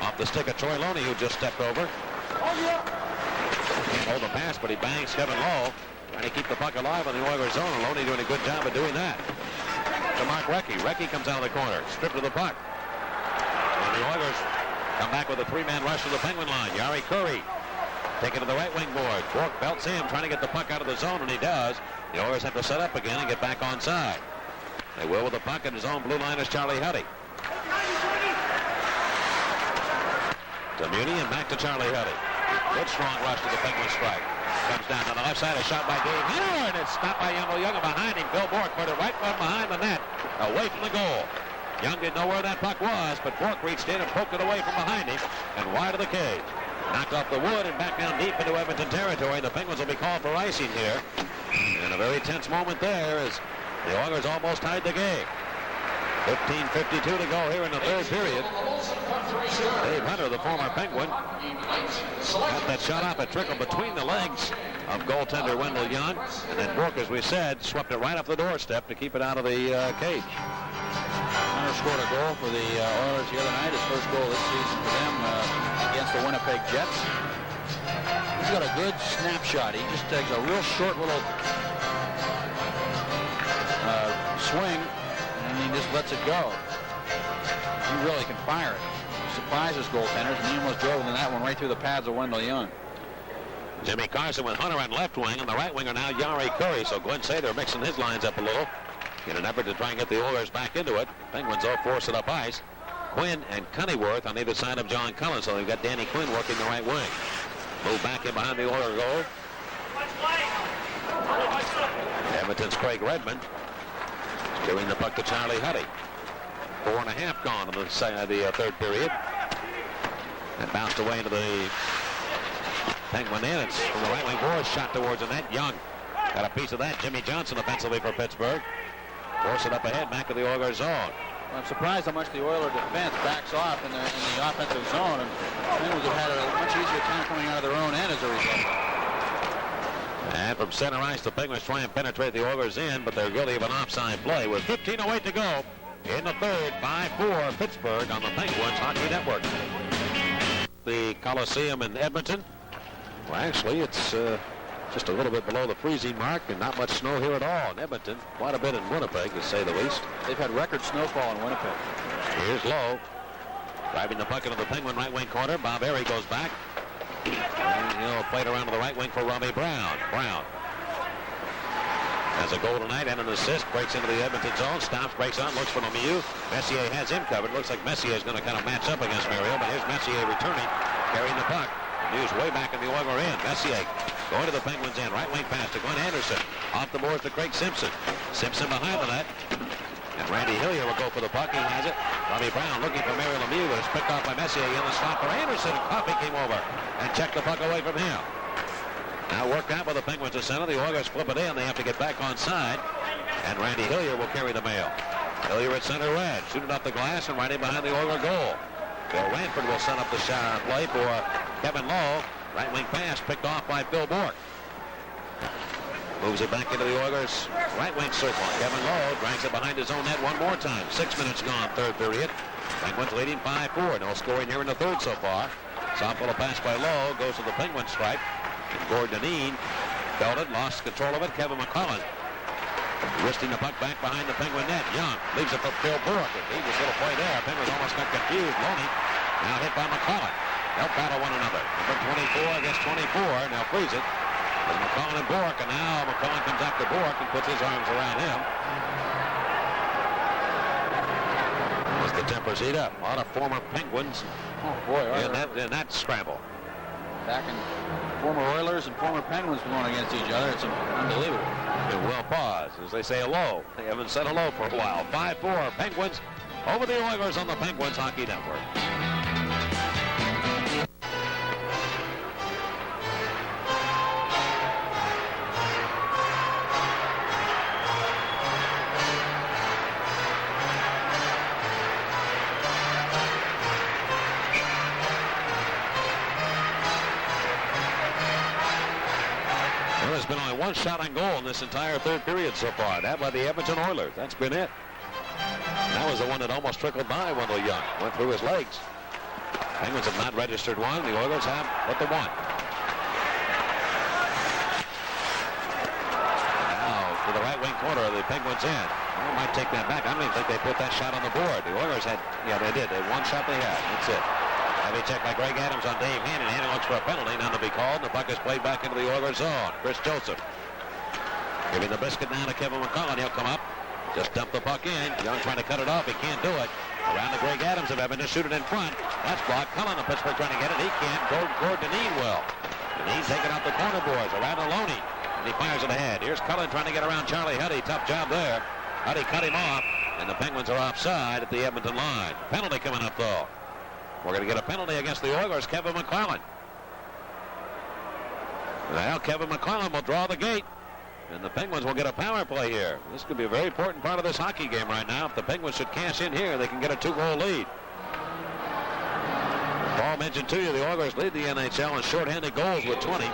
S1: Off the stick of Troy Loney, who just stepped over. Can't hold the pass, but he bangs Kevin Lowe. Trying to keep the puck alive on the Oilers zone. And Loney doing a good job of doing that. To Mark Recchi. Recchi comes out of the corner. Stripped of the puck. And the Oilers come back with a three-man rush to the Penguin line. Yari Curry taking to the right wing board. Bork belts him, trying to get the puck out of the zone, and he does. The Oilers have to set up again and get back onside. They will with the puck in his own blue line is Charlie Huddy. To Muni and back to Charlie Huddy. Good strong rush to the Penguin strike. Comes down on the left side, a shot by Dave Henner, and it's stopped by Young. Young behind him. Bill Bork put it right behind the net, away from the goal. Young didn't know where that puck was, but Bork reached in and poked it away from behind him and wide of the cage. Knocked off the wood and back down deep into Edmonton territory. The Penguins will be called for icing here. And a very tense moment there as the Oilers almost tied the game. 15:52 to go here in the third period. Dave Hunter, the former Penguin, got that shot off. It trickled between the legs of goaltender Wendell Young. And then Bork, as we said, swept it right off the doorstep to keep it out of the cage.
S2: Hunter scored a goal for the Oilers the other night. His first goal this season for them against the Winnipeg Jets. He's got a good snapshot. He just takes a real short little swing, and he just lets it go. He really can fire it. He surprises goaltenders, and he almost drove in that one right through the pads of Wendell Young.
S1: Jimmy Carson with Hunter on left wing, and the right winger now Yari Curry. So Glenn Sather mixing his lines up a little in an effort to try and get the Oilers back into it. Penguins all force it up ice. Quinn and Cunnyworth on either side of John Cullen, so they've got Danny Quinn working the right wing. Move back in behind the Oilers goal. Edmonton's Craig Redmond giving the puck to Charlie Huddy. 4.5 gone in the third period. That bounced away into the Penguin end. It's from the right wing board, shot towards the net. Young got a piece of that. Jimmy Johnson offensively for Pittsburgh. Force it up ahead, back to the Oilers zone.
S2: Well, I'm surprised how much the Oilers defense backs off in the offensive zone, and the Penguins have had a much easier time coming out of their own end as a result.
S1: And from center ice, the Penguins try and penetrate the Oilers in, but they're guilty of an offside play with 15:08 to go in the third. 5-4 Pittsburgh on the Penguins Hockey Network. The Coliseum in Edmonton. Well, actually, it's just a little bit below the freezing mark and not much snow here at all in Edmonton. Quite a bit in Winnipeg, to say the least.
S2: They've had record snowfall in Winnipeg.
S1: Here's Lowe. Driving the puck into the Penguin right wing corner. Bob Airy goes back. And he'll play it around to the right wing for Robbie Brown. Brown has a goal tonight and an assist. Breaks into the Edmonton zone. Stops, breaks on, looks for Lemieux. Messier has him covered. Looks like Messier is going to kind of match up against Mario, but here's Messier returning, carrying the puck. News way back in the Oiler end. Messier going to the Penguins end. Right wing pass to Glenn Anderson. Off the boards to Craig Simpson. Simpson behind the net. And Randy Hillier will go for the puck. He has it. Robbie Brown looking for Mario Lemieux, but it's picked off by Messier in the slot for Anderson. And Coffey came over and checked the puck away from him. Now worked out by the Penguins to center. The Oilers flip it in. They have to get back onside. And Randy Hillier will carry the mail. Hillier at center red. Shooting up the glass and right in behind the Oiler goal. Bill Ranford will set up the shot play for Kevin Lowe. Right wing pass picked off by Bill Bork. Moves it back into the Oilers' right wing circle. Kevin Lowe drags it behind his own net one more time. 6 minutes gone, third period. Penguins leading 5-4. No scoring here in the third so far. Soft little pass by Lowe. Goes to the Penguin stripe. And Gordon Deneen belted, lost control of it. Kevin McCullen wristing the puck back behind the Penguin net. Young leaves it for Bill Bork. Dangerous little play there. Penguins almost got confused. Loney now hit by McCullen. They'll battle one another. Number 24 against 24. Now freeze it. There's McCullen and Bork, and now McCullen comes after Bork and puts his arms around him. As the tempers heat up. A lot of former Penguins in that scramble.
S2: Back in former Oilers and former Penguins going against each other. It's unbelievable.
S1: And we'll pause as they say hello. They haven't said hello for a while. 5-4 Penguins over the Oilers on the Penguins Hockey Network. Well, there's been only one shot on goal in this entire third period so far. That by the Edmonton Oilers. That's been it. That was the one that almost trickled by Wendell Young. Went through his legs. Penguins have not registered one. The Oilers have but the one. Now to the right wing corner of the Penguins end. They might take that back. I don't even think they put that shot on the board. The Oilers had, yeah, they did. They had one shot they had. That's it. Heavy check by Greg Adams on Dave Hannon. Hannon looks for a penalty. None to be called. The puck is played back into the Oilers zone. Chris Joseph giving the biscuit now to Kevin McCullough. He'll come up. Just dump the puck in. Young trying to cut it off. He can't do it. Around to Greg Adams of Edmonton. Shoot it in front. That's blocked. Cullen of Pittsburgh trying to get it. He can't. Gord Deneen will. Deneen taking out the corner boards. Around to Loney. And he fires it ahead. Here's Cullen trying to get around Charlie Huddy. Tough job there. Huddy cut him off. And the Penguins are offside at the Edmonton line. Penalty coming up, though. We're going to get a penalty against the Oilers. Kevin McClellan. Well, Kevin McClellan will draw the gate. And the Penguins will get a power play here. This could be a very important part of this hockey game right now. If the Penguins should cash in here, they can get a 2-goal lead. Paul mentioned to you the Oilers lead the NHL in shorthanded goals with 20.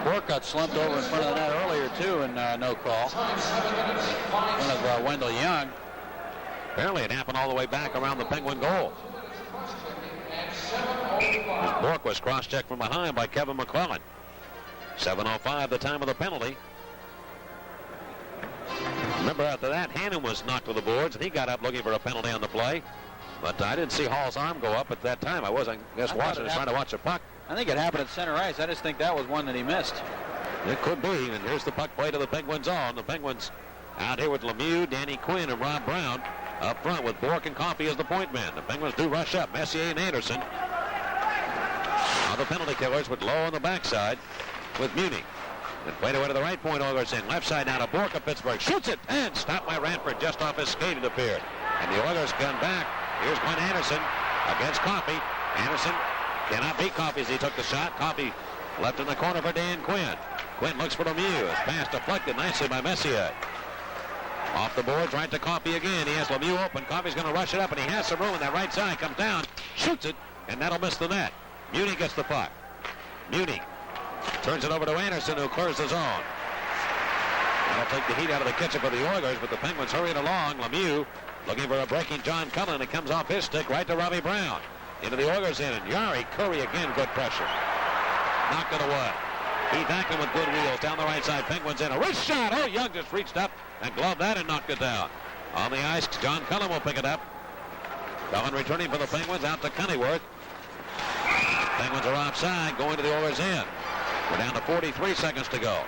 S2: Bork got slumped over in front of the net earlier, too, and no call. One of Wendell Young.
S1: Apparently it happened all the way back around the Penguin goal. Bork was cross-checked from behind by Kevin McClellan. 7:05 the time of the penalty. Remember after that, Hannon was knocked to the boards, and he got up looking for a penalty on the play. But I didn't see Hall's arm go up at that time. I wasn't just watching, trying to watch the puck.
S2: I think it happened at center ice. I just think that was one that he missed.
S1: It could be, and here's the puck play to the Penguins zone. The Penguins out here with Lemieux, Danny Quinn, and Rob Brown. Up front with Bork and Coffey as the point man. The Penguins do rush up. Messier and Anderson. Now the penalty killers with Lowe on the backside with Muni. And played away to the right point. Oilers in. Left side now to Bork of Pittsburgh. Shoots it and stopped by Ranford just off his skate, it appeared. And the Oilers come back. Here's Glenn Anderson against Coffey. Anderson cannot beat Coffey as he took the shot. Coffey left in the corner for Dan Quinn. Quinn looks for Lemieux. His pass deflected nicely by Messier. Off the boards, right to Coffey again. He has Lemieux open. Coffey's going to rush it up, and he has some room in that right side. Comes down, shoots it, and that'll miss the net. Muni gets the puck. Muni turns it over to Anderson, who clears the zone. That'll take the heat out of the kitchen for the Oilers, but the Penguins hurrying along. Lemieux looking for a breaking John Cullen. It comes off his stick right to Robbie Brown. Into the Oilers in, and Yari Curry again, good pressure. Knocked it away. Keith Ackman with good wheels down the right side. Penguins in a wrist shot. Oh, Young just reached up and gloved that and knocked it down. On the ice, John Cullen will pick it up. Cullen returning for the Penguins out to Cunneyworth. Penguins are offside, going to the Oilers end. We're down to 43 seconds to go.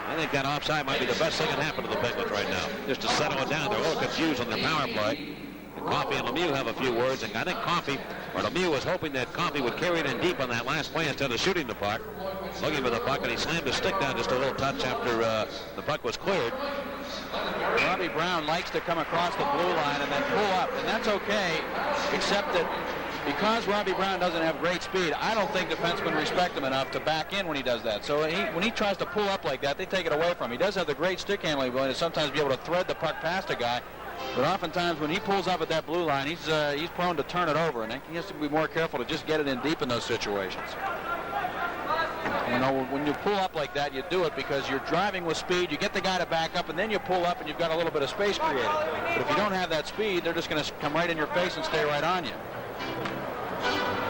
S1: I think that offside might be the best thing that happened to the Penguins right now. Just to settle it down. They're a little confused on the power play. And Coffey and Lemieux have a few words, and I think Lemieux was hoping that Coffey would carry it in deep on that last play instead of shooting the puck. Looking for the puck, and he slammed his stick down just a little touch after the puck was cleared.
S2: Robbie Brown likes to come across the blue line and then pull up, and that's okay, except that because Robbie Brown doesn't have great speed, I don't think defensemen respect him enough to back in when he does that. So when he tries to pull up like that, they take it away from him. He does have the great stick handling ability to sometimes be able to thread the puck past a guy, but oftentimes when he pulls up at that blue line, he's prone to turn it over, and he has to be more careful to just get it in deep in those situations. You know, when you pull up like that, you do it because you're driving with speed. You get the guy to back up, and then you pull up, and you've got a little bit of space created. But if you don't have that speed, they're just going to come right in your face and stay right on you.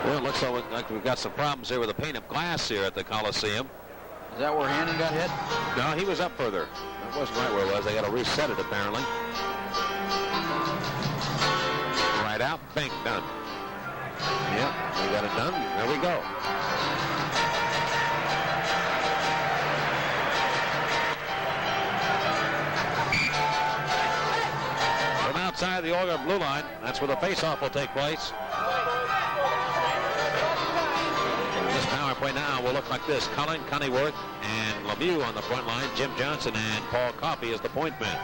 S1: Well, it looks like we've got some problems here with a pane of glass here at the Coliseum.
S2: Is that where Hannon got hit?
S1: No, he was up further. That wasn't right where it was. They got to reset it, apparently. Right out, bang, done. Yep, we got it done. There we go. From outside the Oilers blue line, that's where the face-off will take place. This power play now will look like this. Cullen, Cunneyworth, and Lemieux on the front line. Jim Johnson and Paul Coffey as the point man.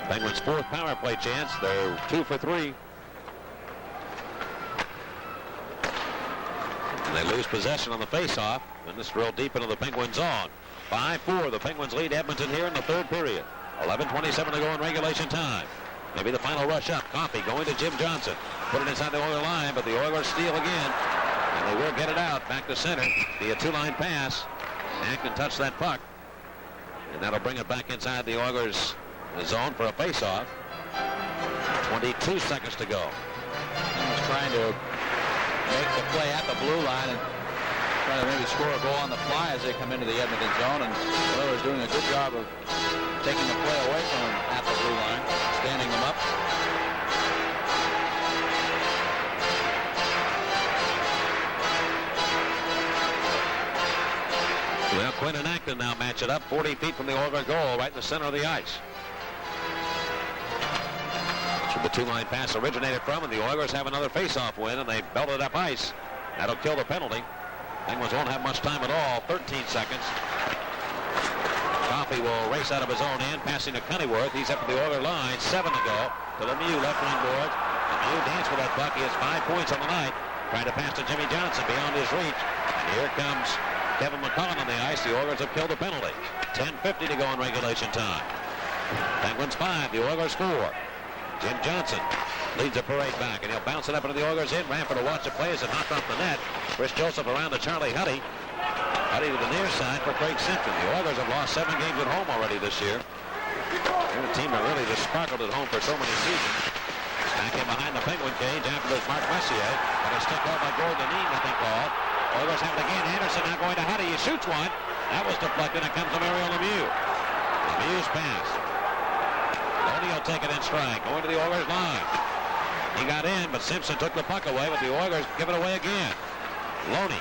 S1: Penguins' fourth power play chance. They're 2 for 3. And they lose possession on the face-off. And this drilled deep into the Penguins' zone. 5-4. The Penguins lead Edmonton here in the third period. 11:27 to go in regulation time. Maybe the final rush up. Coffey going to Jim Johnson. Put it inside the Oiler line, but the Oilers steal again. And they will get it out back to center via two-line pass. Acton touched that puck. And that'll bring it back inside the Oilers' zone for a face-off. 22 seconds to go.
S2: He's trying to make the play at the blue line and trying to maybe score a goal on the fly as they come into the Edmonton zone. And the Oilers doing a good job of taking the play away from him at the blue line, standing them up.
S1: Well, Quinn and Acton now match it up 40 feet from the Oiler goal, right in the center of the ice. That's where the two-line pass originated from, and the Oilers have another face-off win, and they belted up ice. That'll kill the penalty. Penguins won't have much time at all. 13 seconds. Coffey will race out of his own end, passing to Cunnyworth. He's up to the Oiler line. 7 to go. To Lemieux, left wing boards. Lemieux danced with that puck. He has 5 points on the night. Trying to pass to Jimmy Johnson beyond his reach. And here comes Kevin McCullen on the ice. The Oilers have killed the penalty. 10:50 to go in regulation time. Penguins 5, the Oilers 4. Jim Johnson leads the parade back, and he'll bounce it up into the Oilers' end. Ranford to watch the play as it knocked off the net. Chris Joseph around to Charlie Huddy. Huddy to the near side for Craig Simpson. The Oilers have lost 7 games at home already this year. They're a team that really just sparkled at home for so many seasons. Back in behind the Penguin cage after this Mark Messier. And a stick called by Gordon Dean, nothing called. Oilers have it again. Anderson now going to Huddy. He shoots one. That was deflected. It comes to Mario Lemieux. Lemieux's pass. Loney will take it in stride. Going to the Oilers line. He got in, but Simpson took the puck away, but the Oilers give it away again. Loney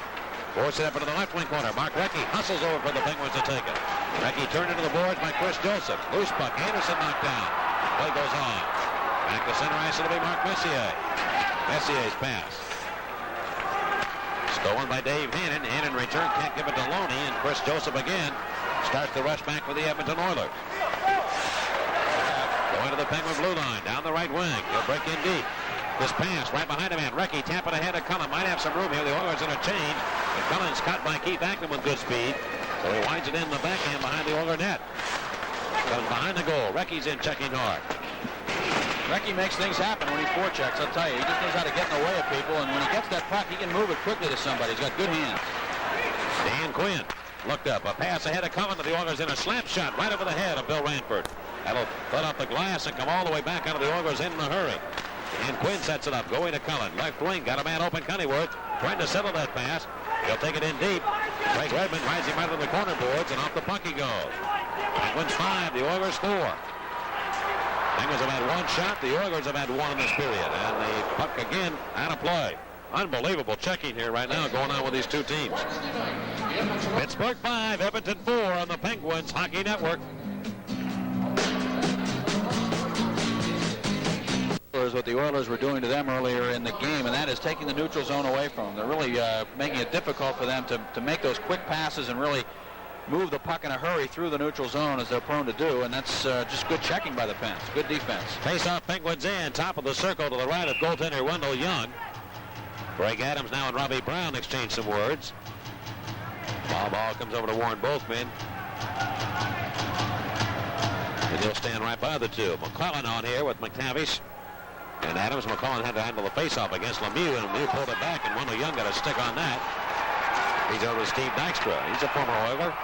S1: forces it up into the left wing corner. Mark Recchi hustles over for the Penguins to take it. Recchi turned into the boards by Chris Joseph. Loose puck. Anderson knocked down. Play goes on. Back to center ice. It'll be Mark Messier. Messier's pass. Stolen by Dave Hannon. Hannon return, can't give it to Loney, and Chris Joseph again starts the rush back for the Edmonton Oilers. Going to the Penguin blue line, down the right wing. He'll break in deep. This pass right behind him, and Recchi tap it ahead of Cullen. Might have some room here. The Oilers in a change. And Cullen's caught by Keith Acton with good speed. So he winds it in the backhand behind the Oiler net. Comes behind the goal. Recchi's in checking hard.
S2: Recchi makes things happen when he forechecks, I'll tell you. He just knows how to get in the way of people, and when he gets that puck, he can move it quickly to somebody. He's got good hands.
S1: Dan Quinn looked up. A pass ahead of Cullen to the Oilers in a slap shot right over the head of Bill Ranford. That'll put off the glass and come all the way back out of the Oilers in a hurry. And Quinn sets it up, going to Cullen. Left wing, got a man open, Cunnyworth, trying to settle that pass. He'll take it in deep. Craig Redmond rides him out of the corner boards, and off the puck he goes. Penguins 5, the Oilers 4. Penguins have had one shot. The Oilers have had one in this period. And the puck again out of play. Unbelievable checking here right now going on with these two teams. Pittsburgh 5, Edmonton 4 on the Penguins Hockey Network.
S2: Is what the Oilers were doing to them earlier in the game, and that is taking the neutral zone away from them. They're really making it difficult for them to make those quick passes and really move the puck in a hurry through the neutral zone as they're prone to do, and that's just good checking by the Pens. Good defense.
S1: Face-off Penguins in, top of the circle to the right of goaltender Wendell Young. Greg Adams now and Robbie Brown exchange some words. Ball comes over to Warren Bothman. And he'll stand right by the two. McClellan on here with McTavish. And Adams. McClellan had to handle the face-off against Lemieux, and Lemieux pulled it back, and Wendell Young got a stick on that. He's over to Steve Dykstra. He's a former Oiler.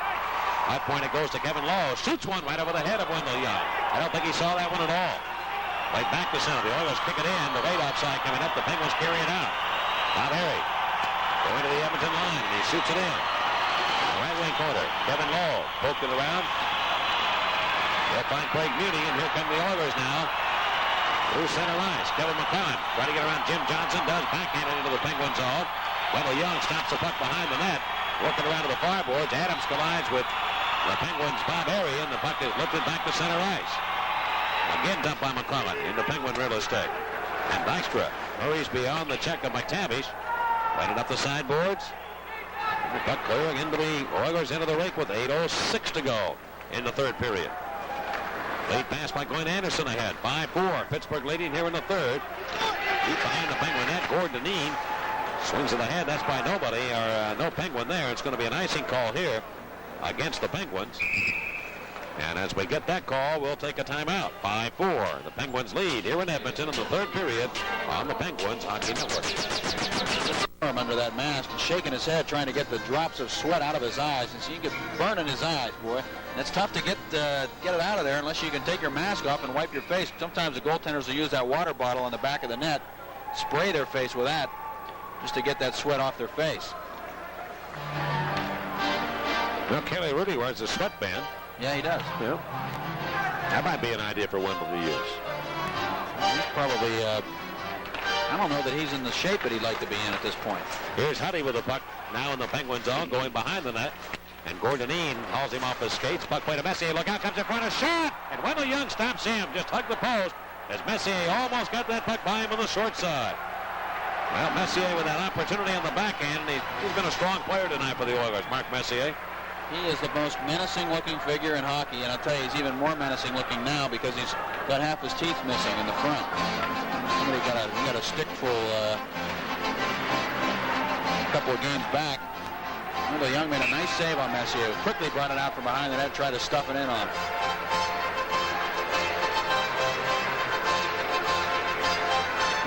S1: High point, it goes to Kevin Lowe. Shoots one right over the head of Wendell Young. I don't think he saw that one at all. Right back to center. The Oilers kick it in. The late offside coming up. The Penguins carry it out. Bob Harry going to the Edmonton line, and he shoots it in. Right wing corner. Kevin Lowe poked it around. They'll find Craig Muni, and here come the Oilers now. Through center ice. Kevin McClellan trying to get around Jim Johnson. Does backhand it into the Penguin zone. Wendell Young stops the puck behind the net. Working around to the far boards. Adams collides with the Penguins' Bob Harry, and the puck is lifted back to center ice. Again dumped by McClellan into Penguin real estate. And Dykstra hurries beyond the check of McTavish. Right up the sideboards. The puck clearing into the Oilers into the rink with 8:06 to go in the third period. Late pass by Glenn Anderson ahead. 5-4. Pittsburgh leading here in the third. Deep behind the Penguin net. Gordon Deneen swings it ahead. That's by nobody, or no Penguin there. It's going to be an icing call here against the Penguins. And as we get that call, we'll take a timeout. 5-4. The Penguins lead here in Edmonton in the third period on the Penguins Hockey Network.
S2: arm under that mask and shaking his head, trying to get the drops of sweat out of his eyes. And so you can burn in his eyes, boy. And it's tough to get it out of there unless you can take your mask off and wipe your face. Sometimes the goaltenders will use that water bottle on the back of the net, spray their face with that, just to get that sweat off their face.
S1: Well, Kelly Rudy wears a sweatband.
S2: Yeah, he does.
S1: Yeah. That might be an idea for Wendell to use.
S2: He's probably, I don't know that he's in the shape that he'd like to be in at this point.
S1: Here's Huddy with the puck now in the Penguin zone, going behind the net. And Gordon Ean hauls him off his skates. Puck play to Messier. Look out, comes in front, a shot! And Wendell Young stops him. Just hugged the post as Messier almost got that puck by him on the short side. Well, Messier with that opportunity on the backhand. He's been a strong player tonight for the Oilers, Mark Messier.
S2: He is the most menacing-looking figure in hockey, and I'll tell you, he's even more menacing-looking now because he's got half his teeth missing in the front. Somebody got a stickful a couple of games back. Wendell Young made a nice save on Messier. Quickly brought it out from behind the net, tried to stuff it in on him.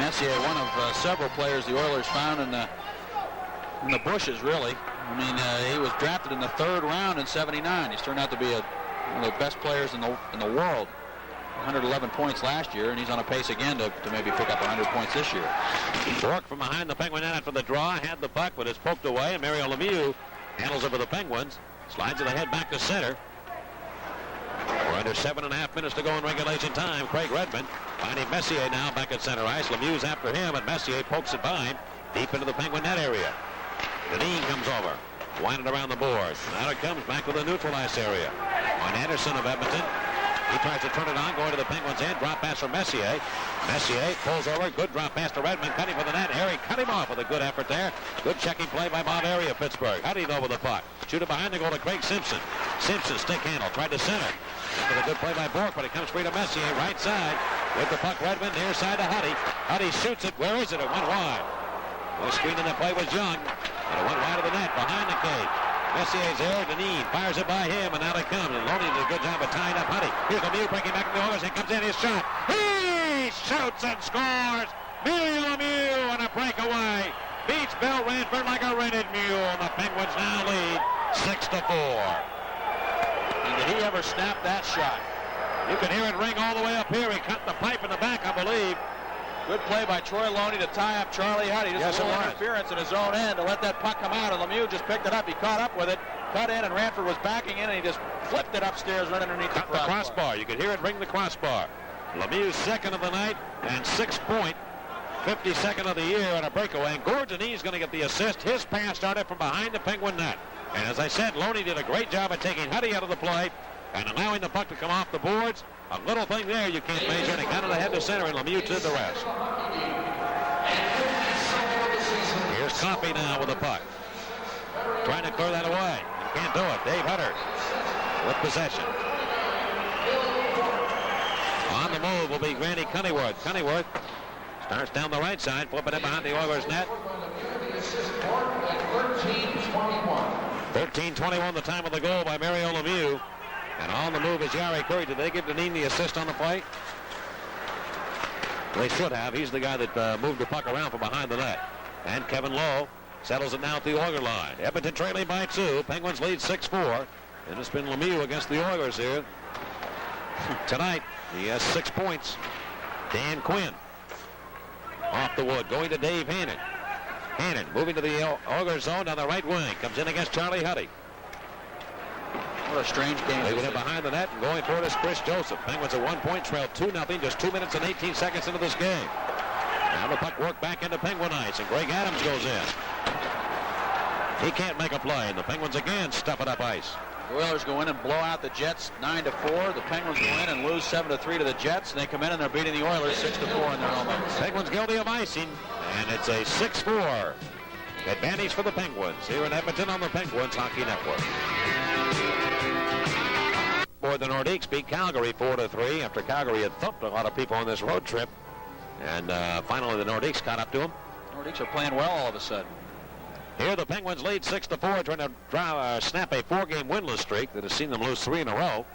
S2: Messier, one of several players the Oilers found in the bushes, really. I mean, he was drafted in the 3rd round in '79. He's turned out to be one of the best players in the world. 111 points last year, and he's on a pace again to maybe pick up 100 points this year.
S1: Bork from behind the Penguin net for the draw, had the puck, but it's poked away, and Mario Lemieux handles it for the Penguins. Slides it ahead back to center. We're under 7.5 minutes to go in regulation time. Craig Redmond finding Messier now back at center ice. Lemieux's after him, and Messier pokes it by him deep into the Penguin net area. Deneen comes over, winded around the boards. Now it comes back to the neutral ice area. On Anderson of Edmonton. He tries to turn it on, going to the Penguins' end. Drop pass from Messier. Messier pulls over. Good drop pass to Redmond. Cutting for the net. Harry cut him off with a good effort there. Good checking play by Bob Airy of Pittsburgh. Huddy though with the puck. Shoot it behind the goal to Craig Simpson. Simpson stick handle. Tried to center. With a good play by Bork, but it comes free to Messier. Right side. With the puck, Redmond. Near side to Huddy. Huddy shoots it. Where is it? It went wide. The screen in the play was Young. And it went wide of the net. Behind the cage. Messier's there, Deneen fires it by him, and out it comes. And Loney did a good job of tying up Huddy. Here's Lemieux breaking back to the Oilers, and comes in his shot. He shoots and scores! Mario Lemieux on a breakaway. Beats Bill Ranford like a rented mule, and the Penguins now lead 6-4.
S2: And did he ever snap that shot?
S1: You can hear it ring all the way up here. He cut the pipe in the back, I believe.
S2: Good play by Troy Loney to tie up Charlie Huddy. Just a little interference in his own end to let that puck come out, and Lemieux just picked it up. He caught up with it, cut in, and Ranford was backing in, and he just flipped it upstairs right underneath the crossbar.
S1: You could hear it ring the crossbar. Lemieux's second of the night and 6 point, 52nd of the year on a breakaway. And Gordon Ean's going to get the assist. His pass started from behind the Penguin net. And as I said, Loney did a great job of taking Huddy out of the play and allowing the puck to come off the boards. A little thing there you can't measure, and it got it ahead to center, and Lemieux did the rest. Here's Coffey now with the puck. Trying to clear that away. You can't do it. Dave Hutter with possession. On the move will be Granny Cunnyworth. Cunnyworth starts down the right side, flipping it behind the Oilers net. 13:21 the time of the goal by Mario Lemieux. And on the move is Jari Kurri. Did they give Deneen the assist on the play? They should have. He's the guy that moved the puck around from behind the net. And Kevin Lowe settles it now at the Oiler line. Edmonton trailing by 2. Penguins lead 6-4. And it's been Lemieux against the Oilers here. Tonight, he has 6 points. Dan Quinn off the wood, going to Dave Hannon. Hannon moving to the Oilers zone down the right wing. Comes in against Charlie Huddy.
S2: What a strange game.
S1: Leaving it behind the net and going for it is Chris Joseph. Penguins a 1 point trail, 2-0, just 2 minutes and 18 seconds into this game. Now the puck worked back into Penguin ice, and Greg Adams goes in. He can't make a play, and the Penguins again stuff it up ice.
S2: The Oilers go in and blow out the Jets 9-4. The Penguins go in and lose 7-3 to the Jets, and they come in and they're beating the Oilers 6-4 in their home ice.
S1: Penguins guilty of icing, and it's a 6-4 advantage for the Penguins here in Edmonton on the Penguins Hockey Network. Boy, the Nordiques beat Calgary 4-3 after Calgary had thumped a lot of people on this road trip. And finally the Nordiques caught up to them.
S2: Nordiques are playing well all of a sudden.
S1: Here the Penguins lead 6-4, trying to snap a 4-game winless streak that has seen them lose 3 in a row.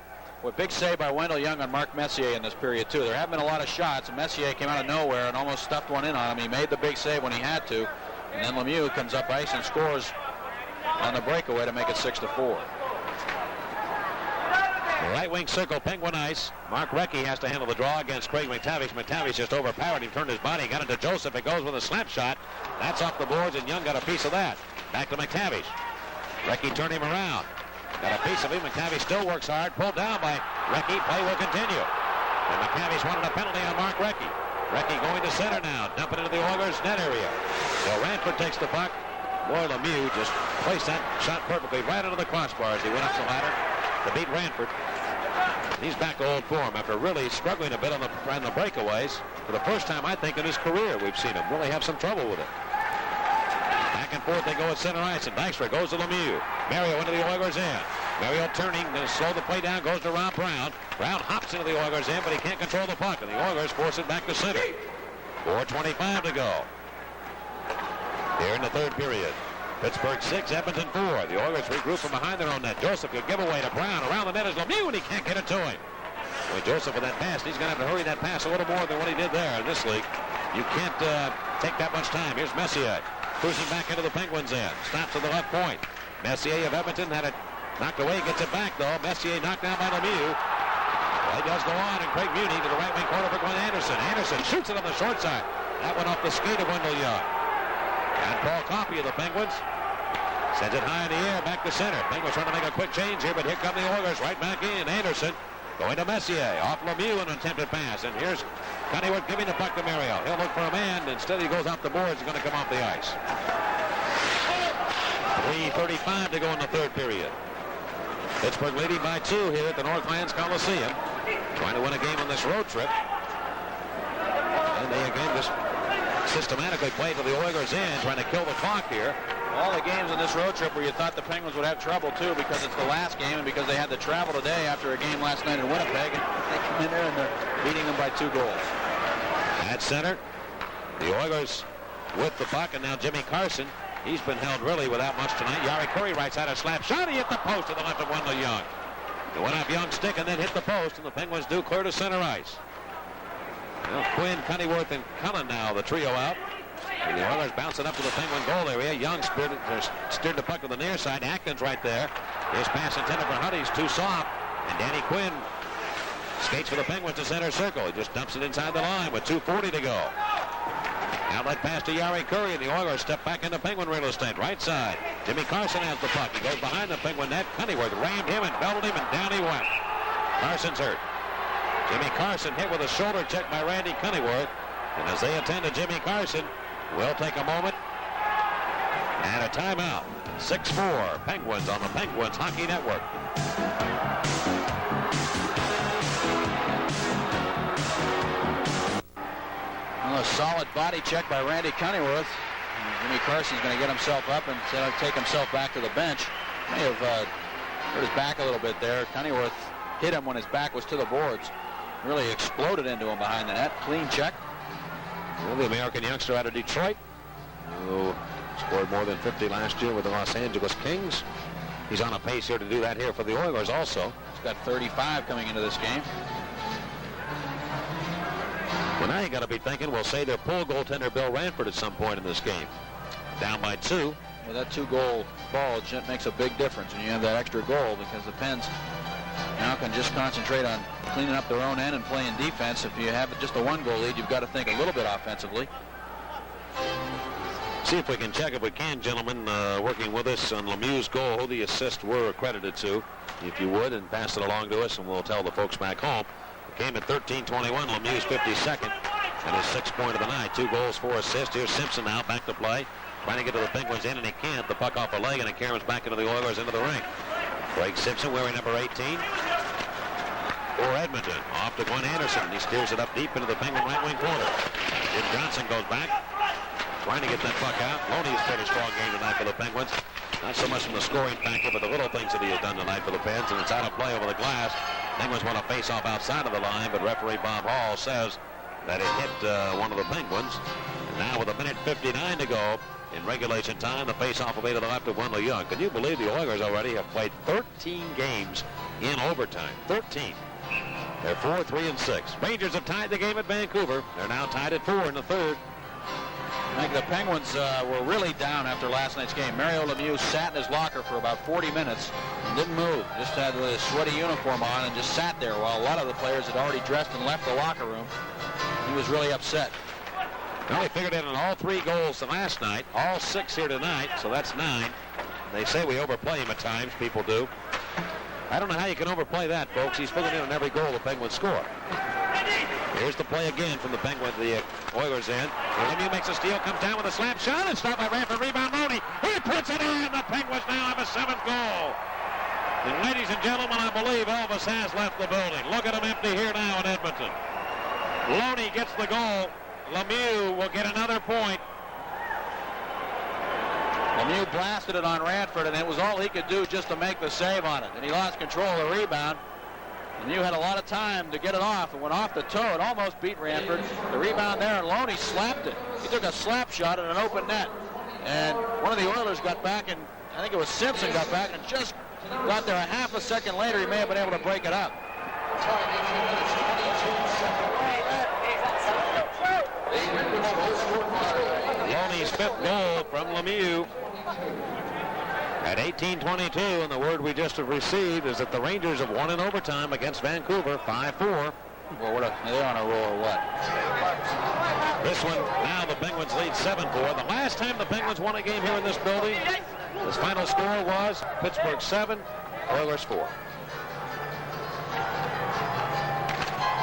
S2: Well, big save by Wendell Young on Mark Messier in this period, too. There haven't been a lot of shots, and Messier came out of nowhere and almost stuffed one in on him. He made the big save when he had to. And then Lemieux comes up ice and scores on the breakaway to make it 6-4.
S1: Right wing circle, Penguin ice. Mark Recchi has to handle the draw against Craig McTavish. McTavish just overpowered him, turned his body, got into Joseph. It goes with a slap shot. That's off the boards, and Young got a piece of that. Back to McTavish. Recchi turned him around. Got a piece of him. McTavish still works hard. Pulled down by Recchi. Play will continue. And McTavish wanted a penalty on Mark Recchi. Recchi going to center now. Dump it into the Oilers' net area. So Ranford takes the puck. Boy, Lemieux just placed that shot perfectly right into the crossbar as he went up the ladder to beat Ranford. He's back to old form after really struggling a bit on the breakaways. For the first time, I think, in his career, we've seen him really have some trouble with it. Back and forth they go at center ice, and Dykstra goes to Lemieux. Mario into the Oilers' end. Mario turning, going to slow the play down, goes to Rob Brown. Brown hops into the Oilers' end, but he can't control the puck, and the Oilers force it back to center. 4:25 to go here in the third period. Pittsburgh 6, Edmonton 4. The Oilers regroup from behind their own net. Joseph could give away to Brown. Around the net is Lemieux, and he can't get it to him. Well, Joseph with that pass, he's going to have to hurry that pass a little more than what he did there in this league. You can't take that much time. Here's Messier cruising back into the Penguins' end. Stops at the left point. Messier of Edmonton had it knocked away. Gets it back, though. Messier knocked down by Lemieux. Well, he does go on, and Craig Muni to the right wing corner for Glenn Anderson. Anderson shoots it on the short side. That went off the skate of Wendell Young. And Paul Coffey of the Penguins sends it high in the air, back to center. Penguins trying to make a quick change here, but here come the Oilers right back in. Anderson going to Messier. Off Lemieux, an attempted pass. And here's Cunningham giving the puck to Mario. He'll look for a man. Instead, he goes off the boards. He's going to come off the ice. 3:35 to go in the third period. Pittsburgh leading by 2 here at the Northlands Coliseum. Trying to win a game on this road trip. And they again just systematically play to the Oilers' end, trying to kill the clock here.
S2: All the games on this road trip where you thought the Penguins would have trouble, too, because it's the last game and because they had to travel today after a game last night in Winnipeg, and they come in there and they're beating them by 2 goals.
S1: At center, the Oilers with the puck, and now Jimmy Carson. He's been held really without much tonight. Yari Curry right side, a slap shot. He hit the post to the left of Wendell Young. It went off Young's stick and then hit the post, and the Penguins do clear to center ice. Well, Quinn, Cunningham, and Cullen now, the trio out. And the Oilers bounce it up to the Penguin goal area. Young steered the puck to the near side. Atkins right there. His pass intended for Huddy. He's too soft. And Danny Quinn skates for the Penguins to center circle. He just dumps it inside the line with 2:40 to go. Outlet pass to Yari Curry, and the Oilers step back into Penguin real estate. Right side. Jimmy Carson has the puck. He goes behind the Penguin net. Cunningham rammed him and belted him, and down he went. Carson's hurt. Jimmy Carson hit with a shoulder check by Randy Cunningham. And as they attend to Jimmy Carson, we'll take a moment and a timeout. 6-4, Penguins on the Penguins Hockey Network.
S2: Well, a solid body check by Randy Cunningham. Jimmy Carson's going to get himself up and take himself back to the bench. May have hurt his back a little bit there. Cunningham hit him when his back was to the boards. Really exploded into him behind the net. Clean check.
S1: Well, the American youngster out of Detroit, who scored more than 50 last year with the Los Angeles Kings. He's on a pace here to do that here for the Oilers also.
S2: He's got 35 coming into this game.
S1: Well, now you got to be thinking, we'll say their pull goaltender Bill Ranford at some point in this game. Down by 2.
S2: Well, that 2-goal bulge, it makes a big difference when you have that extra goal, because the Pens now can just concentrate on cleaning up their own end and playing defense. If you have just a 1-goal lead, you've got to think a little bit offensively.
S1: See if we can check, if we can, gentlemen, working with us on Lemieux's goal, who the assists were accredited to, if you would, and pass it along to us, and we'll tell the folks back home. It came at 13:21, Lemieux's 52nd, and his 6th point of the night. 2 goals, 4 assists. Here's Simpson now, back to play. Trying to get to the Penguins in, and he can't. The puck off a leg, and it carries back into the Oilers into the ring. Craig Simpson wearing number 18 for Edmonton. Off to Glenn Anderson. He steers it up deep into the Penguin right wing corner. Jim Johnson goes back, trying to get that puck out. Loney's played a strong game tonight for the Penguins. Not so much from the scoring factor, but the little things that he has done tonight for the Pens, and it's out of play over the glass. Penguins want to face off outside of the line, but referee Bob Hall says that it hit one of the Penguins. And now with 1:59 to go in regulation time, the face-off will be to the left of Wendell Young. Can you believe the Oilers already have played 13 games in overtime? 13. They're 4-3-6. Rangers have tied the game at Vancouver. They're now tied at 4 in the third.
S2: I think the Penguins were really down after last night's game. Mario Lemieux sat in his locker for about 40 minutes and didn't move. Just had a sweaty uniform on and just sat there while a lot of the players had already dressed and left the locker room. He was really upset.
S1: Well, he figured in on all 3 goals from last night, all 6 here tonight, so that's 9. They say we overplay him at times. People do. I don't know how you can overplay that, folks. He's figured in on every goal the Penguins score. Here's the play again from the Penguins, the Oilers end. Lemieux makes a steal, comes down with a slap shot, and stopped by Ranford. Rebound, Loney. He puts it in. The Penguins now have a 7th goal. And ladies and gentlemen, I believe Elvis has left the building. Look at him empty here now in Edmonton. Loney gets the goal. Lemieux will get another point.
S2: Lemieux blasted it on Ranford, and it was all he could do just to make the save on it. And he lost control of the rebound. Lemieux had a lot of time to get it off. It went off the toe. It almost beat Ranford. The rebound there, and Loney slapped it. He took a slap shot at an open net. And one of the Oilers got back, and I think it was Simpson got back, and just got there a half a second later. He may have been able to break it up.
S1: Loney's 5th goal from Lemieux. At 18:22, and the word we just have received is that the Rangers have won in overtime against Vancouver, 5-4.
S2: Well, are they on a roll or what?
S1: This one, now the Penguins lead 7-4. The last time the Penguins won a game here in this building, his final score was Pittsburgh 7, Oilers 4.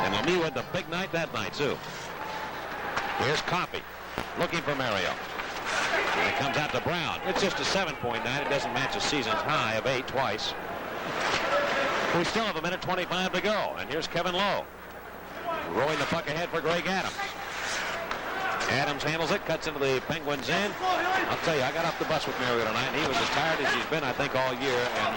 S1: And Lemieux had the big night that night, too. Here's Coffey, looking for Mario. And it comes out to Brown. It's just a 7-point night. It doesn't match a season's high of 8 twice. We still have 1:25 to go. And here's Kevin Lowe, rolling the puck ahead for Greg Adams. Adams handles it, cuts into the Penguins' end. I'll tell you, I got off the bus with Mario tonight, and he was as tired as he's been, I think, all year. And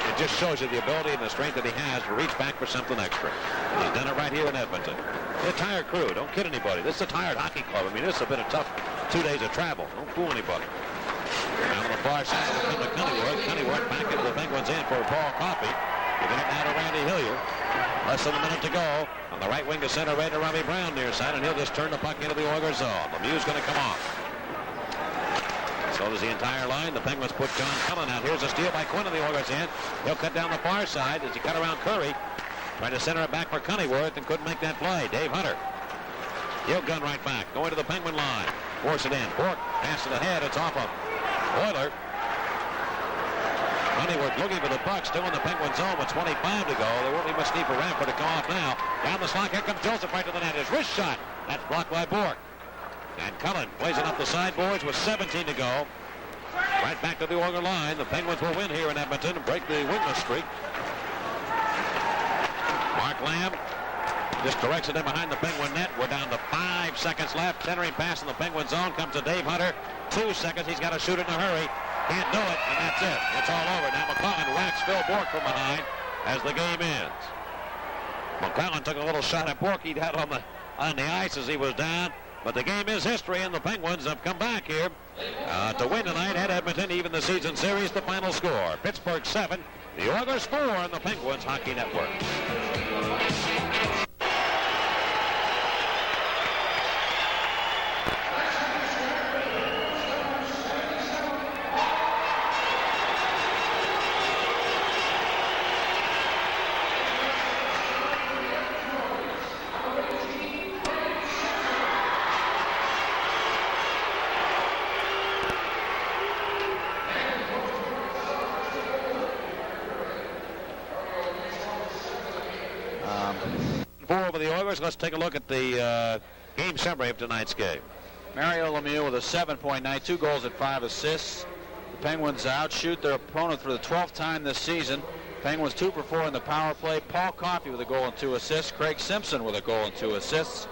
S1: it just shows you the ability and the strength that he has to reach back for something extra. And he's done it right here in Edmonton. They're a tired crew. Don't kid anybody. This is a tired hockey club. I mean, this has been a tough 2 days of travel. Don't fool anybody. Down on the far side, we'll come to Cunninworth. Cunninworth back into the Penguins' end for Paul Coffey. Giving it now to Randy Hillier. Less than a minute to go. On the right wing to center, right to Robbie Brown near side, and he'll just turn the puck into the Oilers zone. Lemieux's going to come off. So does the entire line. The Penguins put John Cullen out. Here's a steal by Quinn in the Oilers' end. He'll cut down the far side as he cut around Curry. Tried to center it back for Cunninworth and couldn't make that play. Dave Hunter. He'll gun right back. Going to the Penguin line. Force it in. Bork pass it ahead. It's off of Oiler. Cunninworth looking for the puck, still in the Penguin zone with 25 to go. There won't be much need for Ranford to come off now. Down the slot, here comes Joseph right to the net. His wrist shot. That's blocked by Bork. And Cullen plays it up the sideboards with 17 to go. Right back to the Oiler line. The Penguins will win here in Edmonton and break the winless streak. Mark Lamb just directs it in behind the Penguin net. We're down to 5 seconds left. Centering pass in the Penguin zone comes to Dave Hunter. 2 seconds. He's got to shoot it in a hurry. Can't do it, and that's it. It's all over. Now McClellan whacks Phil Bork from behind as the game ends. McClellan took a little shot at Bork. He'd had on the ice as he was down. But the game is history, and the Penguins have come back here to win tonight at Edmonton. Even the season series, the final score. Pittsburgh 7, the Oilers 4 on the Penguins Hockey Network. The Oilers. Let's take a look at the game summary of tonight's game.
S2: Mario Lemieux with a 7-point night, 2 goals and 5 assists. The Penguins outshoot their opponent for the 12th time this season. Penguins 2 for 4 in the power play. Paul Coffey with a goal and 2 assists. Craig Simpson with a goal and 2 assists.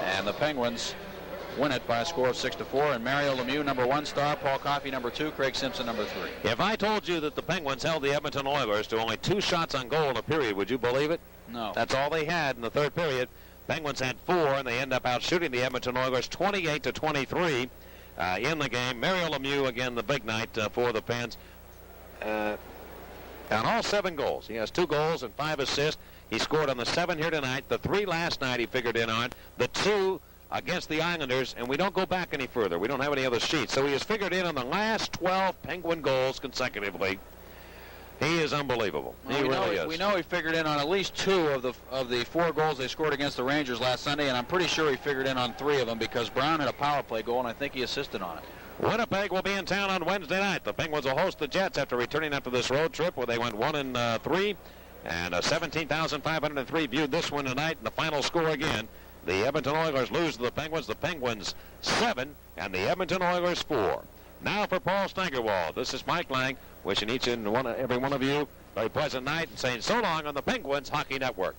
S2: And the Penguins win it by a score of 6-4. And Mario Lemieux, number 1 star. Paul Coffey, number 2. Craig Simpson, number 3.
S1: If I told you that the Penguins held the Edmonton Oilers to only 2 shots on goal in a period, would you believe it?
S2: No.
S1: That's all they had in the third period. Penguins had 4, and they end up out shooting the Edmonton Oilers 28-23 in the game. Mario Lemieux, again, the big night for the Pens. On all 7 goals. He has 2 goals and 5 assists. He scored on the 7 here tonight. The 3 last night he figured in on. The 2 against the Islanders, and we don't go back any further. We don't have any other sheets. So he has figured in on the last 12 Penguin goals consecutively. He is unbelievable.
S2: Well,
S1: He really is.
S2: We know he figured in on at least 2 of the 4 goals they scored against the Rangers last Sunday, and I'm pretty sure he figured in on 3 of them because Brown had a power play goal, and I think he assisted on it.
S1: Winnipeg will be in town on Wednesday night. The Penguins will host the Jets after returning after this road trip where they went 1-3, and 17,503 viewed this one tonight. And the final score again, the Edmonton Oilers lose to the Penguins 7, and the Edmonton Oilers 4. Now for Paul Steigerwald, this is Mike Lang wishing each and every one of you a very pleasant night and saying so long on the Penguins Hockey Network.